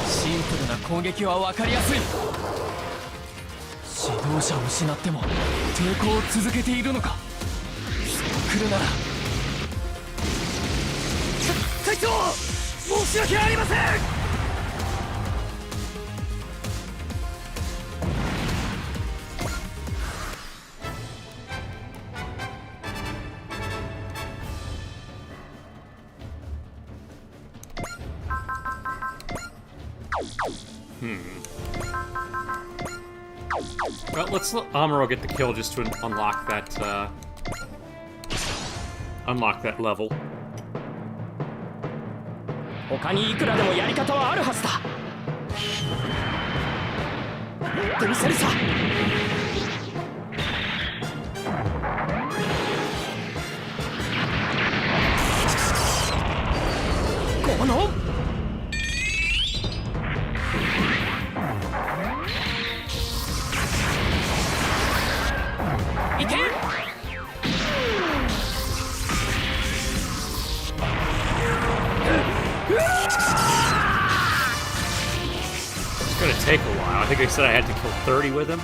シンプルな攻撃は分かりやすい。指導者を失っても抵抗を続けているのか。そう来るなら。隊長、申し訳ありません。Well, let's let Amuro get the kill just to unlock that level. 他にいくらでもやり方はあるはずだ。やってみせるさ。このいけ。 It's gonna take a while. I think they said I had to kill 30 with him.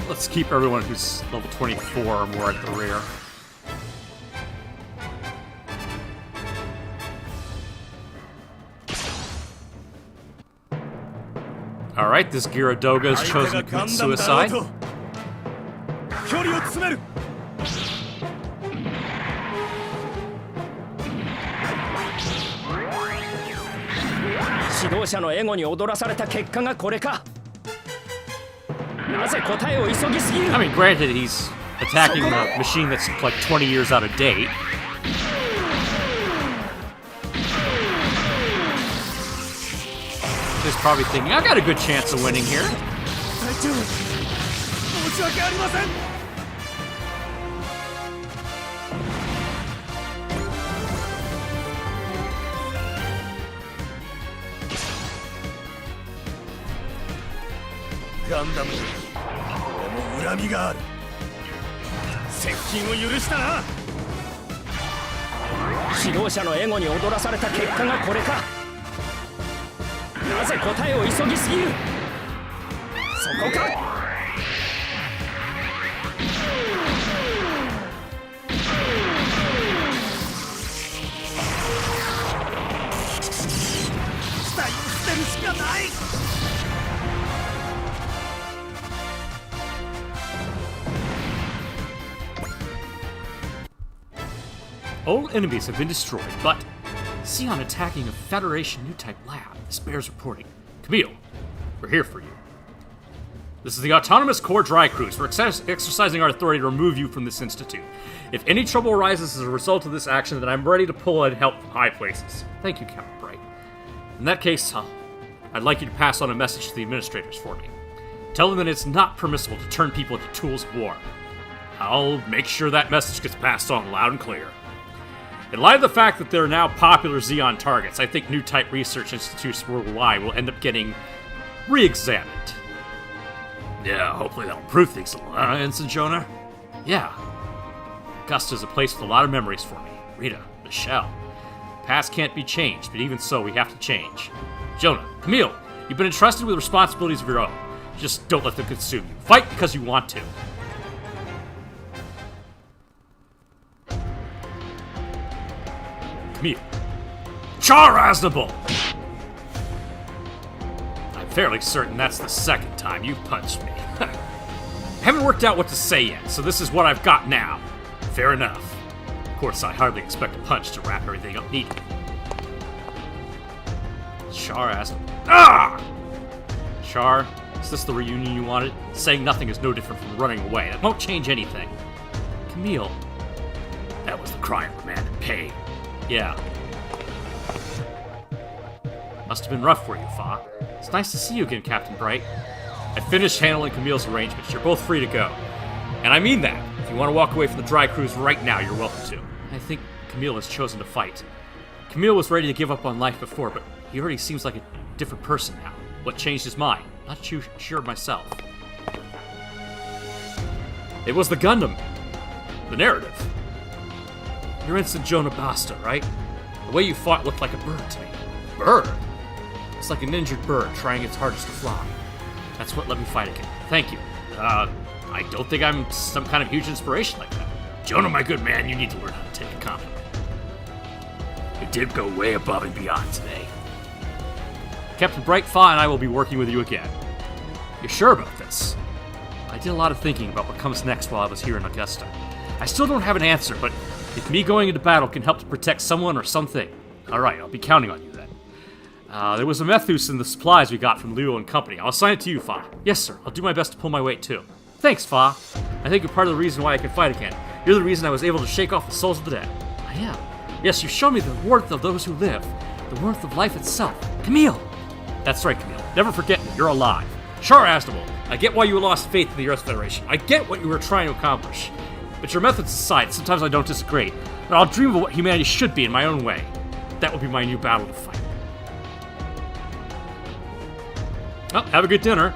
Let's keep everyone who's level 24 or more at the rear. Alright, this Gyaradoga has chosen to commit suicide. 距離を詰める。 指導者のエゴに踊らされた結果がこれか。なぜ答えを急ぎすぎる。 I mean, granted, he's attacking a machine that's like 20 years out of date. He's probably thinking, I got a good chance of winning here. 隊長、申し訳ありません。 ガンダムに俺も恨みがある。接近を許したな。指導者のエゴに踊らされた結果がこれか。なぜ答えを急ぎすぎる。そこか。機体を捨てるしかない。 All enemies have been destroyed, but Sion attacking a Federation new type lab. This bears reporting. Camille, we're here for you. This is the Autonomous Core Dry Cruise. We're exercising our authority to remove you from this institute. If any trouble arises as a result of this action, then I'm ready to pull and help from high places. Thank you, Captain Bright. In that case, I'd like you to pass on a message to the administrators for me. Tell them that it's not permissible to turn people into tools of war. I'll make sure that message gets passed on loud and clear. In light of the fact that there are now popular Xeon targets, I think new type research institutes worldwide will end up getting re-examined. Yeah, hopefully that'll improve things a lot, Ensign Jonah. Yeah. Augusta's a place with a lot of memories for me. Rita, Michelle. The past can't be changed, but even so, we have to change. Jonah, Camille, you've been entrusted with responsibilities of your own. Just don't let them consume you. Fight because you want to. Camille. Char Aznable! I've fairly certain that's the second time you've punched me. Haven't worked out what to say yet, so this is what I've got now. Fair enough. Of course, I hardly expect a punch to wrap everything up neatly. Char asked, "Ah! Char, is this the reunion you wanted? Saying nothing is no different from running away. That won't change anything." Camille. That was the cry of demanded pay. Yeah. Must have been rough for you, Fa. It's nice to see you again, Captain Bright. I finished handling Camille's arrangements. You're both free to go. And I mean that. If you want to walk away from the dry cruise right now, you're welcome to. I think Camille has chosen to fight. Camille was ready to give up on life before, but he already seems like a different person now. What changed his mind? Not too sure myself. It was the Gundam. The narrative. You're Ensign Jonah Basta, right? The way you fought looked like a bird to me. Bird? It's like an injured bird trying its hardest to fly. That's what let me fight again. Thank you. I don't think I'm some kind of huge inspiration like that. Jonah, my good man, you need to learn how to take a compliment. You did go way above and beyond today. Captain Bright, Fa and I will be working with you again. You're sure about this? I did a lot of thinking about what comes next while I was here in Augusta. I still don't have an answer, but if me going into battle can help to protect someone or something, alright, I'll be counting on you then. There was a Methus in the supplies we got from Leo and Company. I'll assign it to you, Fa. Yes, sir. I'll do my best to pull my weight, too. Thanks, Fa. I think you're part of the reason why I can fight again. You're the reason I was able to shake off the souls of the dead. I am. Yes, you've shown me the warmth of those who live. The warmth of life itself. Camille! That's right, Camille. Never forget me. You're alive. Char Aznavour, I get why you lost faith in the Earth Federation. I get what you were trying to accomplish. But your methods aside, sometimes I don't disagree. But I'll dream of what humanity should be in my own way. That will be my new battle to fight. Well, have a good dinner.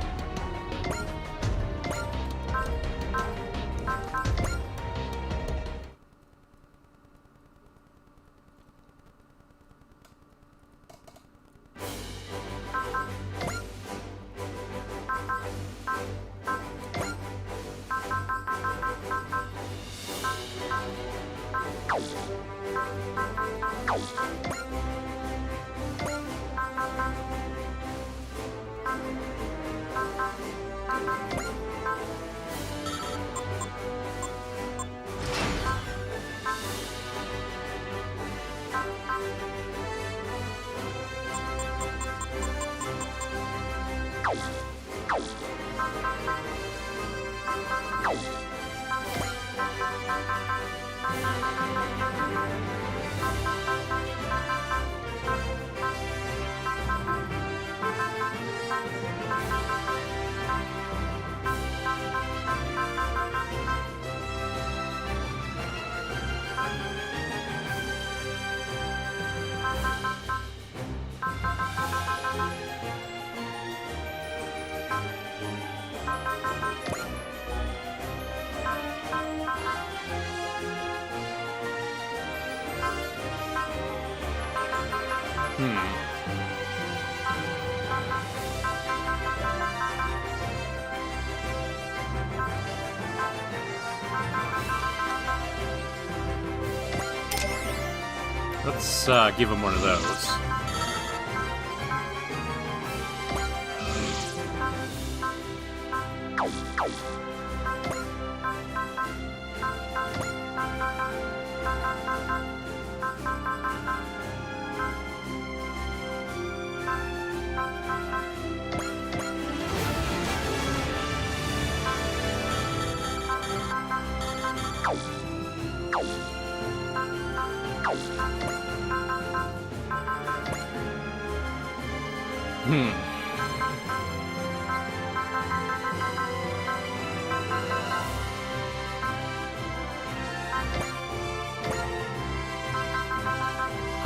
Let's give him one of those.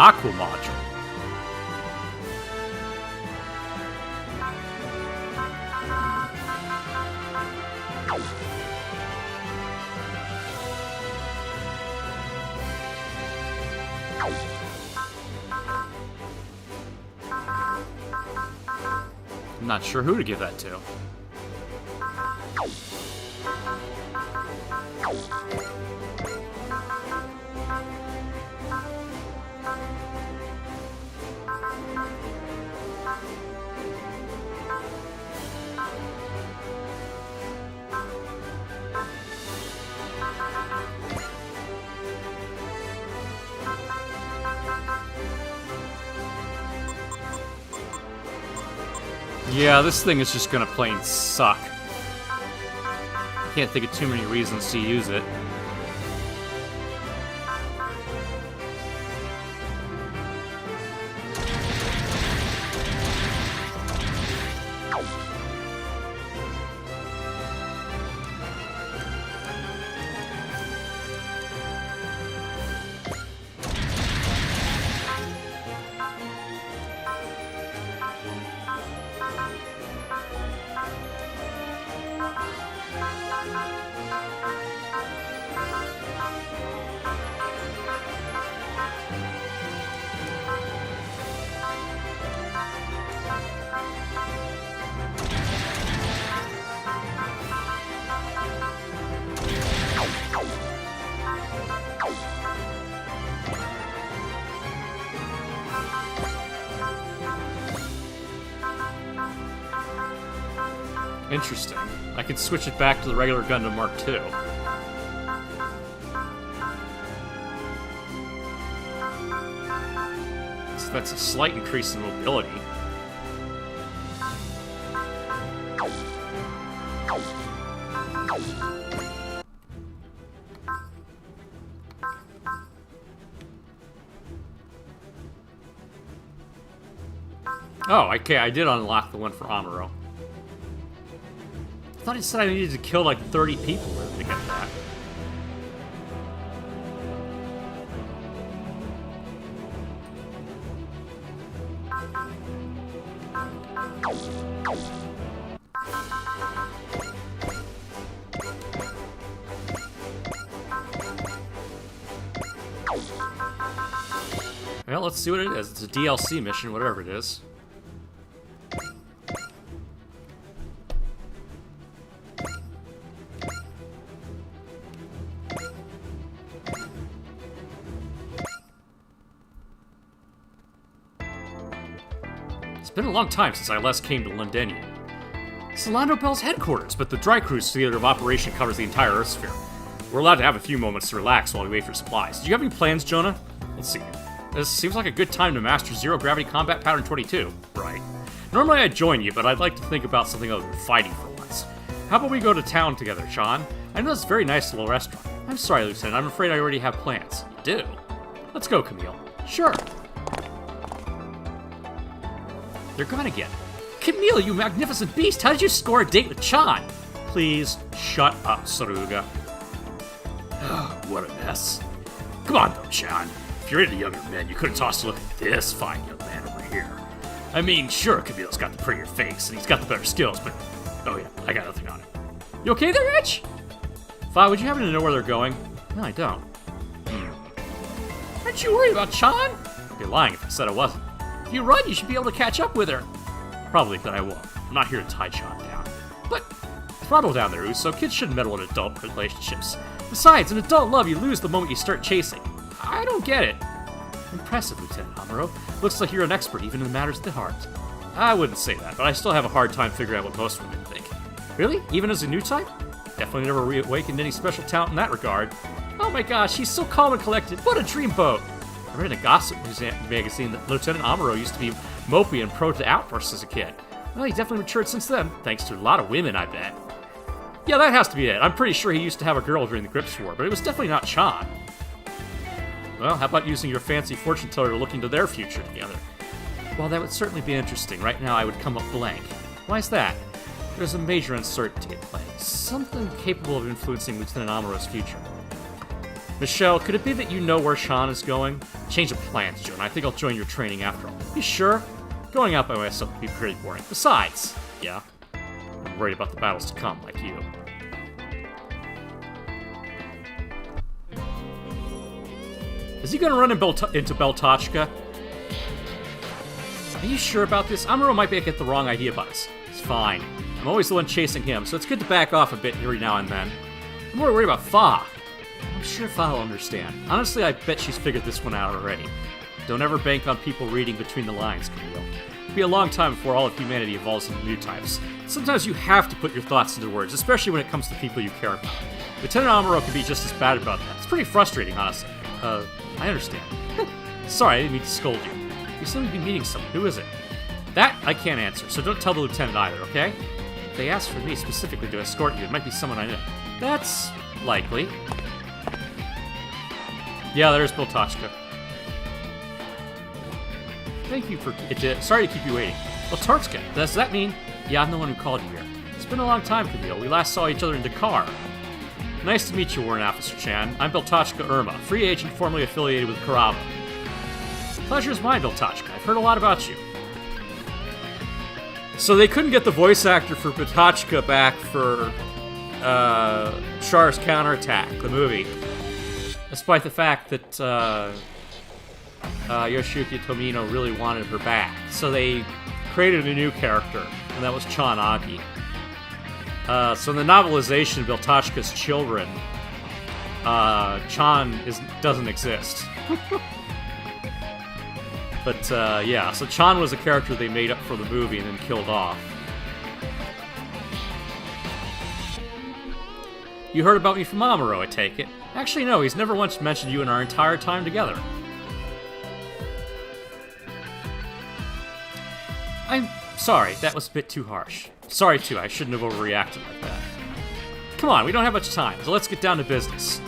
Aqua Module. I'm not sure who to give that to. Yeah, this thing is just gonna plain suck. I can't think of too many reasons to use it. Interesting. I could switch it back to the regular Gundam Mark II. So that's a slight increase in mobility. Oh, okay, I did unlock the one for Amuro. I thought he said I needed to kill like 30 people to get that. Well, let's see what it is. It's a DLC mission, whatever it is. It's been a long time since I last came to Londinium. This is Lando Bell's headquarters, but the Dry Cruise theater of operation covers the entire Earth sphere. We're allowed to have a few moments to relax while we wait for supplies. Do you have any plans, Jonah? Let's see. This seems like a good time to master Zero Gravity Combat Pattern 22. Right. Normally I'd join you, but I'd like to think about something other than fighting for once. How about we go to town together, Sean? I know this very nice little restaurant. I'm sorry, Lieutenant. I'm afraid I already have plans. You do? Let's go, Camille. Sure. They're gone again. Camille, you magnificent beast! How did you score a date with Chan? Please, shut up, Saruga. What a mess. Come on, though, Chan. If you're into younger men, you could have tossed a look at this fine young man over here. I mean, sure, Camille's got the prettier face, and he's got the better skills, but... Oh yeah, I got nothing on it. You okay there, Rich? Fa, would you happen to know where they're going? No, I don't. Aren't you worried about Chan? I'd be lying if I said I wasn't. If you run, you should be able to catch up with her. Probably, but I won't. I'm not here to tie Chan down. But throttle down there, Uso. Kids shouldn't meddle in adult relationships. Besides, in adult love, you lose the moment you start chasing. I don't get it. Impressive, Lieutenant Amuro. Looks like you're an expert even in matters of the heart. I wouldn't say that, but I still have a hard time figuring out what most women think. Really? Even as a new type? Definitely never reawakened any special talent in that regard. Oh my gosh, he's so calm and collected. What a dreamboat! I read in a gossip magazine that Lieutenant Amuro used to be mopey and prone to outbursts as a kid. Well, he definitely matured since then, thanks to a lot of women, I bet. Yeah, that has to be it. I'm pretty sure he used to have a girl during the Grips War, but it was definitely not Chan. Well, how about using your fancy fortune teller to look into their future together? Well, that would certainly be interesting. Right now, I would come up blank. Why is that? There's a major uncertainty at play. Something capable of influencing Lieutenant Amuro's future. Michelle, could it be that you know where Sean is going? Change of plans, Joan. I think I'll join your training after all. You sure? Going out by myself would be pretty boring. Besides, yeah, I'm worried about the battles to come, like you. Is he gonna run into Beltachka? Are you sure about this? Amuro might get the wrong idea about us. It's fine. I'm always the one chasing him, so it's good to back off a bit every now and then. I'm more worried about Fa. I'm sure Fa will understand. Honestly, I bet she's figured this one out already. Don't ever bank on people reading between the lines, Camille. It'll be a long time before all of humanity evolves into new types. Sometimes you have to put your thoughts into words, especially when it comes to people you care about. Lieutenant Amuro can be just as bad about that. It's pretty frustrating, honestly. I understand. Sorry, I didn't mean to scold you. You seem to be meeting someone. Who is it? That I can't answer, so don't tell the lieutenant either, okay? If they ask for me specifically to escort you, it might be someone I know. That's likely. Yeah, there's Beltachka. Thank you for... sorry to keep you waiting. Beltachka, does that mean... Yeah, I'm the one who called you here. It's been a long time, Camille. We last saw each other in Dakar. Nice to meet you, Warrant Officer Chan. I'm Beltachka Irma, free agent formerly affiliated with Karaba. Pleasure's mine, Beltachka. I've heard a lot about you. So they couldn't get the voice actor for Beltachka back for Char's Counterattack, the movie. Despite the fact that Yoshiyuki Tomino really wanted her back. So they created a new character, and that was Chan Agi. So in the novelization of Beltachka's Children, Chan doesn't exist. But yeah, so Chan was a character they made up for the movie and then killed off. You heard about me from Amuro, I take it. Actually, no, he's never once mentioned you in our entire time together. I'm sorry, that was a bit too harsh. Sorry, too, I shouldn't have overreacted like that. Come on, we don't have much time, so let's get down to business.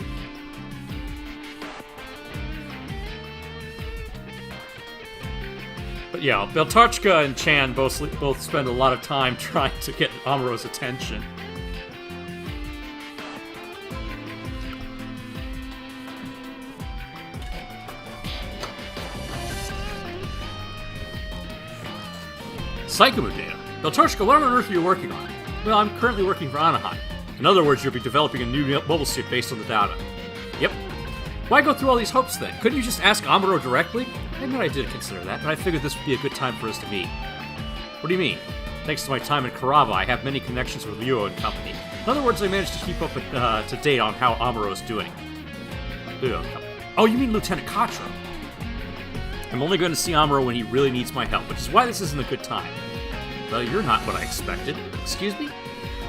But yeah, Beltachka and Chan both spend a lot of time trying to get Amuro's attention. Psychomu data. Beltachka, what on earth are you working on? Well, I'm currently working for Anaheim. In other words, you'll be developing a new mobile suit based on the data. Yep. Why go through all these hopes then? Couldn't you just ask Amuro directly? I admit I did consider that, but I figured this would be a good time for us to meet. What do you mean? Thanks to my time in Karaba, I have many connections with Ryo and company. In other words, I managed to keep up to date on how Amuro's doing. Oh, you mean Lieutenant Katra? I'm only going to see Amuro when he really needs my help, which is why this isn't a good time. Well, you're not what I expected. Excuse me?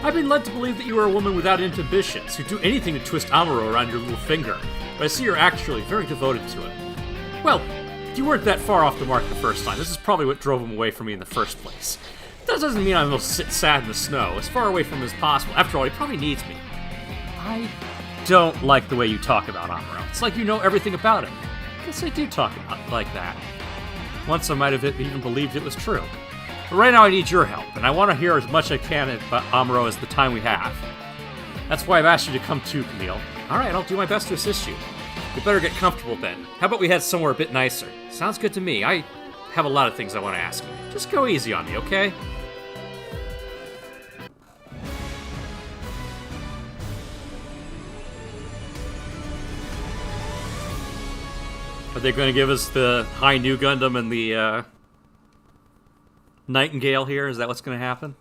I've been led to believe that you are a woman without inhibitions, who'd do anything to twist Amuro around your little finger, but I see you're actually very devoted to it. Well, you weren't that far off the mark the first time. This is probably what drove him away from me in the first place. That doesn't mean I will sit sad in the snow, as far away from him as possible. After all, he probably needs me. I don't like the way you talk about Amuro. It's like you know everything about him. I guess I do talk about it like that. Once I might have even believed it was true. But right now I need your help, and I want to hear as much as I can about Amuro as the time we have. That's why I've asked you to come too, Camille. Alright, I'll do my best to assist you. We better get comfortable then. How about we head somewhere a bit nicer? Sounds good to me. I have a lot of things I want to ask you. Just go easy on me, okay? Are they going to give us the High New Gundam and the Nightingale here? Is that what's going to happen?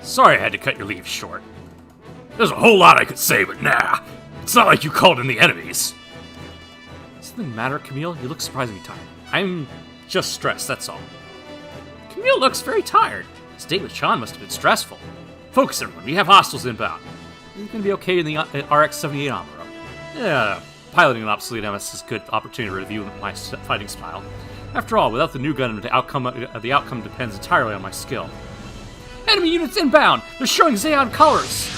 Sorry I had to cut your leave short. There's a whole lot I could say, but nah. It's not like you called in the enemies. Something matter, Camille? You look surprisingly tired. I'm just stressed, that's all. Camille looks very tired. His date with Chan must have been stressful. Focus, everyone. We have hostiles inbound. You're going to be okay in the RX-78 Amuro. Yeah, piloting an obsolete MS is a good opportunity to review my fighting style. After all, without the new gun, the outcome depends entirely on my skill. Enemy units inbound! They're showing Zeon colors!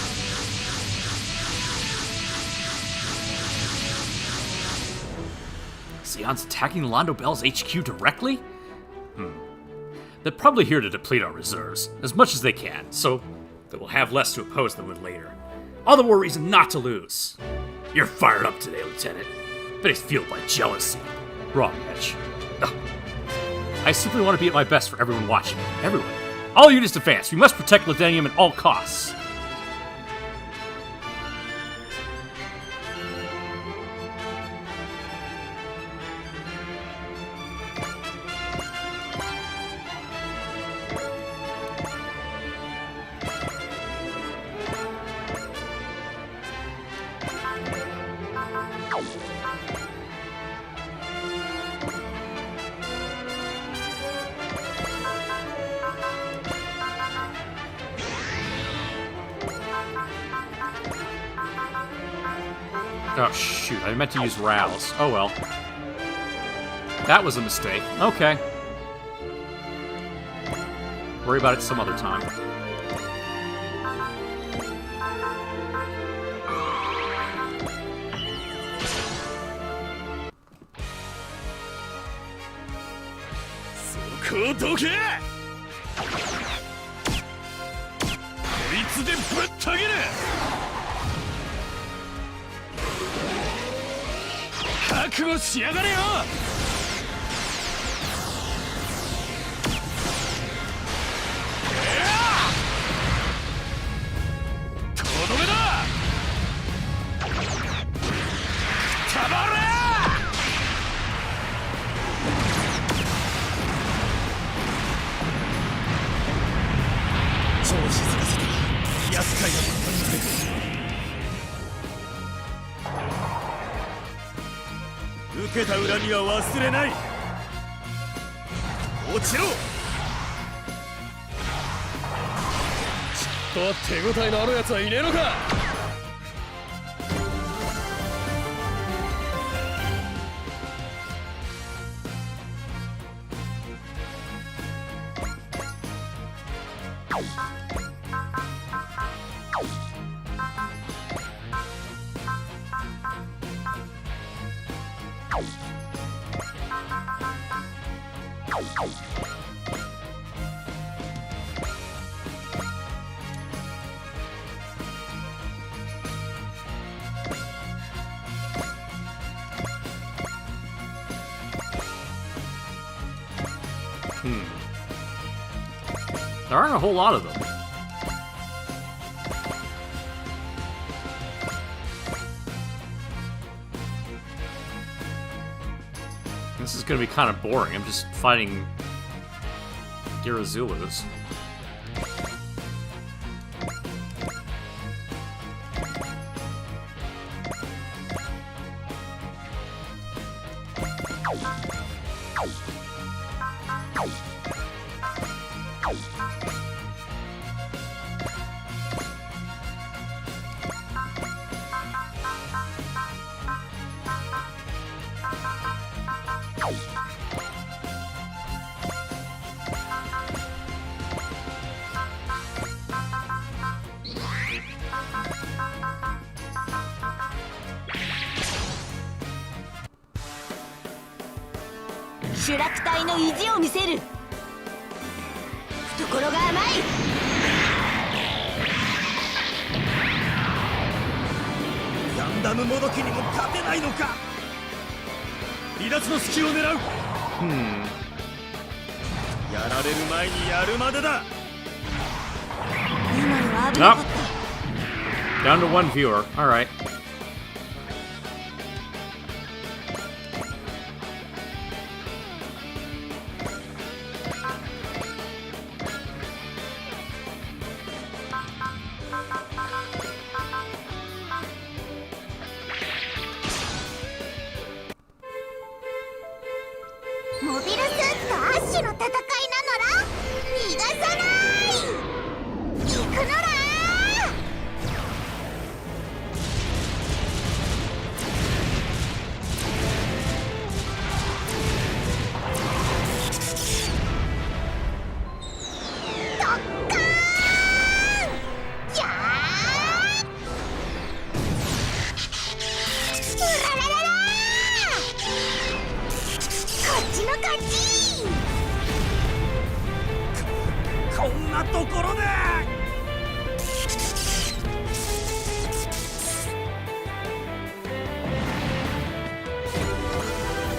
Zeon's attacking Londo Bell's HQ directly? They're probably here to deplete our reserves, as much as they can, so that we'll have less to oppose them with later. All the more reason not to lose. You're fired up today, Lieutenant. But it's fueled by jealousy. Wrong, Mitch. Ugh. I simply want to be at my best for everyone watching. Everyone. All units advance. We must protect Ladenium at all costs. Oh, shoot. I meant to use Rouse. Oh, well. That was a mistake. Okay. Worry about it some other time.こうどけ。こいつでぶったげる。覚悟しやがれよ。とどめだ。たまれ。調子づかせて厄介なことになる。受けた恨みは忘れない。落ちろ。ちょっと手応えのあるやつはいねえのか。There aren't a whole lot of them. This is gonna be kind of boring. I'm just fighting Girazulus.シュラク隊の意地を見せる。懐が甘い。ガンダムもどきにも勝てないのか。離脱の隙を狙う。やられる前にやるまでだ。今のは危なかった。Down to one viewer. All right.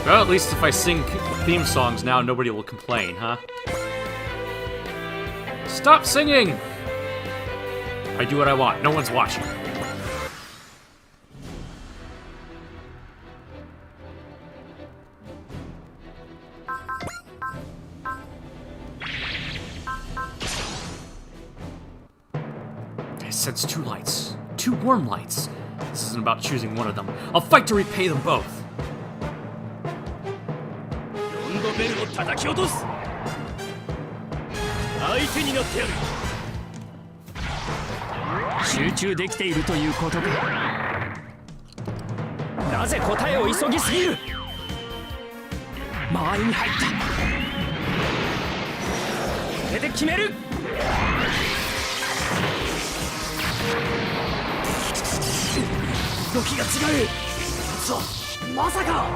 Well, at least if I sing theme songs now, nobody will complain, huh? Stop singing! I do what I want. No one's watching. I sense two lights. Two warm lights. This isn't about choosing one of them. I'll fight to repay them both. ベルを叩き落とす。相手になってやる。集中できているということか。なぜ答えを急ぎすぎる。間合いに入った。これで決める。動きが違う。そう、まさか。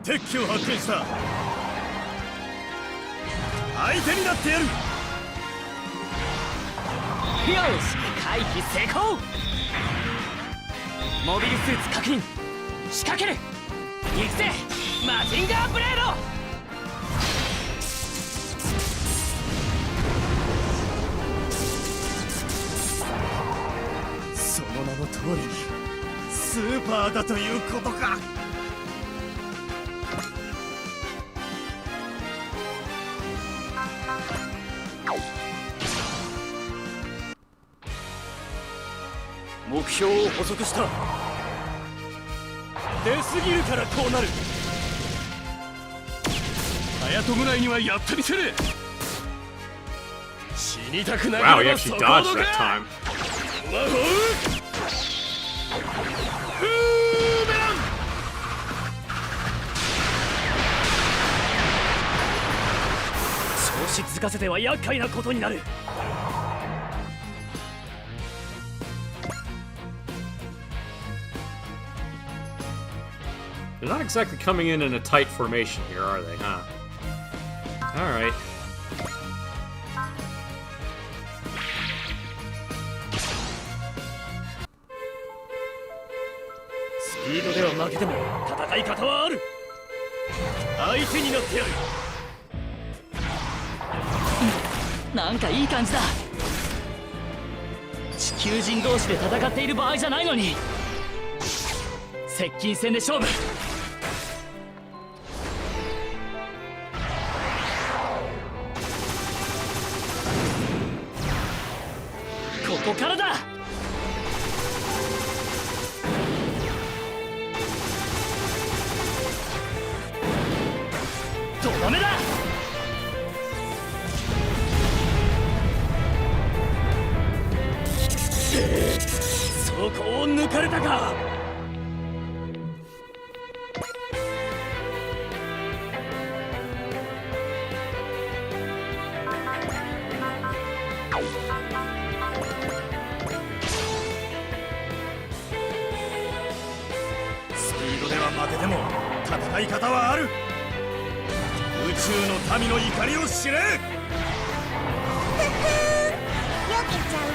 敵機を発見した。相手になってやる。よし、回避成功。モビルスーツ確認。仕掛ける。行くぜ、マジンガーブレード。その名の通りスーパーだということか。目標を捕捉した。出すぎるからこうなる。隼人ぐらいにはやってみせる。死にたくない Wow, he actually dodged that time. 魔法ブーメラン。調子づかせては厄介なことになる。They're not exactly coming in a tight formation here, are they, huh? Alright. スピードでは負けても戦い方はある。相手になってやる。なんかいい感じだ。地球人同士で戦っている場合じゃないのに。接近戦で勝負。ここからだ。とどめだ。そこを抜かれたか。スピードでは負けても戦い方はある。宇宙の民の怒りを知れ。ふふん、よけちゃう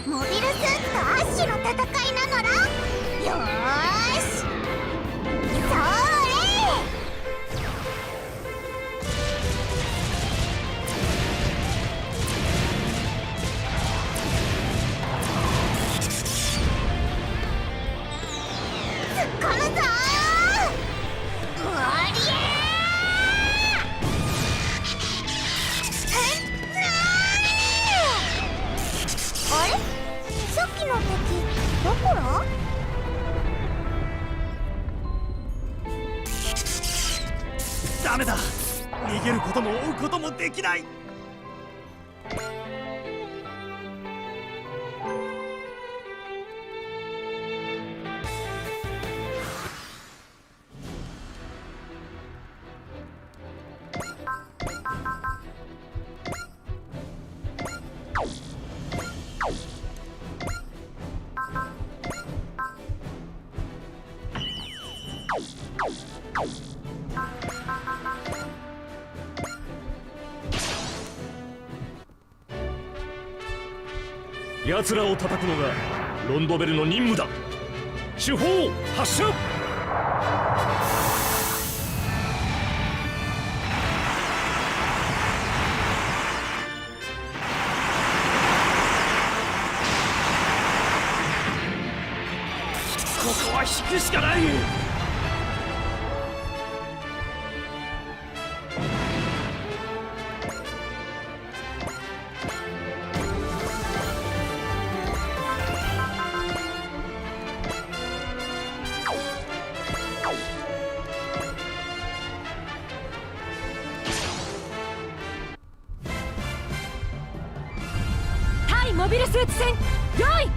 もん。モビルスーツとアッシュの戦いなのら。よーし、それ。突っ込むぞー。おりゃー。あれ、さっきの敵どこら？ダメだ。逃げることも追うこともできない。奴らを叩くのがロンドベルの任務だ。手法発射。ここは引くしかない。対モビルスーツ戦用意。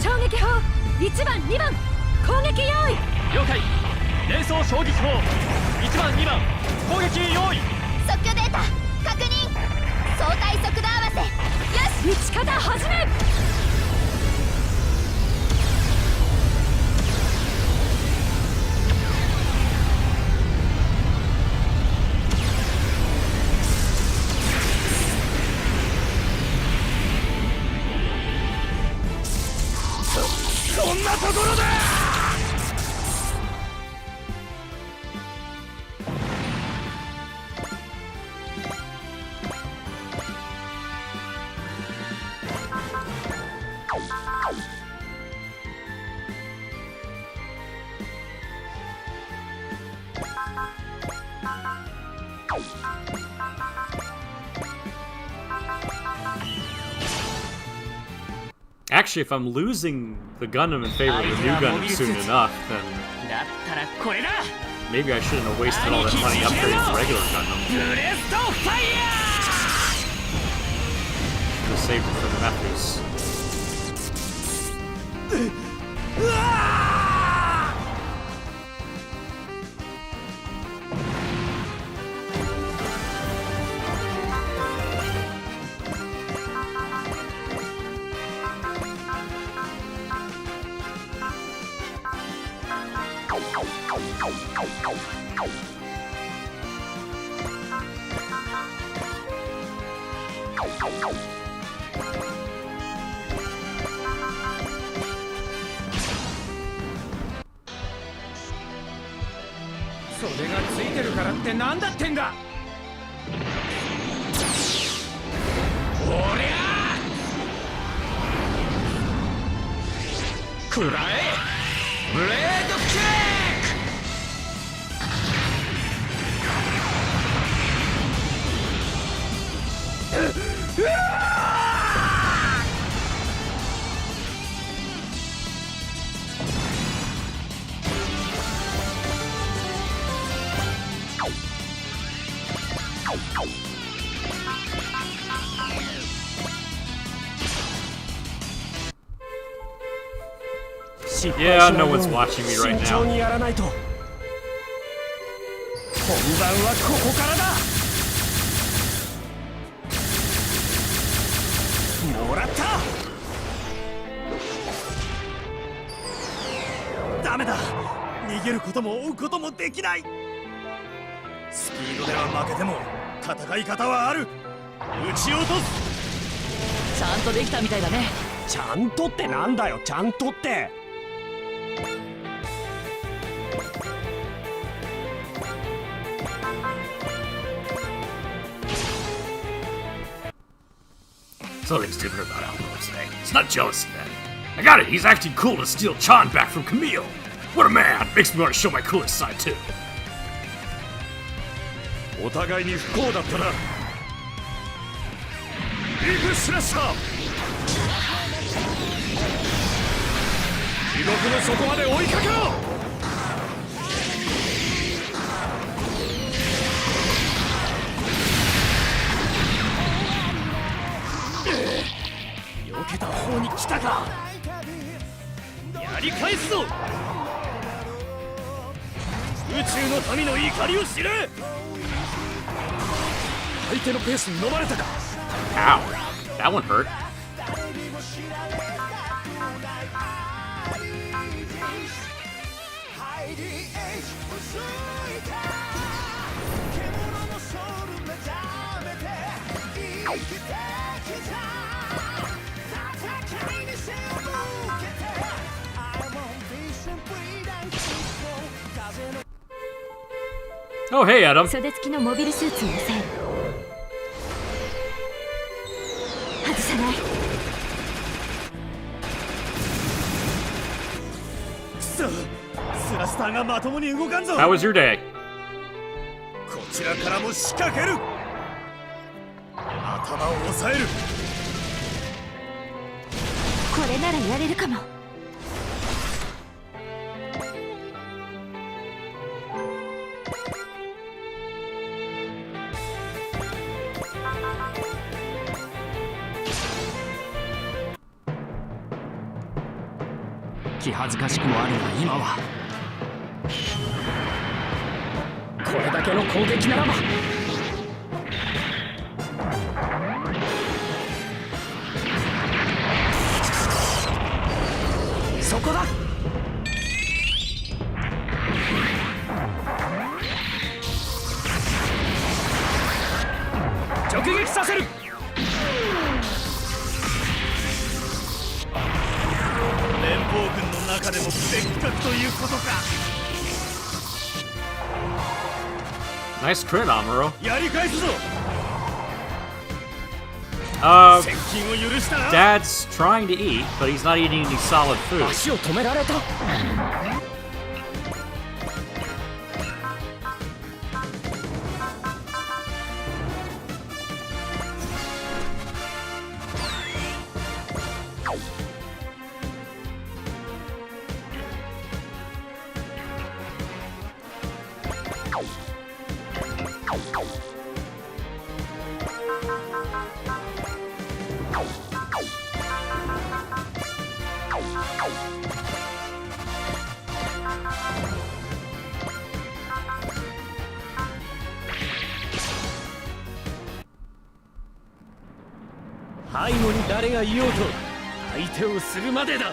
衝撃砲1番2番攻撃用意。了解。連装衝撃砲1番2番攻撃用意。即興データ確認。相対速度合わせよし。撃ち方始め。こんなところだ。Actually, if I'm losing the Gundam in favor of the new Gundam soon enough, then だったらこれだ。 maybe I shouldn't have wasted all that money upgrading the regular Gundam. ブレストファイヤ Just saved it for the Methus. それがついてるからってなんだってんだ。おりゃくらえブレードキック。うわYeah, no one's watching me right 慎重 now. にやらないと。本番はここからだ。もらった。ダメだ。逃げることも追うこともできない。スピードでは負けても戦い方はある。撃ち落とす。ちゃんとできたみたいだね。ちゃんとってなんだよ、ちゃんとって。Something's different about Alvaro today. It's not jealousy, then. I got it. He's acting cool to steal Chan back from Camille. What a man! Makes me want to show my coolest side too. お互いに不幸だったな。リフスラッシャー。地獄の底まで追いかけろ。避けた方に来たか。やり返すぞ。宇宙の民の怒りを知れ。相手のペースに飲まれたか。 Ow. That one hurt. Oh, hey, Adam. 袖付きのモビルスーツを押さえる。外さない。くそ、スラスターがまともに動かんぞ。 How was your day? こちらからも仕掛ける。頭を押さえる。これならやれるかも。気恥ずかしくもあるが今はこれだけの攻撃ならばそこだ。直撃させる。連邦軍の中でも別格ということか。 Nice crit, Amuro. やり返すぞ。 接近を許したな。 Dad's trying to eat, but he's not eating any solid food. 足を止められた。背後に誰がいようと相手をするまでだ。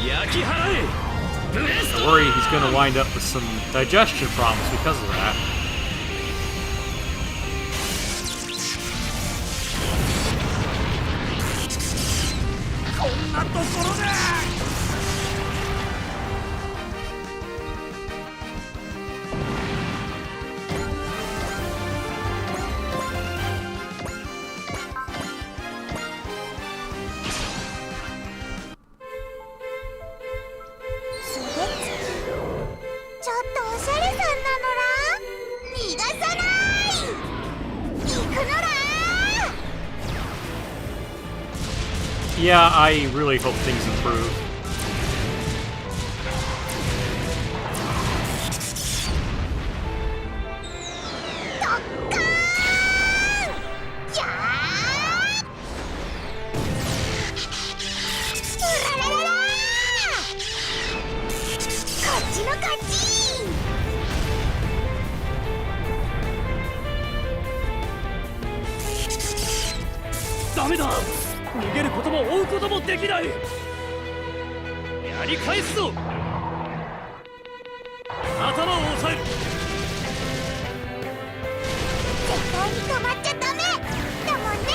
焼き払え。ブレス I ト。 worry he's gonna wind up with some digestion problems because of that. こんなところで。 ちょっとおしゃれさんなのら逃がさない行くのら Yeah, I really hope things improve. ドッカーンやーうららららこっちの勝ち。ダメだ。逃げることも追うこともできない。やり返すぞ。頭を押さえる。絶対に止まっちゃダメだもんね。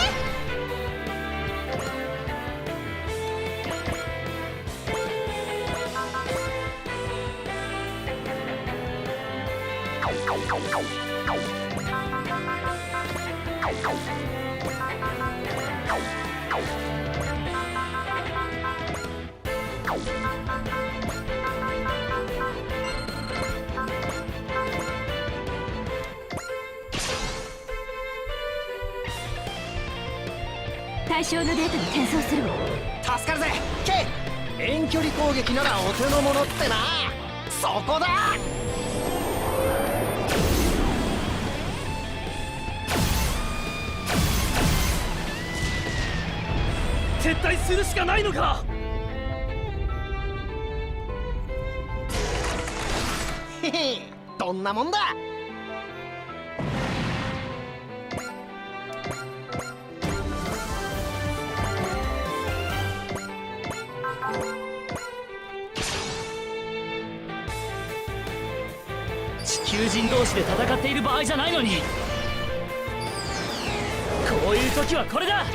対象のデータに転送するわ。助かるぜケイ。遠距離攻撃ならお手の物ってな。そこだ。撤退するしかないのか。へへ、どんなもんだ。地球人同士で戦っている場合じゃないのに。こういう時はこれだ。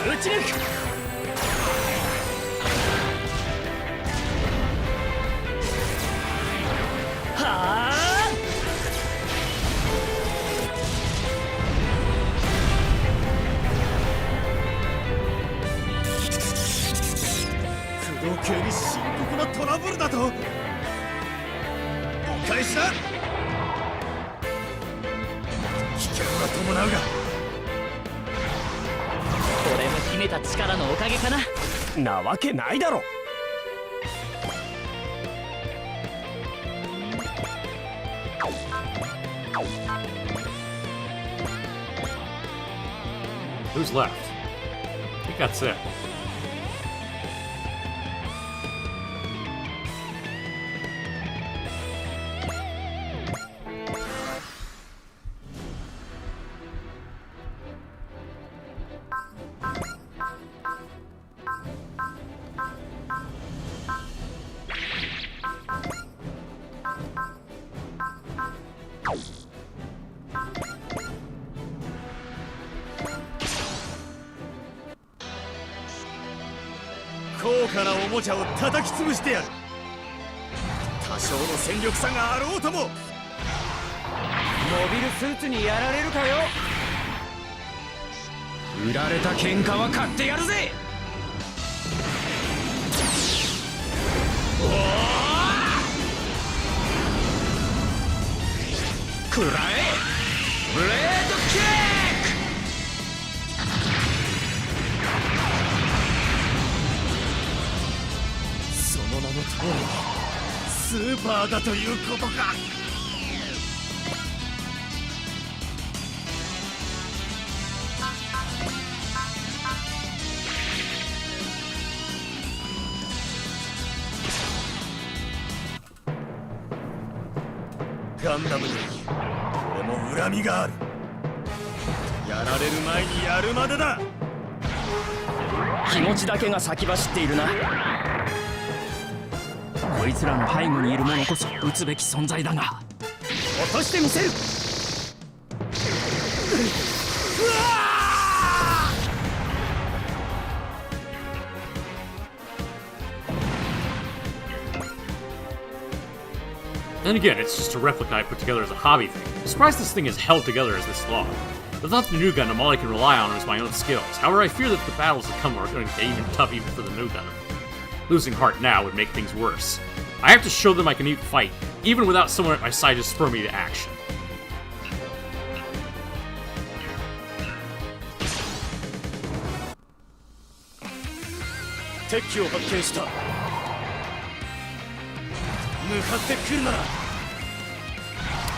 撃ち抜く。はあ。工藤系に深刻なトラブルだと。お返しだ。危険は伴うが。これも秘めた力のおかげかな。なわけないだろ。Who's left? I think that's it.高価なおもちゃを叩き潰してやる。多少の戦力差があろうとも。モビルスーツにやられるかよ。売られた喧嘩は買ってやるぜ。食らえブレードキック。その名の通りスーパーだということか。ガンダムに俺も恨みがある。やられる前にやるまでだ。気持ちだけが先走っているな。こいつらの背後にいる者こそ撃つべき存在だが、落としてみせる。Then again, it's just a replica I put together as a hobby thing. I'm surprised this thing is held together as this long. Without the new Gundam, all I can rely on is my own skills. However, I fear that the battles that come are going to get even tough even for the new Gundam. Losing heart now would make things worse. I have to show them I can even fight, even without someone at my side to spur me to action. 敵機を発見した。向かってくるなら。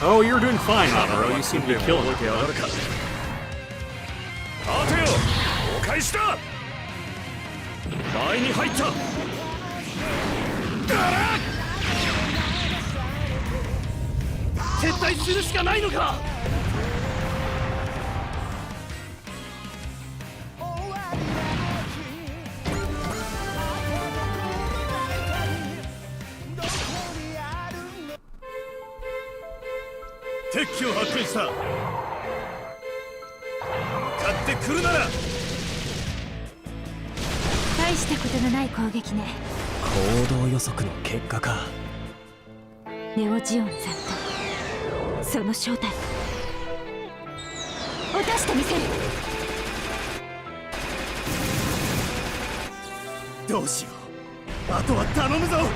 Oh, you're doing fine, Amuro. You seem to be killing it. 待てよ、お返しだ。前に入った。撤退するしかないのか。敵機を発見した。向かってくるなら。大したことのない攻撃ね。行動予測の結果か。ネオジオンさんとその正体落としてみせる。どうしよう、あとは頼むぞ。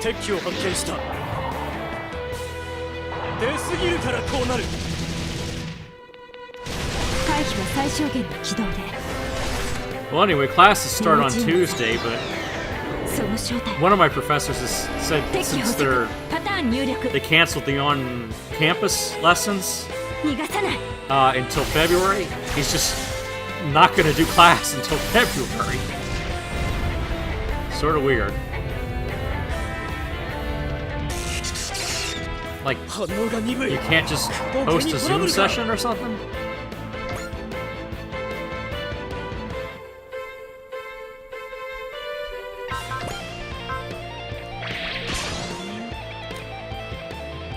敵機を発見した。出すぎるからこうなる。回避は最小限の軌道で。 Well, anyway, classes start on Tuesday, but その正体 one of my professors has said 敵機 since 捕捉 they パターン入力 canceled the on-campus lessons 逃がさない。 until February, he's just not going to do class until February. Sort of weird. Like, 反応が鈍い。 you can't just host a Zoom session or something?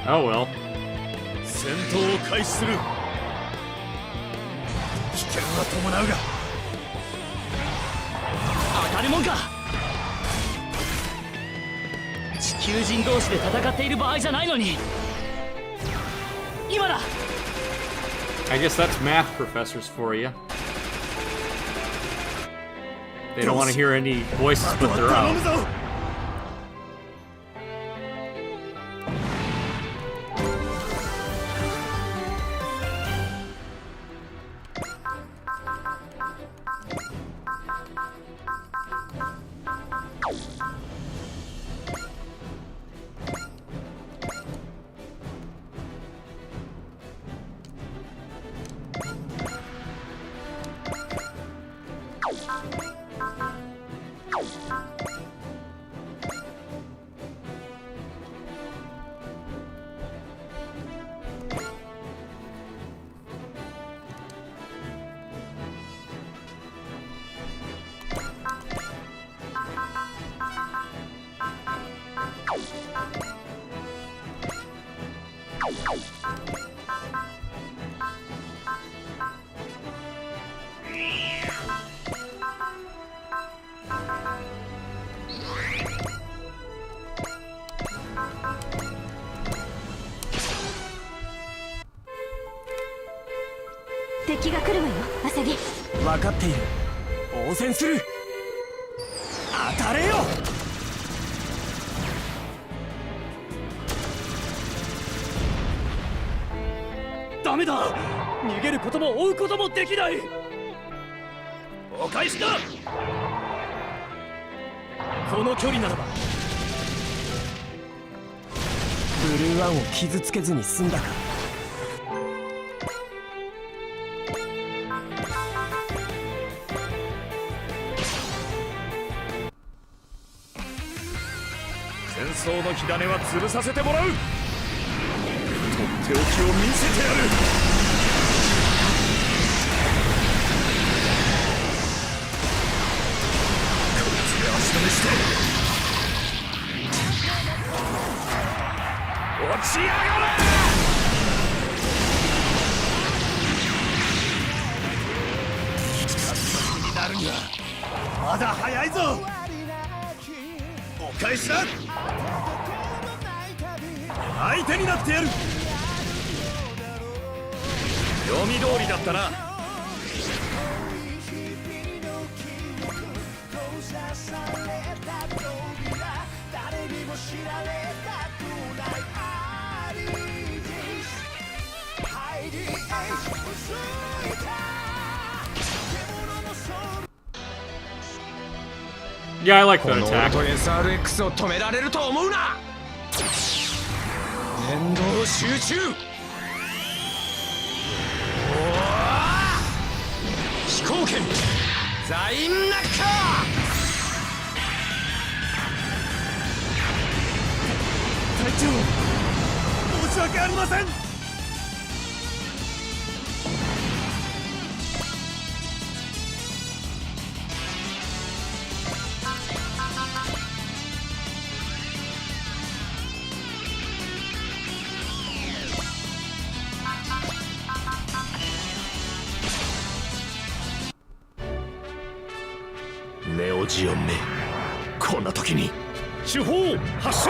Oh well. 戦闘を開始する。危険は伴うが。当たるもんか。地球人同士で戦っている場合じゃないのに。今だ。 I guess that's math professors for you. They don't want to hear any voices あと but は their 頼む own. ぞ。敵が来るわよアサギ。分かっている。応戦する。当たれよ。ダメだ。逃げることも追うこともできない。お返しだ。この距離ならばブルーワンを傷つけずに済んだか。戦争の火種は潰させてもらう。とっておきを見せてやる。こいつで足止めして落ちやがれ。になるにはまだ早いぞ。お返しだ。相手になってやる。読み通りだったな。Yeah, I like こ that の attack. オート SRX を止められると思うな。念動集中。飛行剣ザインナッカ隊長、申し訳ありません。ネオジオンめ、こんな時に手法発射。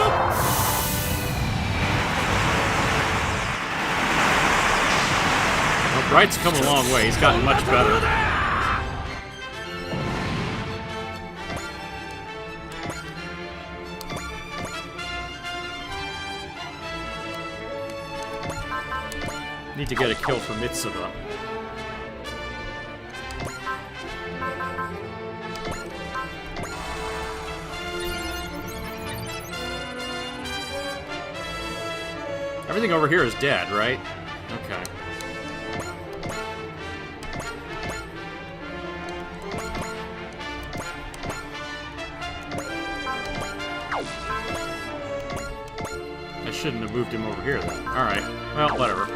Bright's come a long way. He's gotten much better. Need to get a kill for Mitsuda. Everything over here is dead, right? Okay. I shouldn't have moved him over here then. Alright. Well, whatever.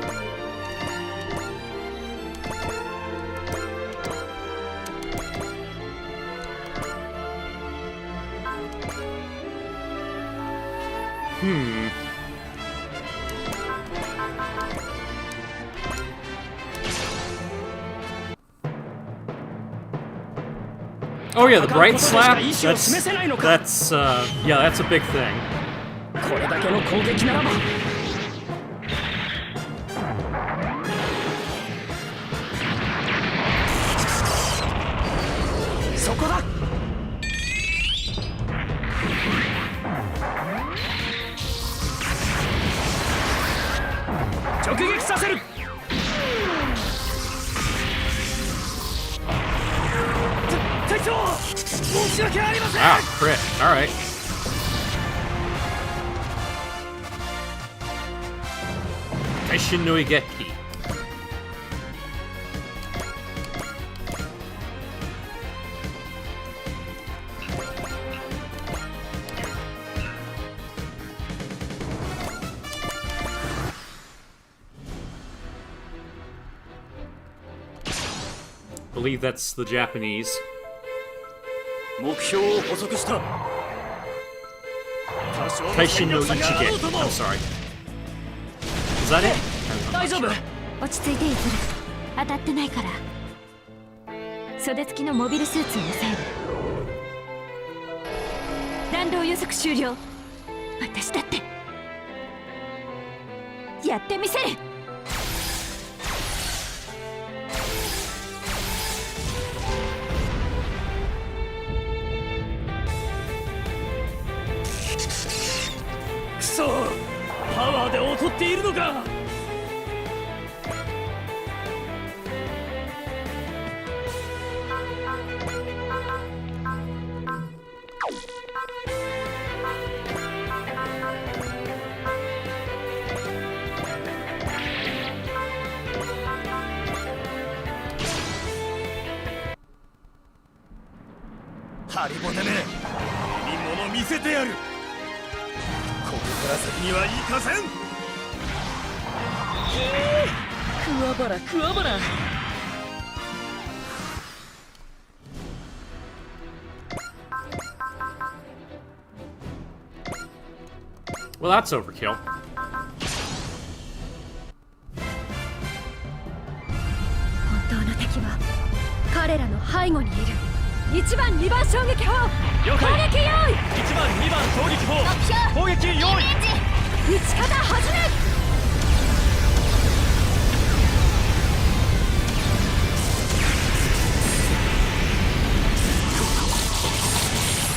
Oh yeah, the bright slap. That's yeah, that's a big thing. これだけの攻撃ならば。そこだ。直撃させる。隊長、申し訳ありません。 Wow, crit. Alright. Kaishin no Igeki. Believe that's the Japanese. 目標を捕捉した。 Kaishin no Ichige. I'm sorry. Is that it? 大丈夫。落ち着いていずる。当たってないから。袖付きのモビルスーツを抑える。弾道予測終了。私だってやってみせる。で劣っているのか。ハリボテめ、見物見せてやる。ここから先には行かせん。桑原桑原。Well, that's overkill. 本当の敵は彼らの背後にいる。1番2番衝撃砲了解。攻撃用意。1番2番衝撃砲攻撃用意。撃ち方始め。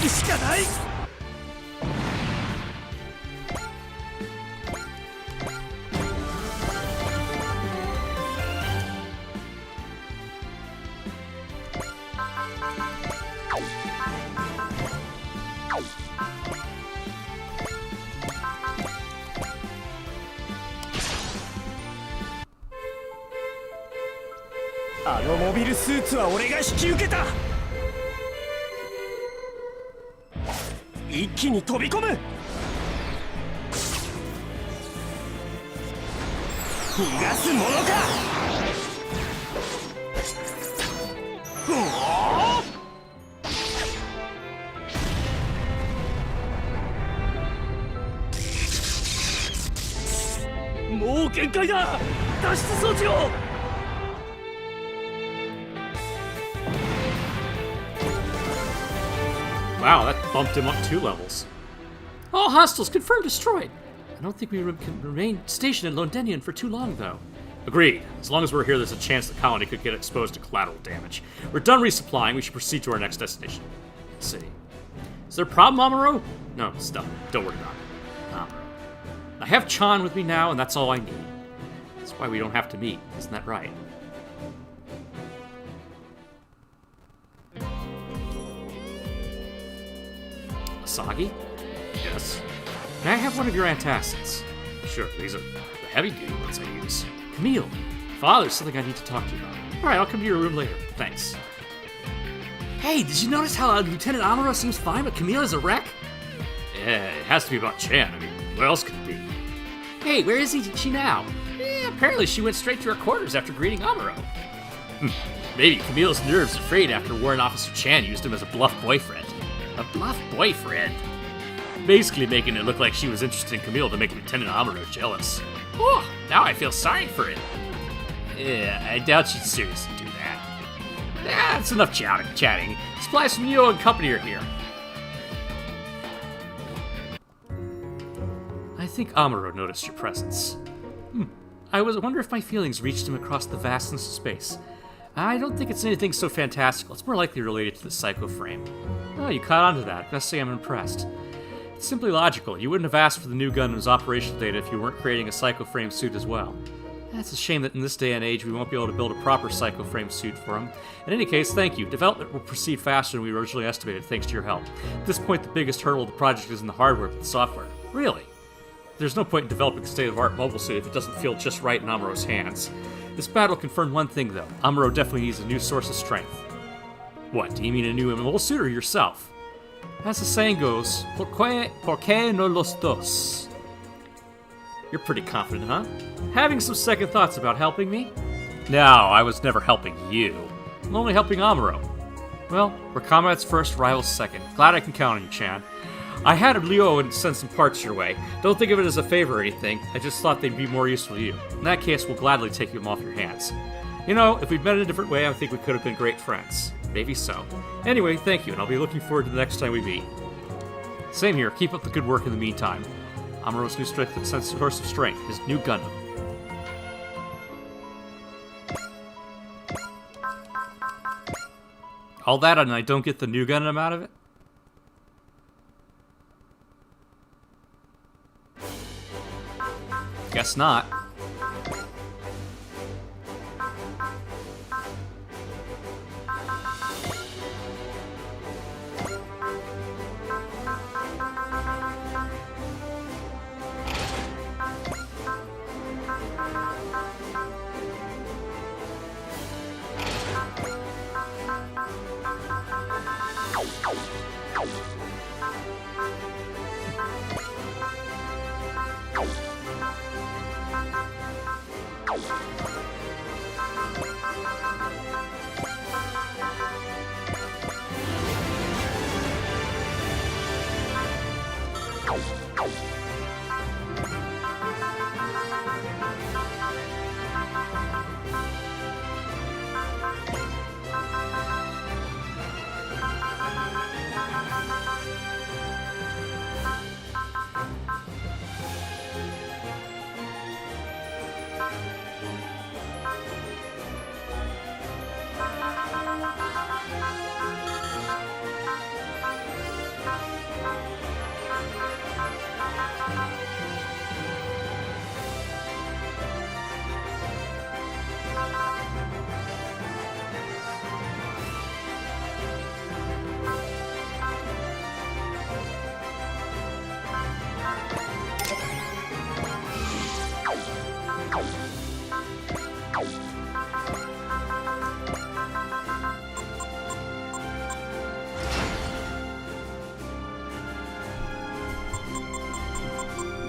しかない。あのモビルスーツは俺が引き受けた。一気に飛び込む。逃がすものか。もう限界だ。脱出装置を。Wow, that bumped him up 2 levels. All hostiles confirmed destroyed. I don't think we can remain stationed in Londinian for too long, though. Agreed. As long as we're here, there's a chance the colony could get exposed to collateral damage. We're done resupplying. We should proceed to our next destination. City. Is there a problem, Amuro? No, it's done. Don't worry about it. Amuro. I have Chan with me now, and that's all I need. That's why we don't have to meet. Isn't that right? Asagi? Yes. May I have one of your antacids? Sure, these are the heavy-duty ones I use. Camille! Father, there's something I need to talk to you about. Alright, I'll come to your room later. Thanks. Hey, did you notice how Lieutenant Amuro seems fine, but Camille is a wreck? Yeah, it has to be about Chan. I mean, where else could it be? Hey, where is she now? Apparently she went straight to her quarters after greeting Amuro. Maybe Camille's nerves are frayed after Warrant Officer Chan used him as a bluff boyfriend. A bluff boyfriend? Basically making it look like she was interested in Camille to make Lieutenant Amuro jealous. Oh, now I feel sorry for it. Yeah, I doubt she'd seriously do that. That's enough chatting. Splice from Neo and company are here. I think Amuro noticed your presence. I wonder if my feelings reached him across the vastness of space. I don't think it's anything so fantastical. It's more likely related to the Psycho Frame. Oh, you caught on to that. Best say I'm impressed. It's simply logical. You wouldn't have asked for the new Gundam's operational data if you weren't creating a Psycho Frame suit as well. It's a shame that in this day and age we won't be able to build a proper Psycho Frame suit for him. In any case, thank you. Development will proceed faster than we originally estimated thanks to your help. At this point, the biggest hurdle of the project isn't the hardware, but the software. Really? There's no point in developing a state-of-the-art mobile suit if it doesn't feel just right in Amuro's hands. This battle confirmed one thing, though. Amuro definitely needs a new source of strength. What, do you mean a new mobile suit or yourself? As the saying goes, ¿Por qué no los dos? You're pretty confident, huh? Having some second thoughts about helping me? No, I was never helping you. I'm only helping Amuro. Well, we're comrades first, rivals second. Glad I can count on you, Chan. I had Leo and send some parts your way. Don't think of it as a favor or anything. I just thought they'd be more useful to you. In that case, we'll gladly take them off your hands. You know, if we'd met in a different way, I think we could have been great friends. Maybe so. Anyway, thank you, and I'll be looking forward to the next time we meet. Same here. Keep up the good work in the meantime. Amuro's new source of strength, his new Gundam. All that and I don't get the new Gundam out of it? guess not.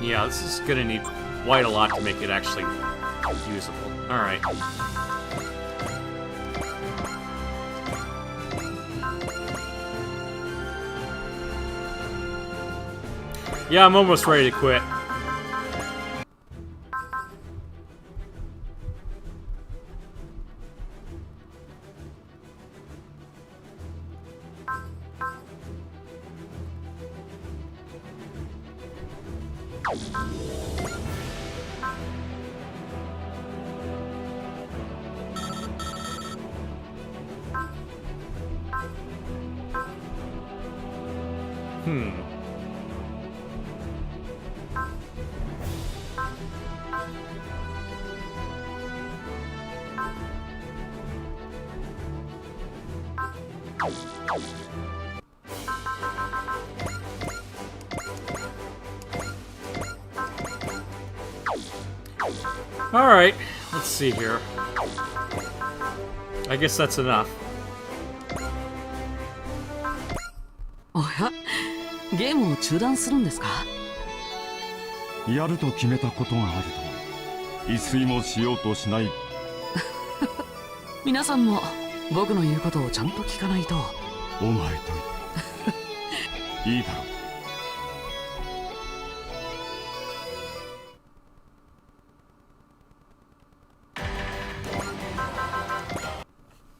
Yeah, this is gonna need quite a lot to make it actually usable. Alright. Yeah, I'm almost ready to quit. Alright, let's see here. I guess that's enough. おや、ゲームを中断するんですか？やると決めたことがあると一睡もしようとしない。皆さんも僕の言うことをちゃんと聞かないと。お前といいだろう。